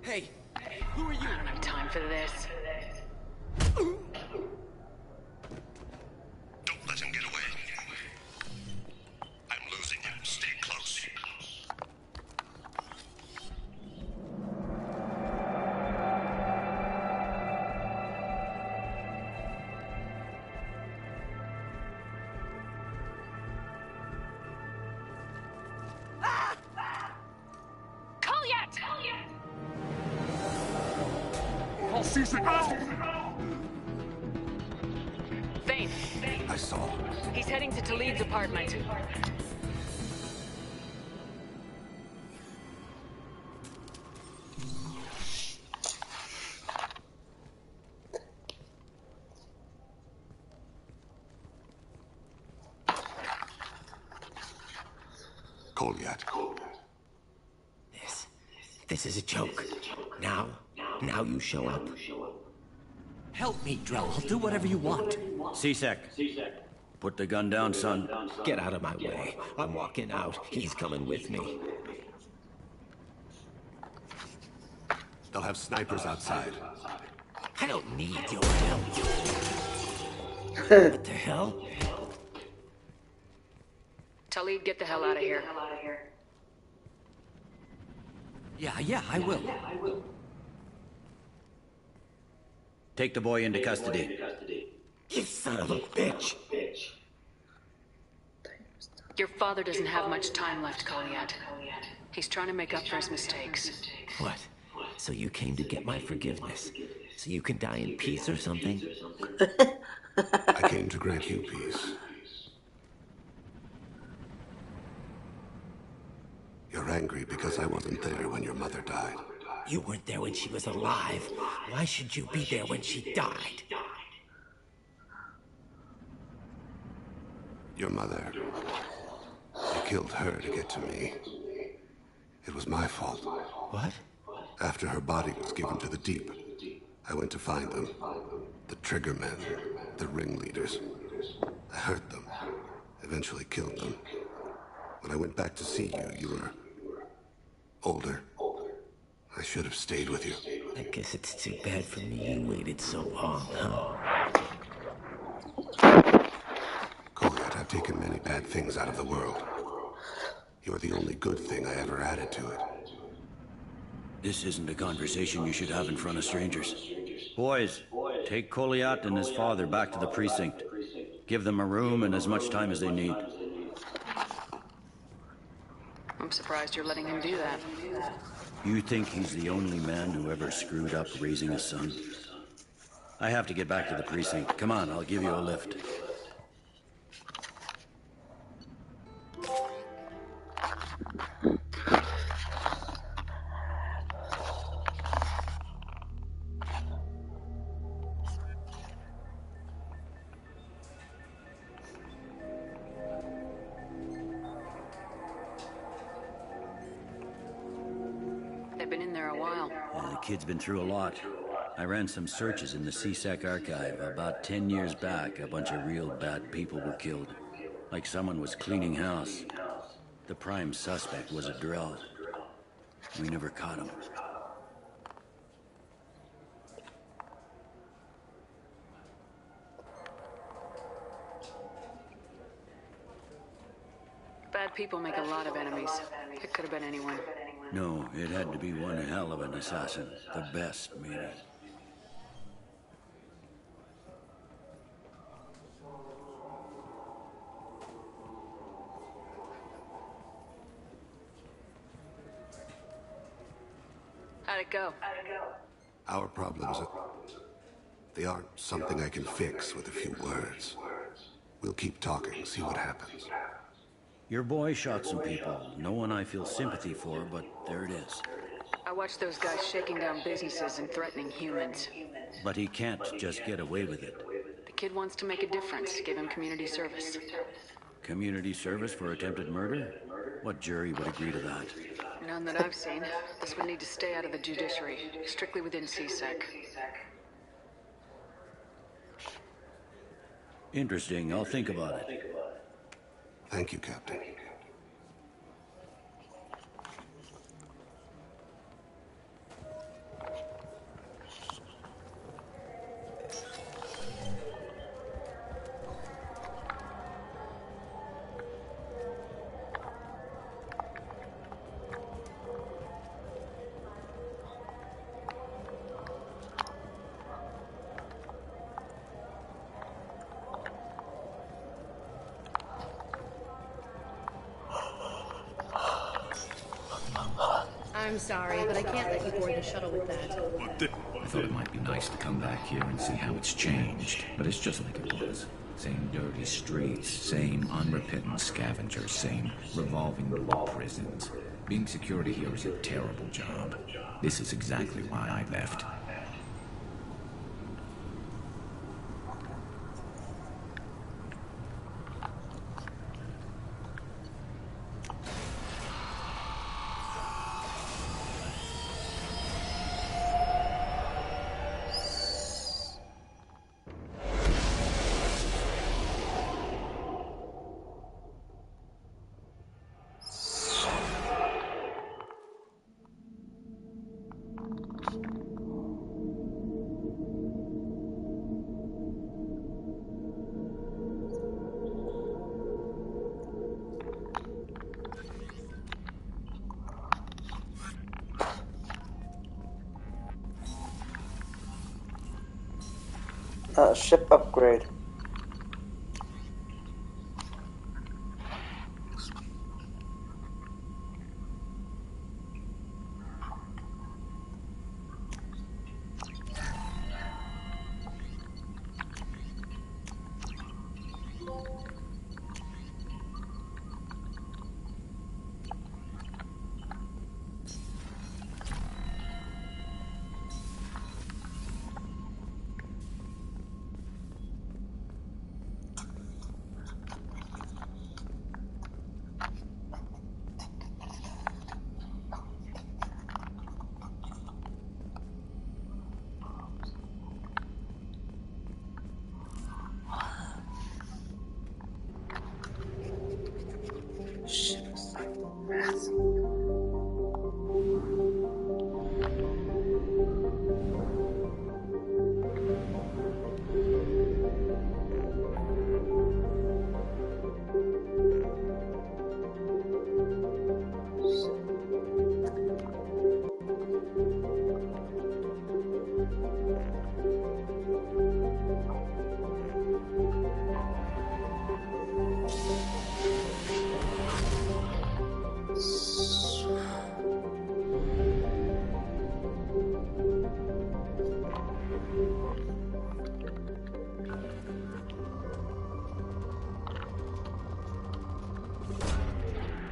Hey, who are you? I don't have time for this. Don't let him get away. I'm losing him. Stay close. Kolyat! I'll cease it now! Thane, I saw. he's heading to Talib's apartment. Kolyat. This is a joke. Now you show up. Help me, Drell. I'll do whatever you want. C-Sec. Put the gun down, son. Get out of my way. I'm walking out. He's coming with me. They'll have snipers outside. I don't need your help. What the hell? Talib, get the hell out of here. Yeah, I will. Take the boy into custody. You son of a bitch. Your father doesn't have much time left, Koliat. He's trying to make up for his mistakes. What? So you came to get my forgiveness? So you can die in peace or something? I came to grant you peace. You're angry because I wasn't there when your mother died. You weren't there when she was alive. Why should you be there when she died? Your mother. You killed her to get to me. It was my fault. What? After her body was given to the Deep, I went to find them. The Triggermen, the ringleaders. I hurt them. Eventually killed them. When I went back to see you, you were older. I should have stayed with you. I guess it's too bad for me you waited so long, huh? Koliat, I've taken many bad things out of the world. You're the only good thing I ever added to it. This isn't a conversation you should have in front of strangers. Boys, take Koliat and his father back to the precinct. Give them a room and as much time as they need. I'm surprised you're letting him do that. You think he's the only man who ever screwed up raising a son? I have to get back to the precinct. Come on, I'll give you a lift. They've been in there a while. Yeah, the kid's been through a lot. I ran some searches in the CSEC archive. About 10 years back, a bunch of real bad people were killed. Like someone was cleaning house. The prime suspect was a Drell. We never caught him. Bad people make a lot of enemies. It could have been anyone. No, it had to be one hell of an assassin. The best, maybe. How'd it go? Our problems they aren't something I can fix with a few words. We'll keep talking, see what happens. Your boy shot some people. No one I feel sympathy for, but there it is. I watched those guys shaking down businesses and threatening humans. But he can't just get away with it. The kid wants to make a difference. Give him community service. Community service for attempted murder? What jury would agree to that? None that I've seen. This would need to stay out of the judiciary, strictly within CSEC. Interesting. I'll think about it. Thank you, Captain. I'm sorry, but I can't let you board the shuttle with that. I thought it might be nice to come back here and see how it's changed, but it's just like it was. Same dirty streets, same unrepentant scavengers, same revolving door prisons. Being security here is a terrible job. This is exactly why I left. Ship upgrade.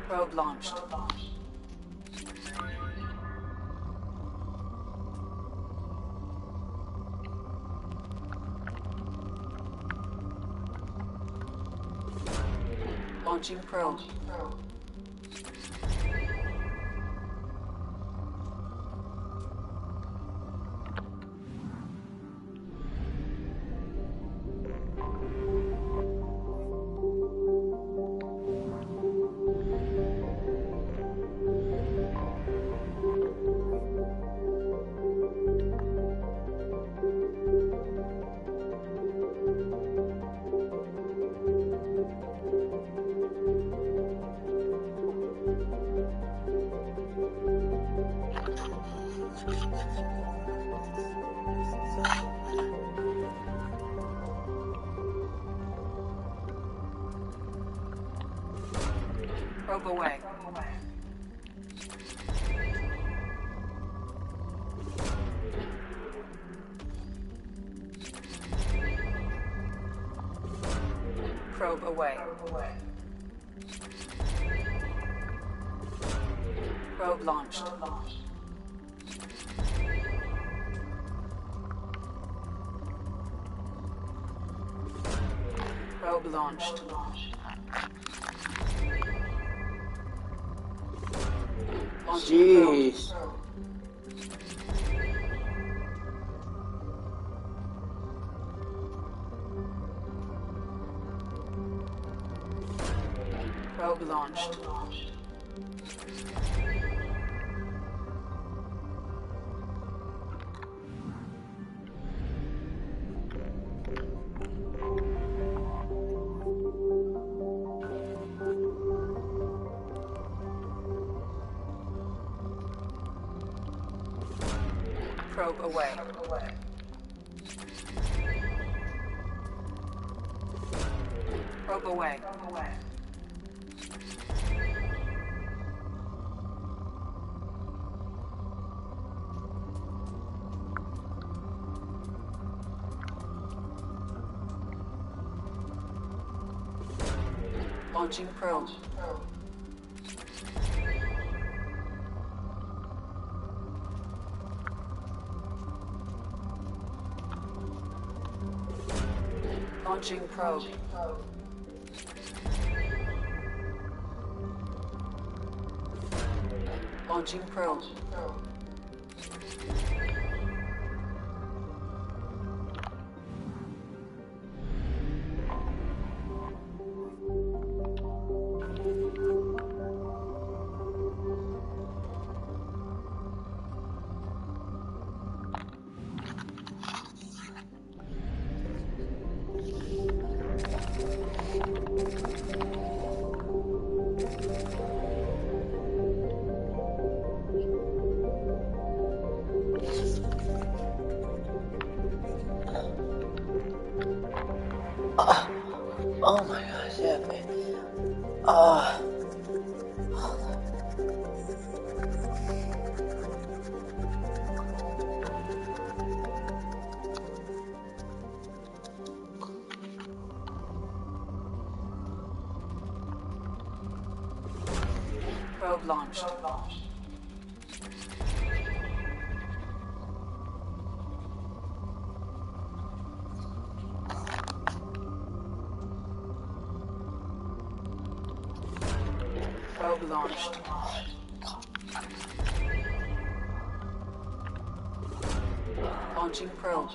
Probe launched. Launching probe. Probe away. Probe away. Probe launched. Probe launched. Jeez. Probe launched. Probe away. Probe away. Launching probe. Launching probe. Launching probe. Oh my gosh, yeah, man. Probe launched. Probe launched. Launching probe.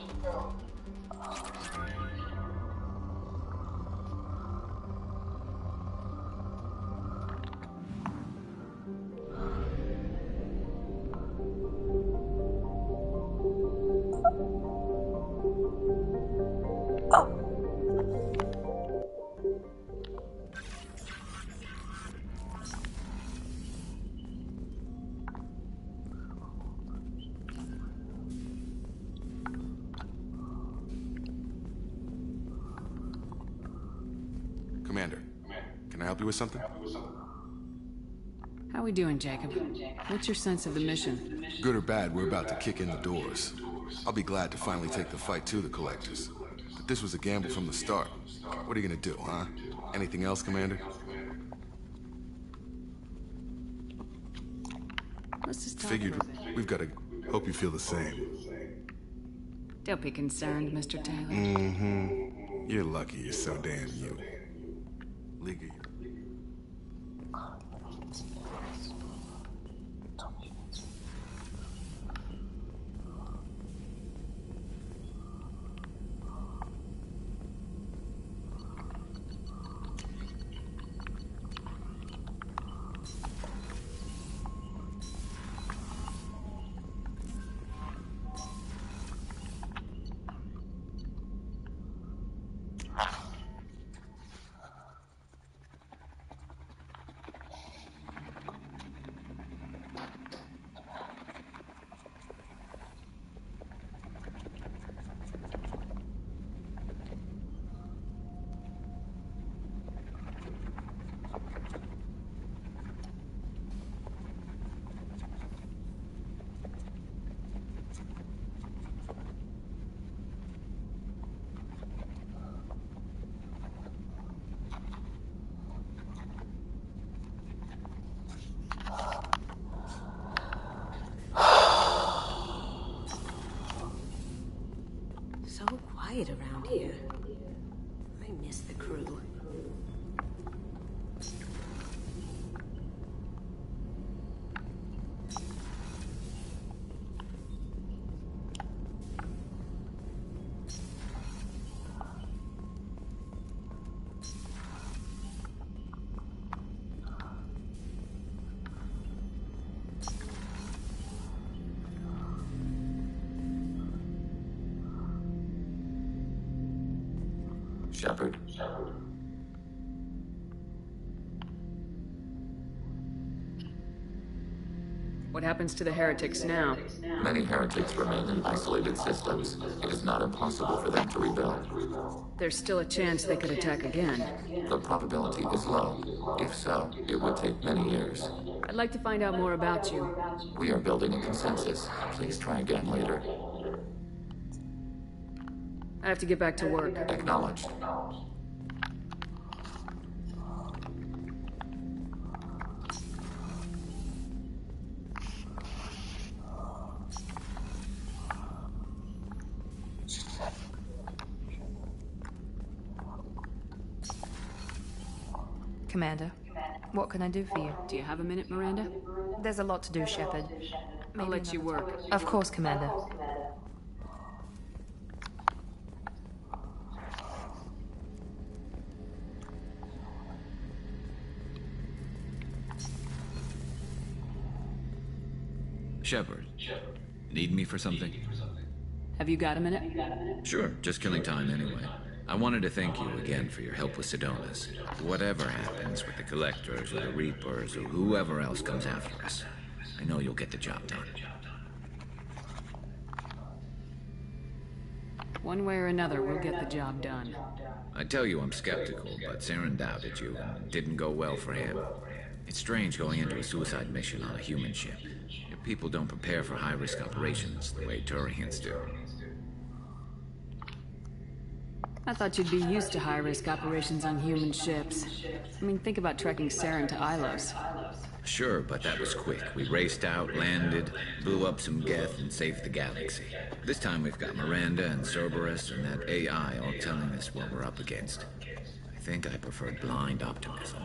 Commander, can I help you with something? How we doing, Jacob? What's your sense of the mission? Good or bad, we're about to kick in the doors. I'll be glad to finally take the fight to the Collectors. But this was a gamble from the start. What are you gonna do, huh? Anything else, Commander? Let's just talk Figured for a bit. we've got to... Hope you feel the same. Don't be concerned, Mr. Taylor. Mm-hmm. You're lucky you're so damn you. League of... So quiet around here. I miss the crew. Shepard. What happens to the heretics now? Many heretics remain in isolated systems. It is not impossible for them to rebuild. There's still a chance they could attack again. The probability is low. If so, it would take many years. I'd like to find out more about you. We are building a consensus. Please try again later. I have to get back to work. Acknowledged. Commander, what can I do for you? Do you have a minute, Miranda? There's a lot to do, Shepard. I'll let you work. Of course, Commander. Shepard. Need me for something? Have you got a minute? Sure, just killing time anyway. I wanted to thank you again for your help with Sidonis. Whatever happens with the Collectors or the Reapers or whoever else comes after us, I know you'll get the job done. One way or another, we'll get the job done. I tell you I'm skeptical, but Saren doubted you, and it didn't go well for him. It's strange going into a suicide mission on a human ship. Your people don't prepare for high-risk operations the way Turians do. I thought you'd be used to high-risk operations on human ships. I mean, think about trekking Saren to Ilos. Sure, but that was quick. We raced out, landed, blew up some Geth, and saved the galaxy. This time we've got Miranda and Cerberus and that AI all telling us what we're up against. I think I prefer blind optimism.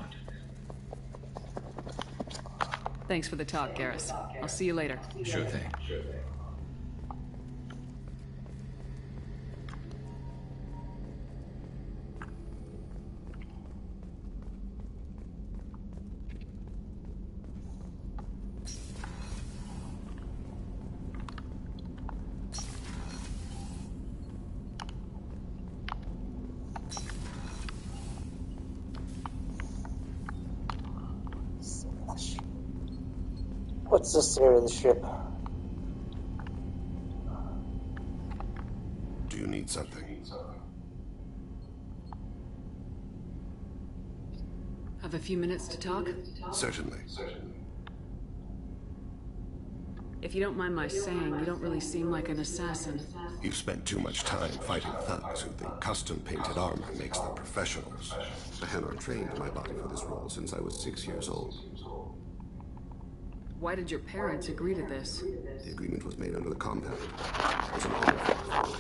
Thanks for the talk, Garrus. I'll see you later. Sure thing. What's this area of the ship? Do you need something? Have a few minutes to talk? Certainly. If you don't mind my saying, you don't really seem like an assassin. You've spent too much time fighting thugs who think custom-painted armor makes them professionals. The Hanar trained my body for this role since I was 6 years old. Why did your parents agree to this? The agreement was made under the compact. It was an honor for our family.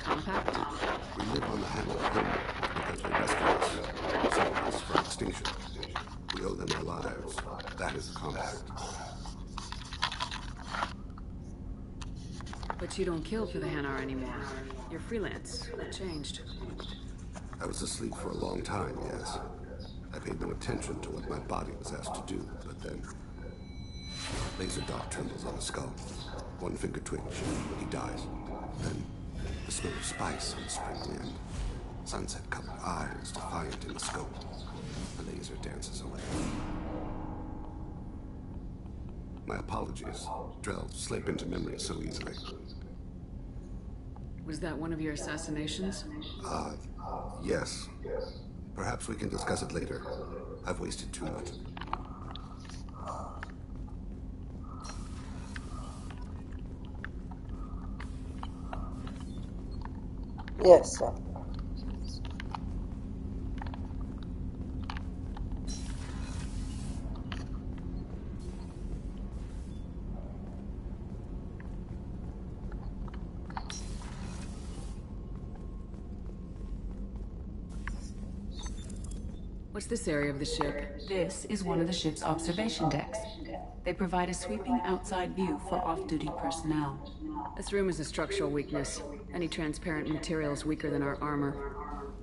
Compact? We live on the Hanar homeworld because they rescued us, saved us from extinction. We owe them our lives. That is the compact. But you don't kill for the Hanar anymore. You're freelance. What changed? I was asleep for a long time, yes. I paid no attention to what my body was asked to do, but then... Laser dot trembles on the skull. One finger twitch, he dies. Then, the smell of spice on the spring wind. Sunset-colored eyes defiant in the scope. The laser dances away. My apologies. Drell slip into memory so easily. Was that one of your assassinations? Yes. Perhaps we can discuss it later. I've wasted too much. Yes, sir. What's this area of the ship? This is one of the ship's observation decks. They provide a sweeping outside view for off-duty personnel. This room is a structural weakness. Any transparent material is weaker than our armor.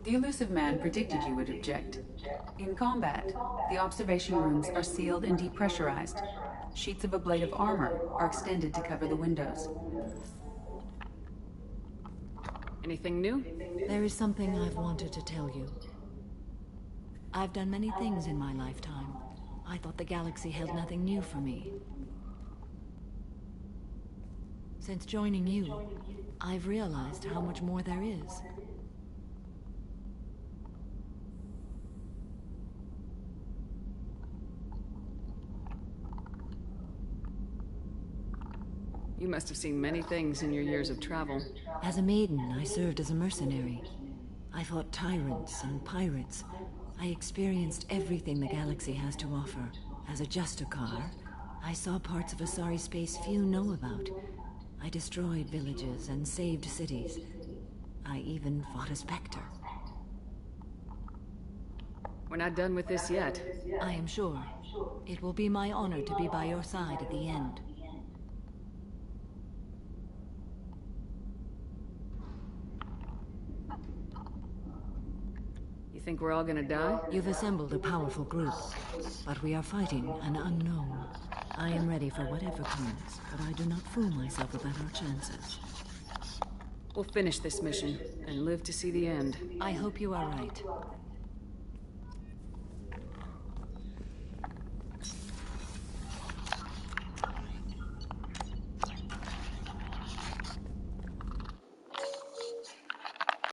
The Illusive Man predicted you would object. In combat, the observation rooms are sealed and depressurized. Sheets of ablative armor are extended to cover the windows. Anything new? There is something I've wanted to tell you. I've done many things in my lifetime. I thought the galaxy held nothing new for me. Since joining you, I've realized how much more there is. You must have seen many things in your years of travel. As a maiden, I served as a mercenary. I fought tyrants and pirates. I experienced everything the galaxy has to offer. As a Justicar, I saw parts of Asari space few know about. I destroyed villages and saved cities. I even fought a Spectre. We're not done with this yet. I am sure. It will be my honor to be by your side at the end. Think we're all gonna die? You've assembled a powerful group, but we are fighting an unknown. I am ready for whatever comes, but I do not fool myself about our chances. We'll finish this mission and live to see the end. I hope you are right.